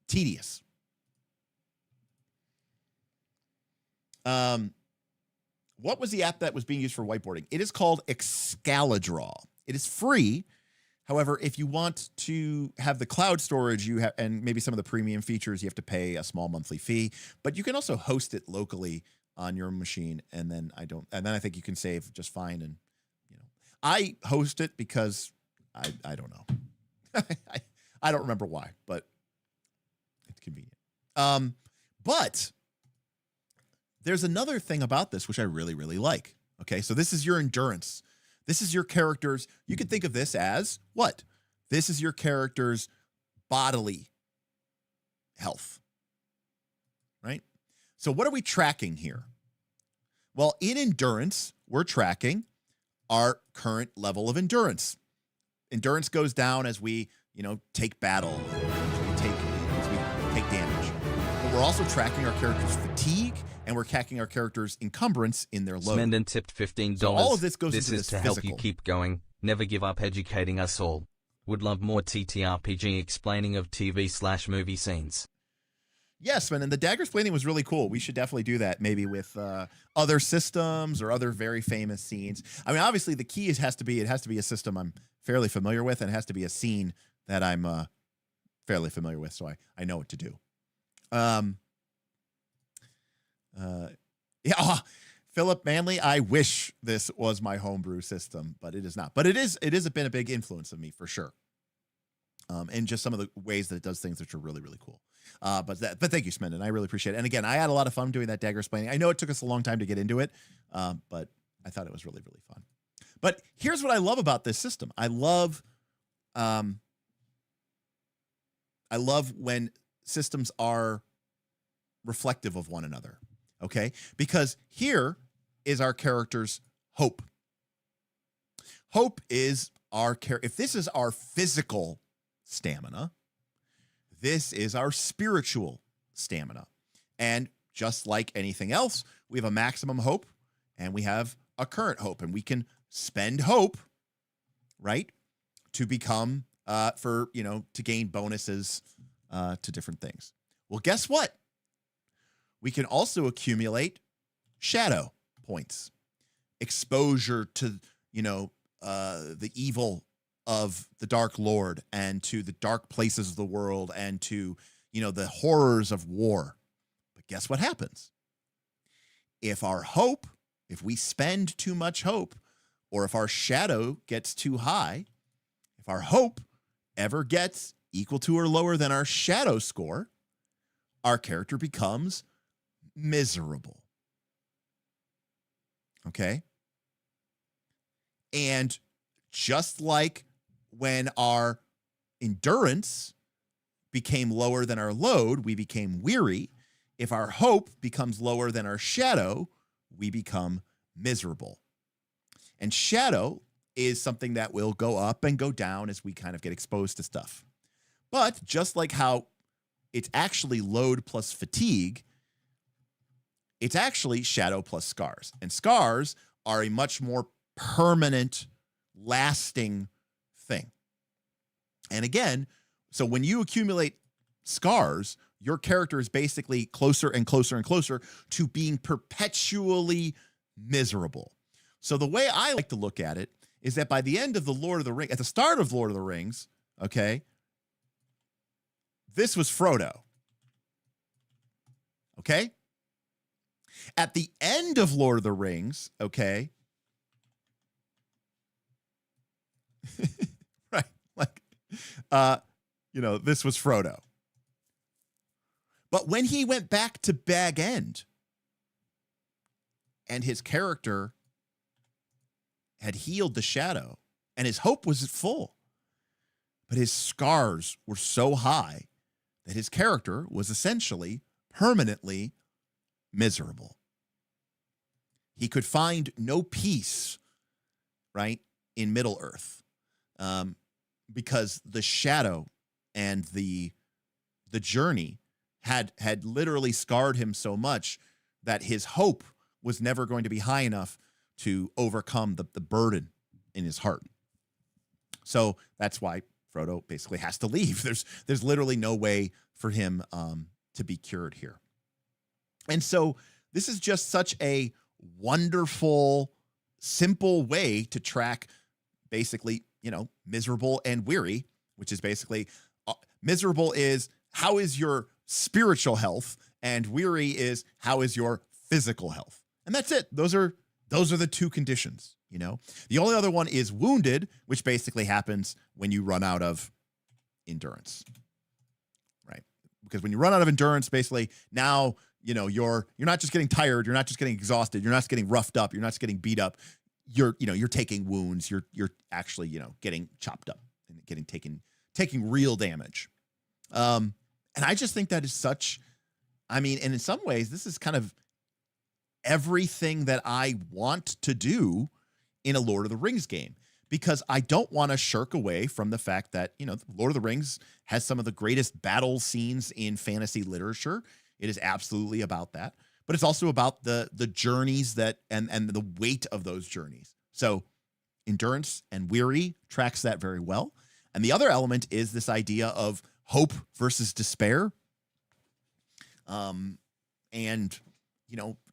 tedious. What was the app that was being used for whiteboarding? It is called Excalidraw. It is free. However, if you want to have the cloud storage, and maybe some of the premium features, you have to pay a small monthly fee. But you can also host it locally on your machine, and then I think you can save just fine. And I host it because I don't know, I don't remember why, but it's convenient. But there's another thing about this which I really, really like. Okay, so this is your endurance. This is your character's, you could think of this as what? This is your character's bodily health, right? So what are we tracking here? Well, in endurance, we're tracking our current level of endurance. Endurance goes down as we, take battle, as we take damage. But we're also tracking our character's fatigue, and we're tracking our character's encumbrance in their load. Smenden tipped $15. So all of this goes into is this to physical. help you keep going. Never give up educating us all. Would love more TTRPG explaining of TV/movie scenes. Yes, man, and the dagger explaining was really cool. We should definitely do that, maybe with other systems or other very famous scenes. I mean, obviously, the key has to be a system I'm fairly familiar with, and it has to be a scene that I'm fairly familiar with, so I know what to do. Philip Manley, I wish this was my homebrew system, but it is not. But it has been a big influence of me for sure. And just some of the ways that it does things which are really, really cool. But thank you, Smenden. I really appreciate it. And again, I had a lot of fun doing that dagger explaining. I know it took us a long time to get into it, but I thought it was really, really fun. But here's what I love about this system. I love when systems are reflective of one another. Okay, because here is our character's hope. Hope is if this is our physical stamina, this is our spiritual stamina. And just like anything else, we have a maximum hope and we have a current hope, and we can spend hope, right, to become to gain bonuses to different things. Well, guess what? We can also accumulate shadow points, exposure to the evil of the Dark Lord and to the dark places of the world and to the horrors of war. But guess what happens? If we spend too much hope, or if our shadow gets too high, if our hope ever gets equal to or lower than our shadow score, our character becomes miserable. Okay? And just like when our endurance became lower than our load, we became weary. If our hope becomes lower than our shadow, we become miserable. And shadow is something that will go up and go down as we kind of get exposed to stuff. But just like how it's actually load plus fatigue, it's actually shadow plus scars. And scars are a much more permanent, lasting thing. And again, so when you accumulate scars, your character is basically closer and closer and closer to being perpetually miserable. So the way I like to look at it is that by the end of the Lord of the Rings, at the start of Lord of the Rings, okay, this was Frodo. Okay? At the end of Lord of the Rings, okay, right, like, this was Frodo. But when he went back to Bag End and his character had healed the shadow and his hope was full, but his scars were so high that his character was essentially permanently miserable. He could find no peace, right, in Middle Earth, because the shadow and the journey had literally scarred him so much that his hope was never going to be high enough to overcome the burden in his heart. So that's why Frodo basically has to leave. There's literally no way for him to be cured here. And so this is just such a wonderful, simple way to track basically, miserable and weary, which is basically miserable is how is your spiritual health, and weary is how is your physical health. And that's it. Those are the two conditions, The only other one is wounded, which basically happens when you run out of endurance. Right? Because when you run out of endurance, basically now, you're not just getting tired, you're not just getting exhausted, you're not just getting roughed up, you're not just getting beat up. You're taking wounds, you're actually, getting chopped up and taking real damage. And I just think that is such, and in some ways, this is kind of everything that I want to do in a Lord of the Rings game, because I don't want to shirk away from the fact that, Lord of the Rings has some of the greatest battle scenes in fantasy literature. It is absolutely about that, but it's also about the journeys that, and the weight of those journeys. So endurance and weary tracks that very well. And the other element is this idea of hope versus despair. And,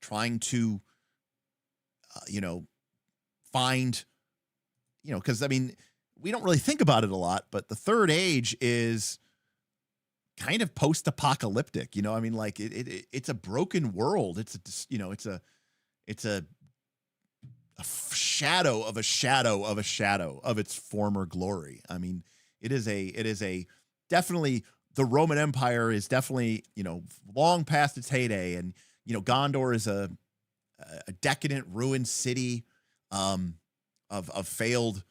trying to, find, because we don't really think about it a lot, but the Third Age is kind of post-apocalyptic, it's a broken world. It's a shadow of a shadow of a shadow of its former glory. It is a definitely, the Roman Empire is definitely, long past its heyday. And, Gondor is a decadent, ruined city of failed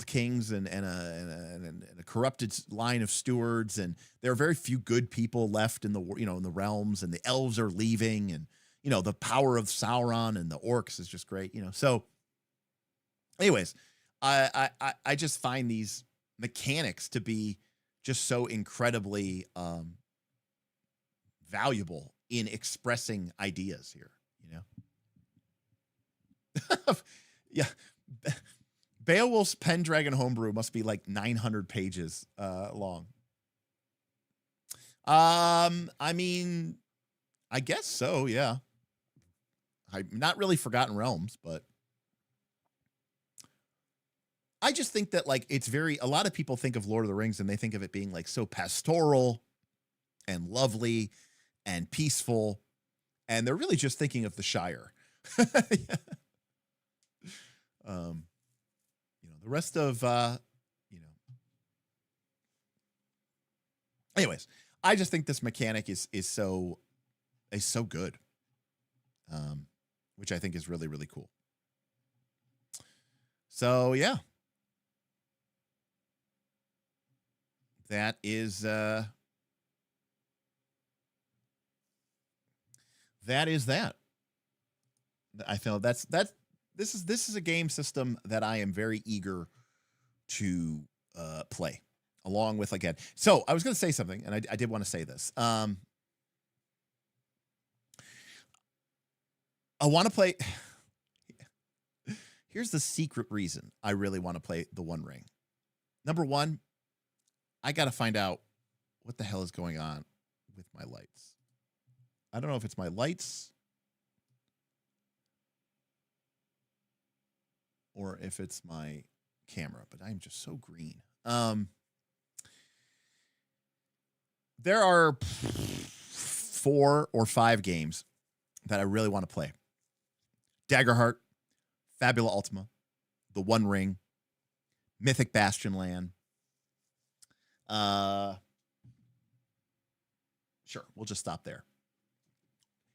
kings and a corrupted line of stewards. And there are very few good people left in the realms, and the elves are leaving, and, the power of Sauron and the orcs is just great, So anyways, I just find these mechanics to be just so incredibly valuable in expressing ideas here, you know? Yeah. Beowulf's Pendragon homebrew must be like 900 pages long. I mean, I guess so, yeah. I'm not really Forgotten Realms, but I just think that like it's very, a lot of people think of Lord of the Rings and they think of it being like so pastoral and lovely and peaceful, and they're really just thinking of the Shire. You know, the rest of you know. Anyways, I just think this mechanic is so good. Which I think is really, really cool. So yeah. That is that. I feel this is a game system that I am very eager to play along with again. So I was going to say something, and I did want to say this. I want to play. Here's the secret reason I really want to play the One Ring. Number one, I got to find out what the hell is going on with my lights. I don't know if it's my lights or if it's my camera, but I'm just so green. There are 4 or 5 games that I really want to play. Daggerheart, Fabula Ultima, The One Ring, Mythic Bastion Land. Sure, we'll just stop there.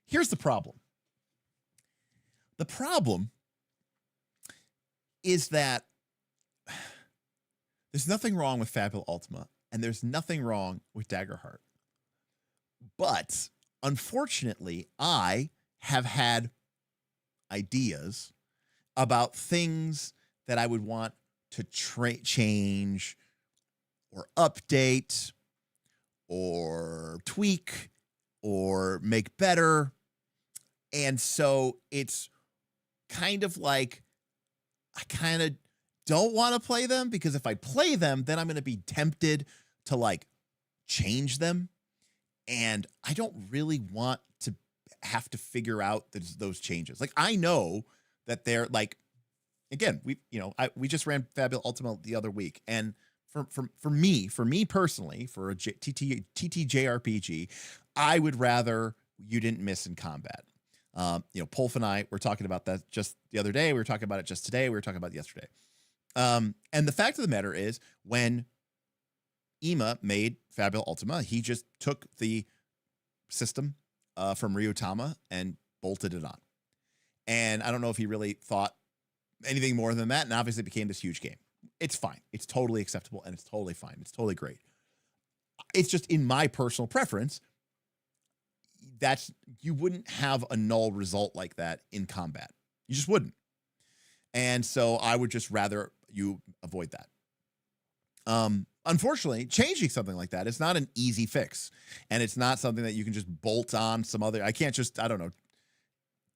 Here's the problem. The problem is that there's nothing wrong with Fabula Ultima, and there's nothing wrong with Daggerheart. But unfortunately, I have had ideas about things that I would want to change or update or tweak or make better. And so it's kind of like I kind of don't want to play them, because if I play them, then I'm going to be tempted to like change them. And I don't really want to have to figure out those changes. Like, I know that they're like, again, we just ran Fabula Ultima the other week. And for me personally, for a TTJRPG, I would rather you didn't miss in combat. Pulf and I were talking about that just the other day. We were talking about it just today. We were talking about it yesterday. And the fact of the matter is, when Ema made Fabula Ultima, he just took the system from Ryutama and bolted it on. And I don't know if he really thought anything more than that. And obviously it became this huge game. It's fine. It's totally acceptable, and it's totally fine. It's totally great. It's just, in my personal preference, you wouldn't have a null result like that in combat. You just wouldn't. And so I would just rather you avoid that. Unfortunately, changing something like that is not an easy fix. And it's not something that you can just bolt on some other. I can't just,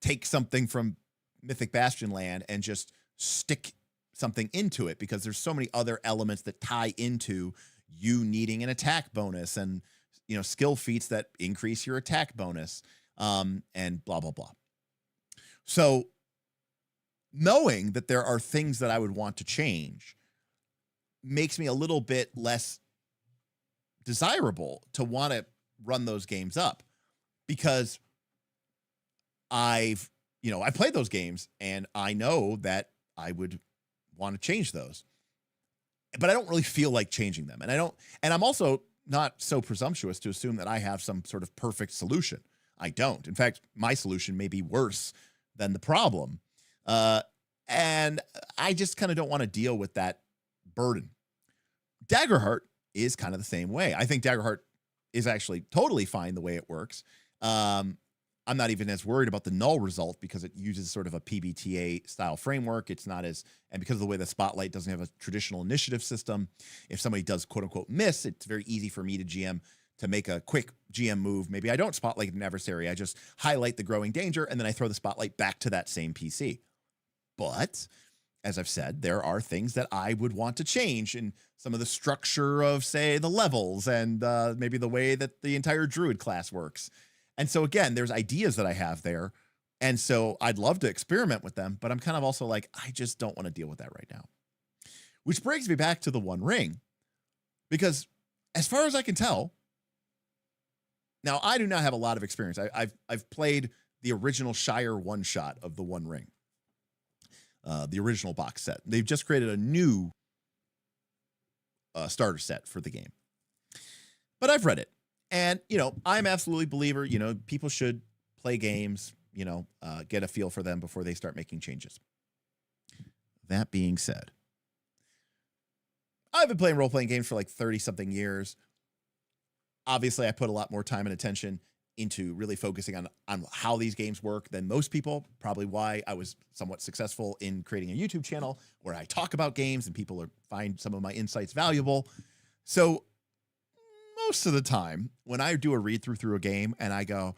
take something from Mythic Bastion Land and just stick something into it, because there's so many other elements that tie into you needing an attack bonus and, skill feats that increase your attack bonus, and blah, blah, blah. So knowing that there are things that I would want to change makes me a little bit less desirable to want to run those games up, because I played those games and I know that I would want to change those, but I don't really feel like changing them. And I'm also not so presumptuous to assume that I have some sort of perfect solution. I don't. In fact, my solution may be worse than the problem. And I just kind of don't want to deal with that burden. Daggerheart is kind of the same way. I think Daggerheart is actually totally fine the way it works. I'm not even as worried about the null result because it uses sort of a PBTA style framework. It's not as, and because of the way the Spotlight doesn't have a traditional initiative system, if somebody does quote unquote miss, it's very easy for me to GM to make a quick GM move. Maybe I don't Spotlight an adversary. I just highlight the growing danger and then I throw the Spotlight back to that same PC. But as I've said, there are things that I would want to change in some of the structure of, say, the levels and maybe the way that the entire Druid class works. And so again, there's ideas that I have there. And so I'd love to experiment with them, but I'm kind of also like, I just don't want to deal with that right now. Which brings me back to the One Ring, because as far as I can tell, now I do not have a lot of experience. I've played the original Shire one shot of the One Ring, the original box set. They've just created a new starter set for the game, but I've read it. And, you know, I'm absolutely a believer, you know, people should play games, you know, get a feel for them before they start making changes. That being said, I've been playing role-playing games for like 30-something years. Obviously, I put a lot more time and attention into really focusing on how these games work than most people, probably why I was somewhat successful in creating a YouTube channel where I talk about games and people find some of my insights valuable. So most of the time when I do a read through a game and I go,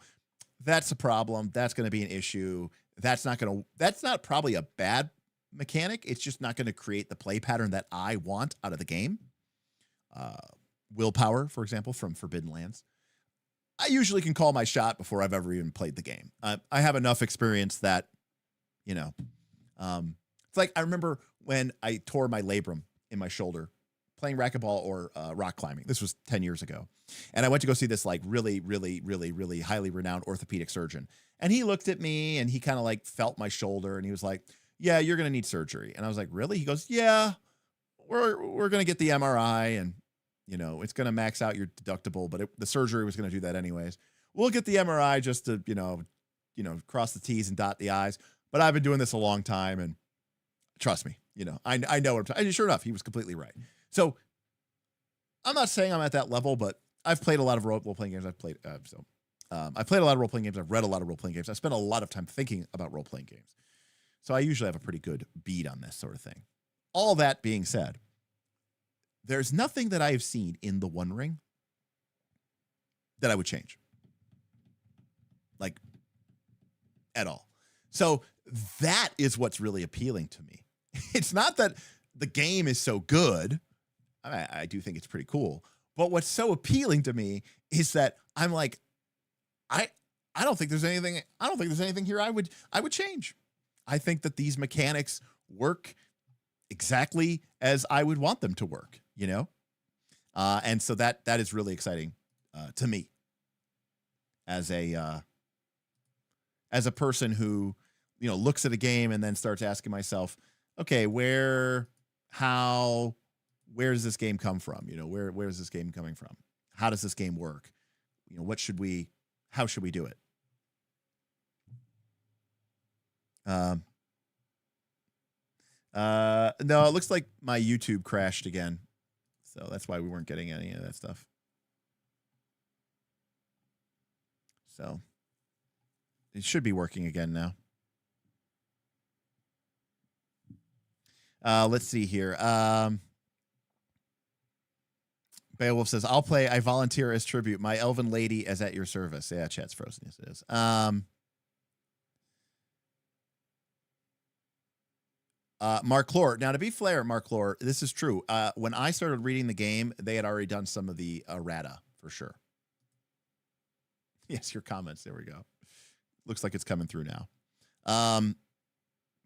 that's a problem, that's going to be an issue, that's not probably a bad mechanic, it's just not going to create the play pattern that I want out of the game. Willpower, for example, from Forbidden Lands, I usually can call my shot before I've ever even played the game. I have enough experience that, you know, it's like I remember when I tore my labrum in my shoulder playing racquetball or rock climbing. This was 10 years ago. And I went to go see this like really, really, really, really highly renowned orthopedic surgeon. And he looked at me and he kind of like felt my shoulder and he was like, yeah, you're going to need surgery. And I was like, really? He goes, yeah, we're going to get the MRI and, you know, it's going to max out your deductible, but the surgery was going to do that anyways. We'll get the MRI just to, you know, cross the T's and dot the I's. But I've been doing this a long time and trust me, you know, I know what I'm talking. Sure enough, he was completely right. So I'm not saying I'm at that level, but I've played a lot of role-playing games. I've played a lot of role-playing games. I've read a lot of role-playing games. I spent a lot of time thinking about role-playing games. So I usually have a pretty good beat on this sort of thing. All that being said, there's nothing that I have seen in the One Ring that I would change. Like, at all. So that is what's really appealing to me. It's not that the game is so good. I do think it's pretty cool. But what's so appealing to me is that I'm like, I don't think there's anything here I would change. I think that these mechanics work exactly as I would want them to work, you know? And so that is really exciting to me as a person who, you know, looks at a game and then starts asking myself, okay, where does this game come from? You know, where is this game coming from? How does this game work? You know, how should we do it? No, it looks like my YouTube crashed again. So that's why we weren't getting any of that stuff. So it should be working again now. Let's see here. Beowulf says, I'll play I Volunteer as Tribute. My elven lady is at your service. Yeah, chat's frozen. Yes, it is. Mark Clore. Now, to be fair, Mark Clore, this is true. When I started reading the game, they had already done some of the errata, for sure. Yes, your comments. There we go. Looks like it's coming through now.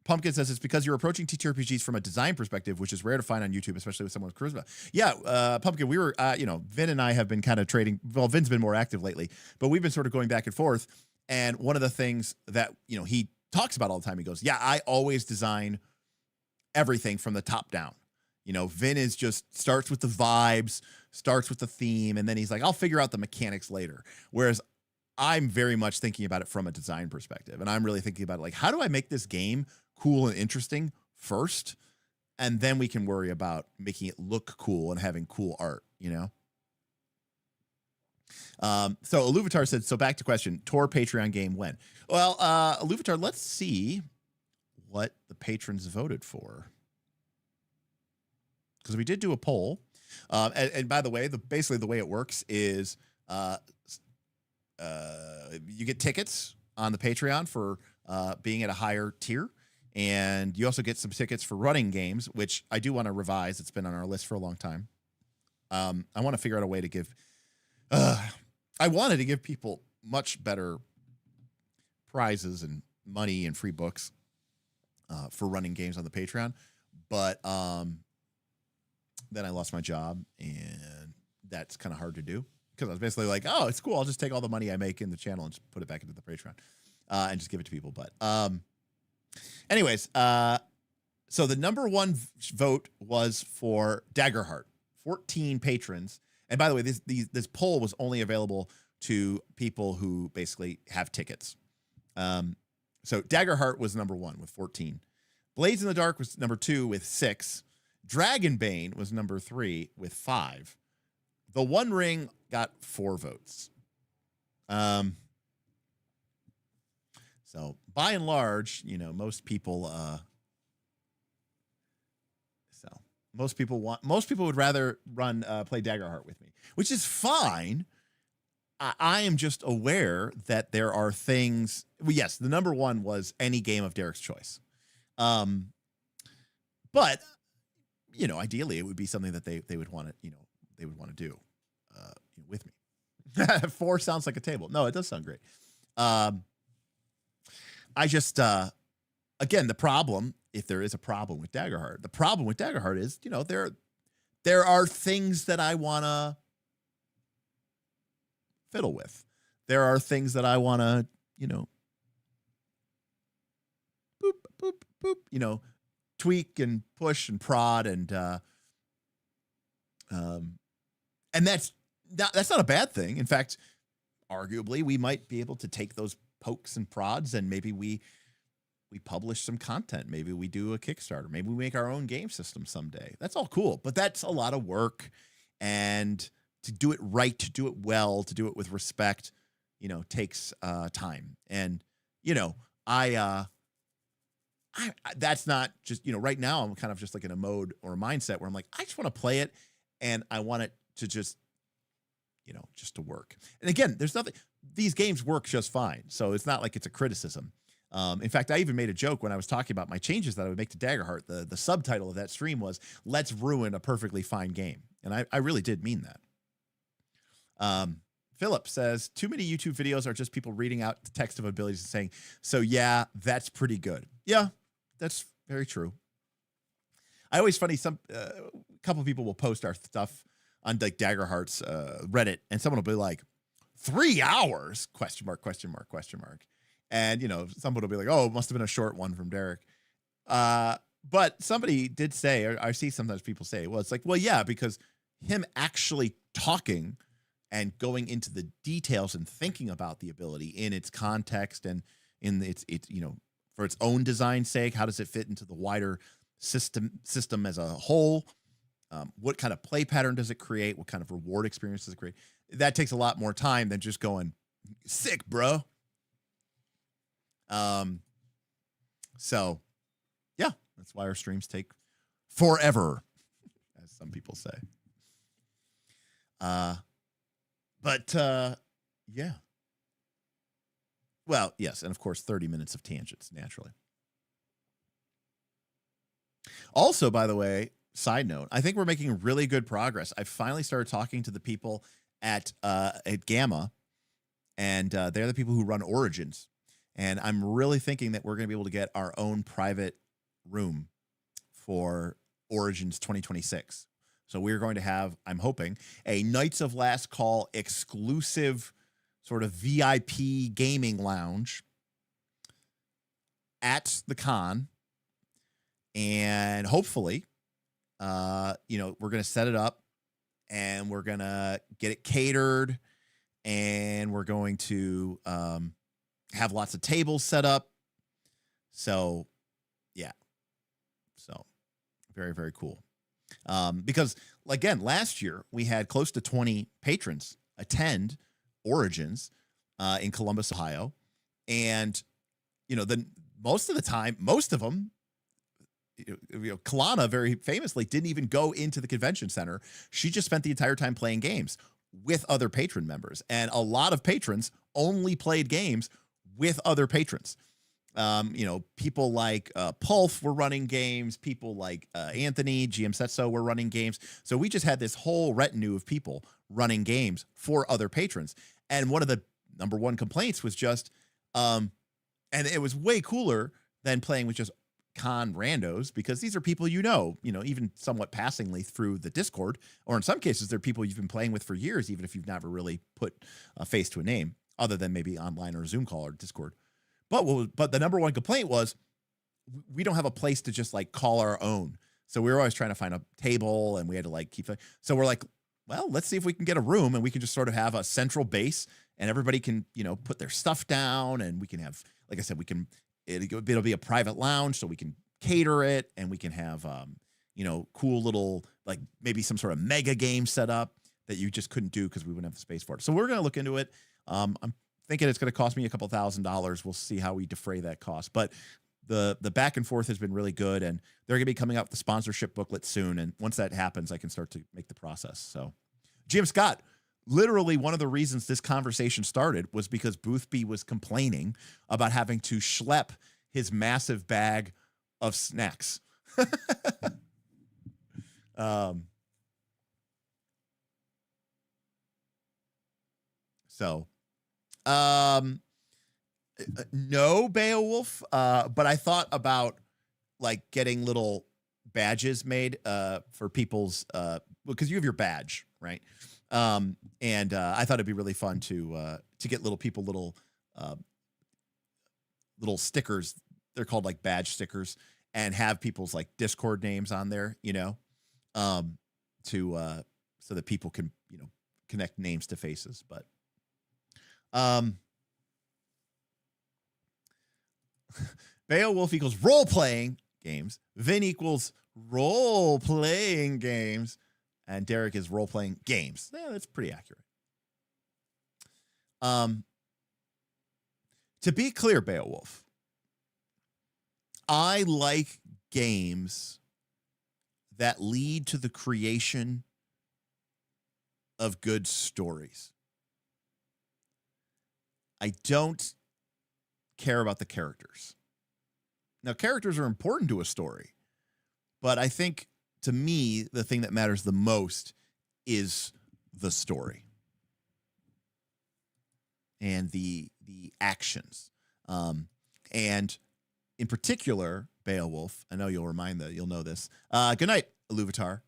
Pumpkin says it's because you're approaching TTRPGs from a design perspective, which is rare to find on YouTube, especially with someone with charisma. Yeah, Pumpkin, we were, Vin and I have been kind of trading. Well, Vin's been more active lately, but we've been sort of going back and forth. And one of the things that, you know, he talks about all the time, he goes, yeah, I always design everything from the top down. You know, Vin is just starts with the vibes, starts with the theme, and then he's like, I'll figure out the mechanics later. Whereas I'm very much thinking about it from a design perspective. And I'm really thinking about it like, how do I make this game cool and interesting first? And then we can worry about making it look cool and having cool art, you know? So Aluvatar said, so back to question, Tor Patreon game when? Well, Aluvatar, let's see what the patrons voted for. Because we did do a poll. And by the way, basically the way it works is you get tickets on the Patreon for being at a higher tier. And you also get some tickets for running games, which I do want to revise. It's been on our list for a long time. I want to figure out a way to give... I wanted to give people much better prizes and money and free books for running games on the Patreon. But then I lost my job, and that's kind of hard to do. Because I was basically like, oh, it's cool. I'll just take all the money I make in the channel and just put it back into the Patreon and just give it to people. But anyways, so the number one vote was for Daggerheart, 14 patrons. And by the way, this poll was only available to people who basically have tickets. So Daggerheart was number one with 14. Blades in the Dark was number 2 with 6. Dragonbane was number 3 with 5. The One Ring got 4 votes. So by and large, most people most people would rather play Daggerheart with me, which is fine. I am just aware that there are things. Well, yes, the number one was any game of Derek's choice. But ideally it would be something that they would want to, they would want to do with me. 4 sounds like a table. No, it does sound great. I just again, the problem, if there is a problem with Daggerheart, the problem with Daggerheart is, there are things that I want to fiddle with. There are things that I want to, boop, boop, boop, tweak and push and prod and that's not a bad thing. In fact, arguably, we might be able to take those pokes and prods and maybe we publish some content. Maybe we do a Kickstarter. Maybe we make our own game system someday. That's all cool, but that's a lot of work. And to do it right, to do it well, to do it with respect, takes time. And, I that's not just, right now I'm kind of just like in a mode or a mindset where I'm like, I just want to play it and I want it to just, just to work. And again, there's nothing, these games work just fine. So it's not like it's a criticism. In fact, I even made a joke when I was talking about my changes that I would make to Daggerheart. The subtitle of that stream was, "Let's ruin a perfectly fine game." And I really did mean that. Philip says, too many YouTube videos are just people reading out the text of abilities and saying, so yeah, that's pretty good. Yeah, that's very true. I always funny, a couple of people will post our stuff on like Daggerheart's Reddit, and someone will be like, 3 hours? ? And, someone will be like, oh, it must have been a short one from Derek. But somebody did say, or I see sometimes people say, well, it's like, well, yeah, because him actually talking and going into the details and thinking about the ability in its context and in its for its own design's sake, how does it fit into the wider system as a whole? What kind of play pattern does it create? What kind of reward experience does it create? That takes a lot more time than just going, sick, bro. So yeah, that's why our streams take forever, as some people say. But yeah. Well, yes, and of course 30 minutes of tangents, naturally. Also, by the way, side note, I think we're making really good progress. I finally started talking to the people at Gamma, and they're the people who run Origins. And I'm really thinking that we're going to be able to get our own private room for Origins 2026. So we're going to have, I'm hoping, a Knights of Last Call exclusive sort of VIP gaming lounge at the con. And hopefully, we're going to set it up and we're going to get it catered and we're going to have lots of tables set up. So, yeah. So, very, very cool. Because, again, last year we had close to 20 patrons attend origins in Columbus, Ohio. And, then most of the time, most of them, Kalana very famously didn't even go into the convention center. She just spent the entire time playing games with other patron members. And a lot of patrons only played games with other patrons. People like Pulf were running games. People like Anthony, GM Setso were running games. So we just had this whole retinue of people running games for other patrons. And one of the number one complaints was just, and it was way cooler than playing with just con randos, because these are people even somewhat passingly through the Discord, or in some cases they're people you've been playing with for years, even if you've never really put a face to a name, other than maybe online or Zoom call or Discord. But the number one complaint was we don't have a place to just like call our own. So we were always trying to find a table, and we had to like keep it. So we're like, well, let's see if we can get a room, and we can just sort of have a central base, and everybody can, put their stuff down, and we can have, like I said, it'll be a private lounge, so we can cater it, and we can have, cool little, like maybe some sort of mega game set up that you just couldn't do because we wouldn't have the space for it. So we're going to look into it. I'm thinking it's going to cost me a couple $1,000s. We'll see how we defray that cost. But the back and forth has been really good, and they're going to be coming out with the sponsorship booklet soon. And once that happens, I can start to make the process. So, Jim Scott, literally one of the reasons this conversation started was because Boothby was complaining about having to schlep his massive bag of snacks. No, Beowulf, but I thought about like getting little badges made for people's because you have your badge, right? And I thought it'd be really fun to get little stickers. They're called like badge stickers, and have people's like Discord names on there, so that people can, connect names to faces. But Beowulf equals role-playing games. Vin equals role-playing games. And Derek is role-playing games. Yeah, that's pretty accurate. To be clear, Beowulf, I like games that lead to the creation of good stories. I don't care about the characters. Now, characters are important to a story, but I think, to me, the thing that matters the most is the story and the actions. And in particular, Beowulf, I know you'll know this. Good night, Iluvatar.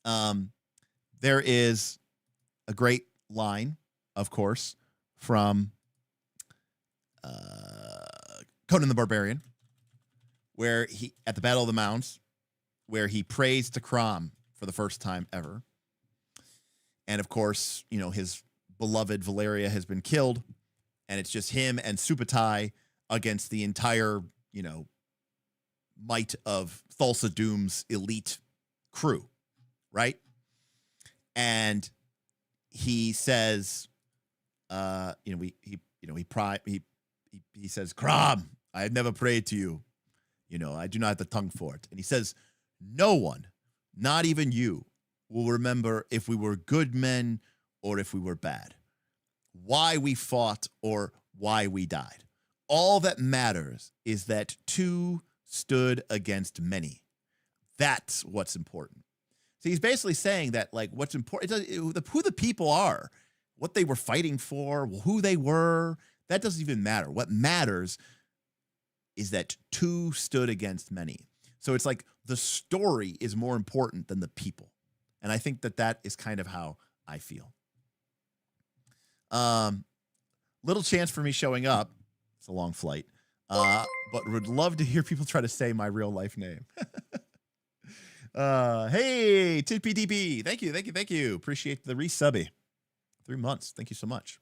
There is a great line, of course, from Conan the Barbarian, where he, at the Battle of the Mounds, where he prays to Crom for the first time ever. And of course, his beloved Valeria has been killed, and it's just him and Subutai against the entire, might of Thulsa Doom's elite crew, right? And he says, he says, Crom, I have never prayed to you. I do not have the tongue for it. And he says, no one, not even you, will remember if we were good men or if we were bad, why we fought or why we died. All that matters is that two stood against many. That's what's important. So he's basically saying that, like, what's important, who the people are, what they were fighting for, who they were, that doesn't even matter. What matters is that two stood against many. So it's like the story is more important than the people. And I think that is kind of how I feel. Little chance for me showing up. It's a long flight. But would love to hear people try to say my real life name. Hey, TPDB. Thank you. Appreciate the resubby. 3 months. Thank you so much.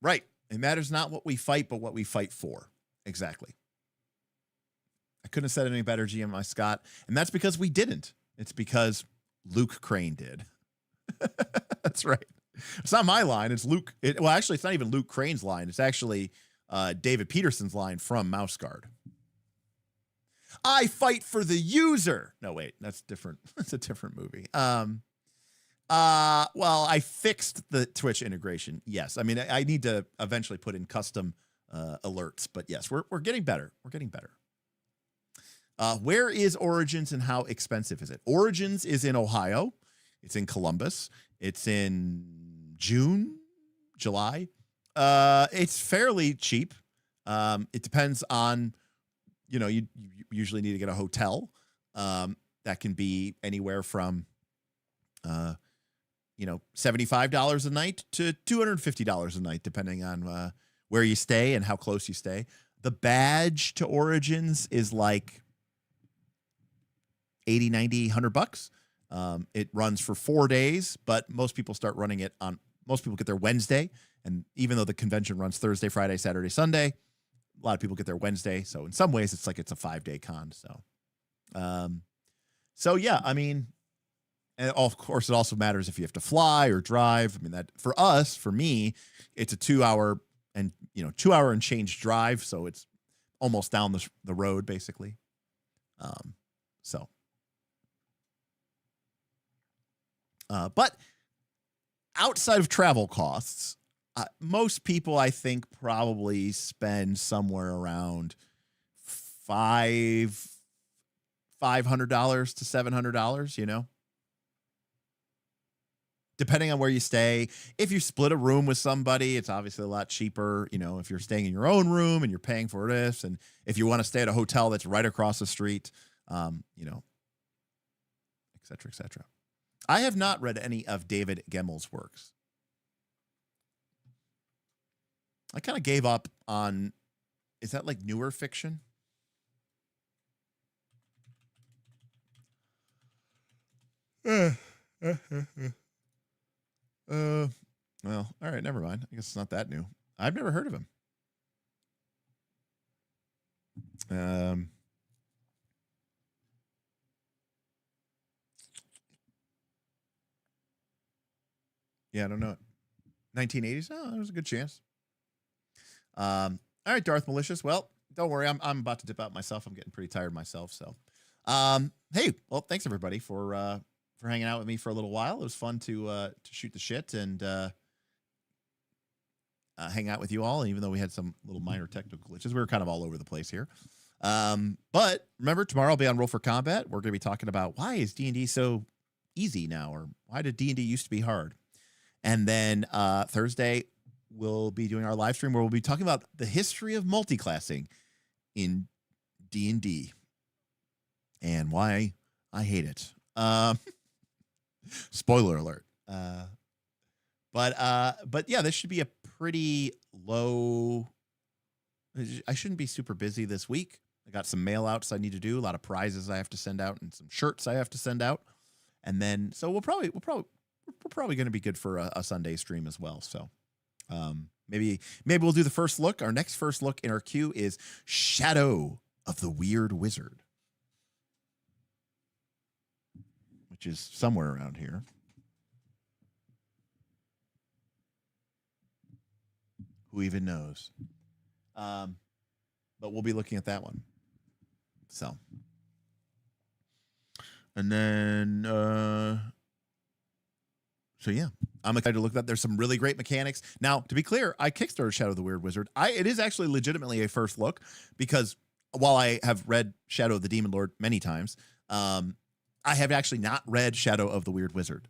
Right. It matters not what we fight, but what we fight for. Exactly. I couldn't have said it any better, GM Scott. And that's because we didn't. It's because Luke Crane did. That's right. It's not my line. It's Luke. Well, actually, it's not even Luke Crane's line. It's actually David Peterson's line from Mouse Guard. I fight for the user. No, wait, that's different. That's a different movie. Well, I fixed the Twitch integration. Yes. I mean, I need to eventually put in custom alerts, but yes, we're getting better. We're getting better. Where is Origins and how expensive is it? Origins is in Ohio. It's in Columbus. It's in June, July. It's fairly cheap. It depends on, you usually need to get a hotel. That can be anywhere from, $75 a night to $250 a night, depending on where you stay and how close you stay. The badge to Origins is like 80, 90, $100. It runs for 4 days, but most people get their Wednesday. And even though the convention runs Thursday, Friday, Saturday, Sunday, a lot of people get their Wednesday. So in some ways it's a 5-day con. So yeah, I mean, and of course it also matters if you have to fly or drive. I mean, that for me, it's a 2-hour and change drive. So it's almost down the road basically. But outside of travel costs, most people, I think, probably spend somewhere around $500 to $700, depending on where you stay. If you split a room with somebody, it's obviously a lot cheaper. If you're staying in your own room and you're paying for this, and if you want to stay at a hotel that's right across the street, et cetera, et cetera. I have not read any of David Gemmel's works. I kind of gave up on, is that like newer fiction? Well, all right, never mind. I guess it's not that new. I've never heard of him. Yeah, I don't know it. 1980s? Oh, there's a good chance. All right, Darth Malicious. Well, don't worry. I'm about to dip out myself. I'm getting pretty tired myself. So, hey, well, thanks everybody for hanging out with me for a little while. It was fun to shoot the shit and hang out with you all. And even though we had some little minor technical glitches, we were kind of all over the place here. But remember, tomorrow I'll be on Roll for Combat. We're going to be talking about why is D&D so easy now, or why did D&D used to be hard? And then Thursday, we'll be doing our live stream where we'll be talking about the history of multiclassing in D&D and why I hate it. Spoiler alert. But yeah, this should be a pretty low. I shouldn't be super busy this week. I got some mail outs I need to do, a lot of prizes I have to send out, and some shirts I have to send out. And then, so we're probably going to be good for a Sunday stream as well. So maybe we'll do the first look. Our next first look in our queue is Shadow of the Weird Wizard, which is somewhere around here. Who even knows? But we'll be looking at that one. So, and then, so yeah, I'm excited to look at that. There's some really great mechanics. Now, to be clear, I kickstarted Shadow of the Weird Wizard. It is actually legitimately a first look, because while I have read Shadow of the Demon Lord many times, I have actually not read Shadow of the Weird Wizard.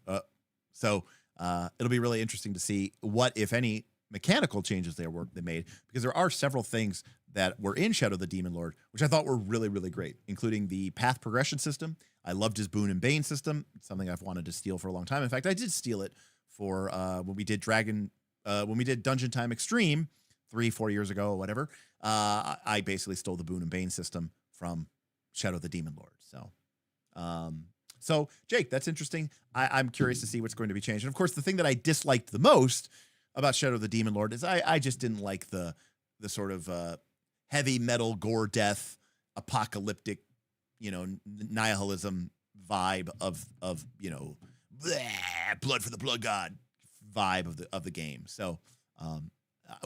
So it'll be really interesting to see what, if any, mechanical changes they made, because there are several things that were in Shadow of the Demon Lord, which I thought were really, really great, including the path progression system. I loved his Boon and Bane system. It's something I've wanted to steal for a long time. In fact, I did steal it for when we did Dungeon Time Extreme 3-4 years ago or whatever. I basically stole the Boon and Bane system from Shadow of the Demon Lord. So Jake, that's interesting. I'm curious to see what's going to be changed. And of course, the thing that I disliked the most about Shadow of the Demon Lord is I just didn't like the sort of heavy metal gore death apocalyptic, nihilism vibe of blood for the blood god vibe of the game. So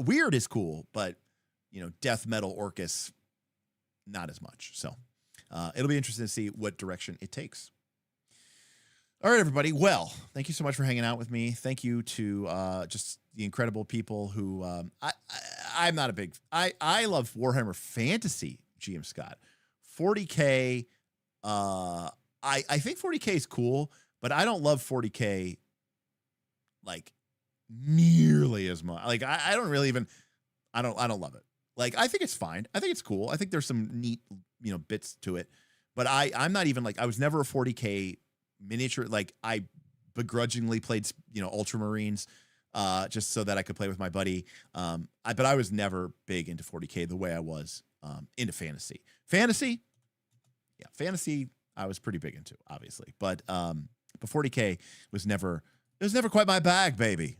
weird is cool, but death metal Orcus not as much. So it'll be interesting to see what direction it takes. All right, everybody. Well, thank you so much for hanging out with me. Thank you to just the incredible people who I'm not a big I love Warhammer Fantasy, GM Scott. 40K I think 40K is cool, but I don't love 40K like nearly as much. Like I don't really even I don't love it. Like I think it's fine. I think it's cool. I think there's some neat, bits to it. But I'm not even like I was never a 40K miniature. Like I begrudgingly played, Ultramarines just so that I could play with my buddy. But I was never big into 40K the way I was into fantasy. Fantasy I was pretty big into, obviously. But 40K was never quite my bag, baby.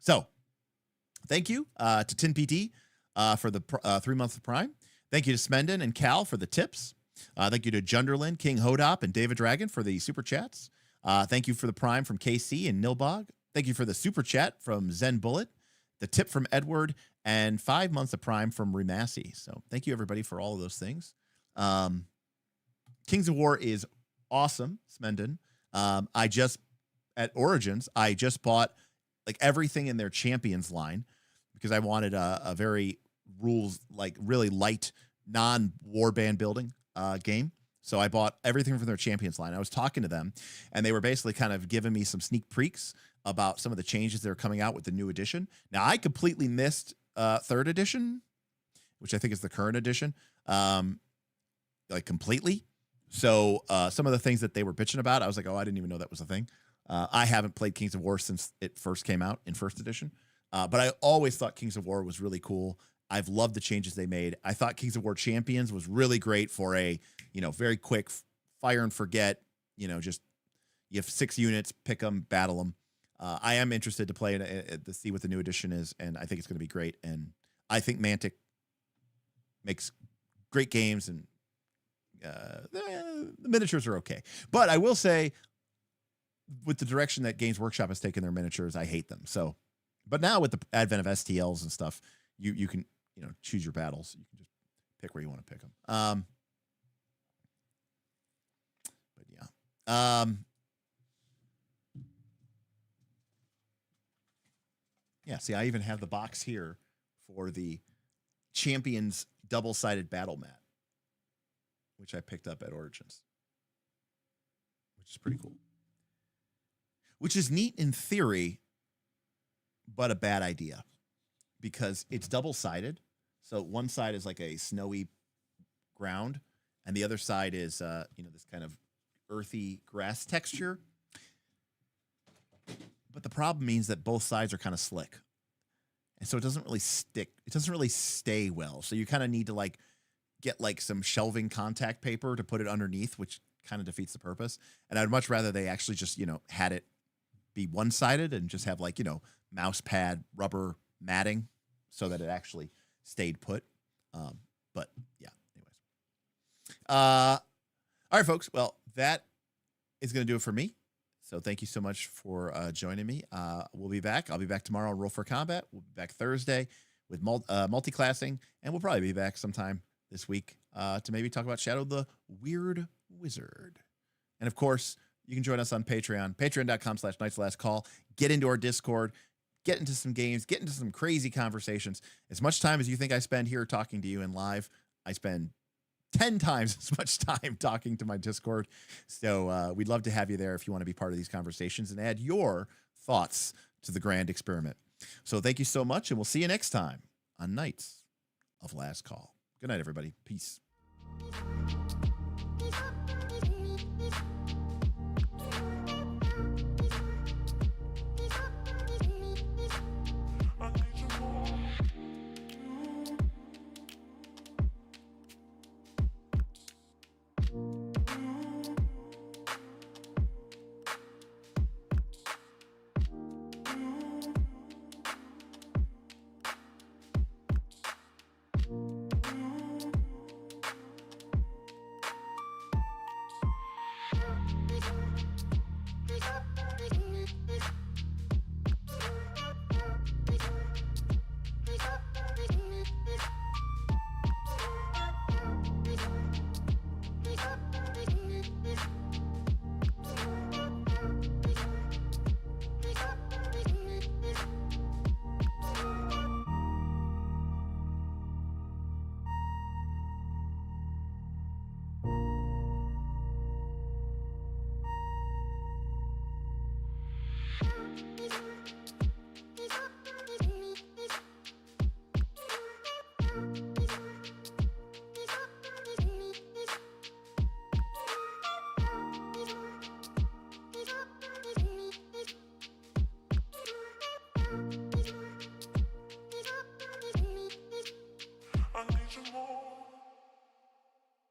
So thank you to Tin PT for the 3 months of Prime. Thank you to Smendon and Cal for the tips. Thank you to Junderlin, King Hodop, and David Dragon for the super chats. Thank you for the Prime from KC and Nilbog. Thank you for the super chat from Zen Bullet, the tip from Edward, and 5 months of Prime from Remassi. So thank you, everybody, for all of those things. Kings of War is awesome, Smendon. At Origins, I just bought like everything in their Champions line because I wanted a very rules, like really light, non-warband building game. So I bought everything from their Champions line. I was talking to them, and they were basically kind of giving me some sneak peeks about some of the changes that are coming out with the new edition. Now, I completely missed 3rd edition, which I think is the current edition, like completely. So some of the things that they were bitching about, I was like, oh, I didn't even know that was a thing. I haven't played Kings of War since it first came out in 1st edition. But I always thought Kings of War was really cool. I've loved the changes they made. I thought Kings of War Champions was really great for a, very quick fire and forget, just you have 6 units, pick them, battle them. I am interested to play it to see what the new edition is, and I think it's going to be great. And I think Mantic makes great games, and the miniatures are okay. But I will say, with the direction that Games Workshop has taken their miniatures, I hate them. So, but now with the advent of STLs and stuff, you can choose your battles. You can just pick where you want to pick them. But yeah. Yeah, see, I even have the box here for the Champions double-sided battle mat, which I picked up at Origins, which is pretty cool. Which is neat in theory, but a bad idea because it's double-sided. So one side is like a snowy ground, and the other side is, this kind of earthy grass texture. But the problem means that both sides are kind of slick. And so it doesn't really stick. It doesn't really stay well. So you kind of need to get some shelving contact paper to put it underneath, which kind of defeats the purpose. And I'd much rather they actually just, had it be one-sided and just have mouse pad rubber matting so that it actually stayed put. But yeah, anyways. All right, folks. Well, that is going to do it for me. So thank you so much for joining me. We'll be back. I'll be back tomorrow on Roll for Combat. We'll be back Thursday with multi-classing, and we'll probably be back sometime this week to maybe talk about Shadow the Weird Wizard. And of course, you can join us on Patreon, patreon.com/knightslastcall. Get into our Discord, get into some games, get into some crazy conversations. As much time as you think I spend here talking to you in live, I spend 10 times as much time talking to my Discord. So we'd love to have you there if you want to be part of these conversations and add your thoughts to the grand experiment. So thank you so much, and we'll see you next time on Knights of Last Call. Good night, everybody. Peace.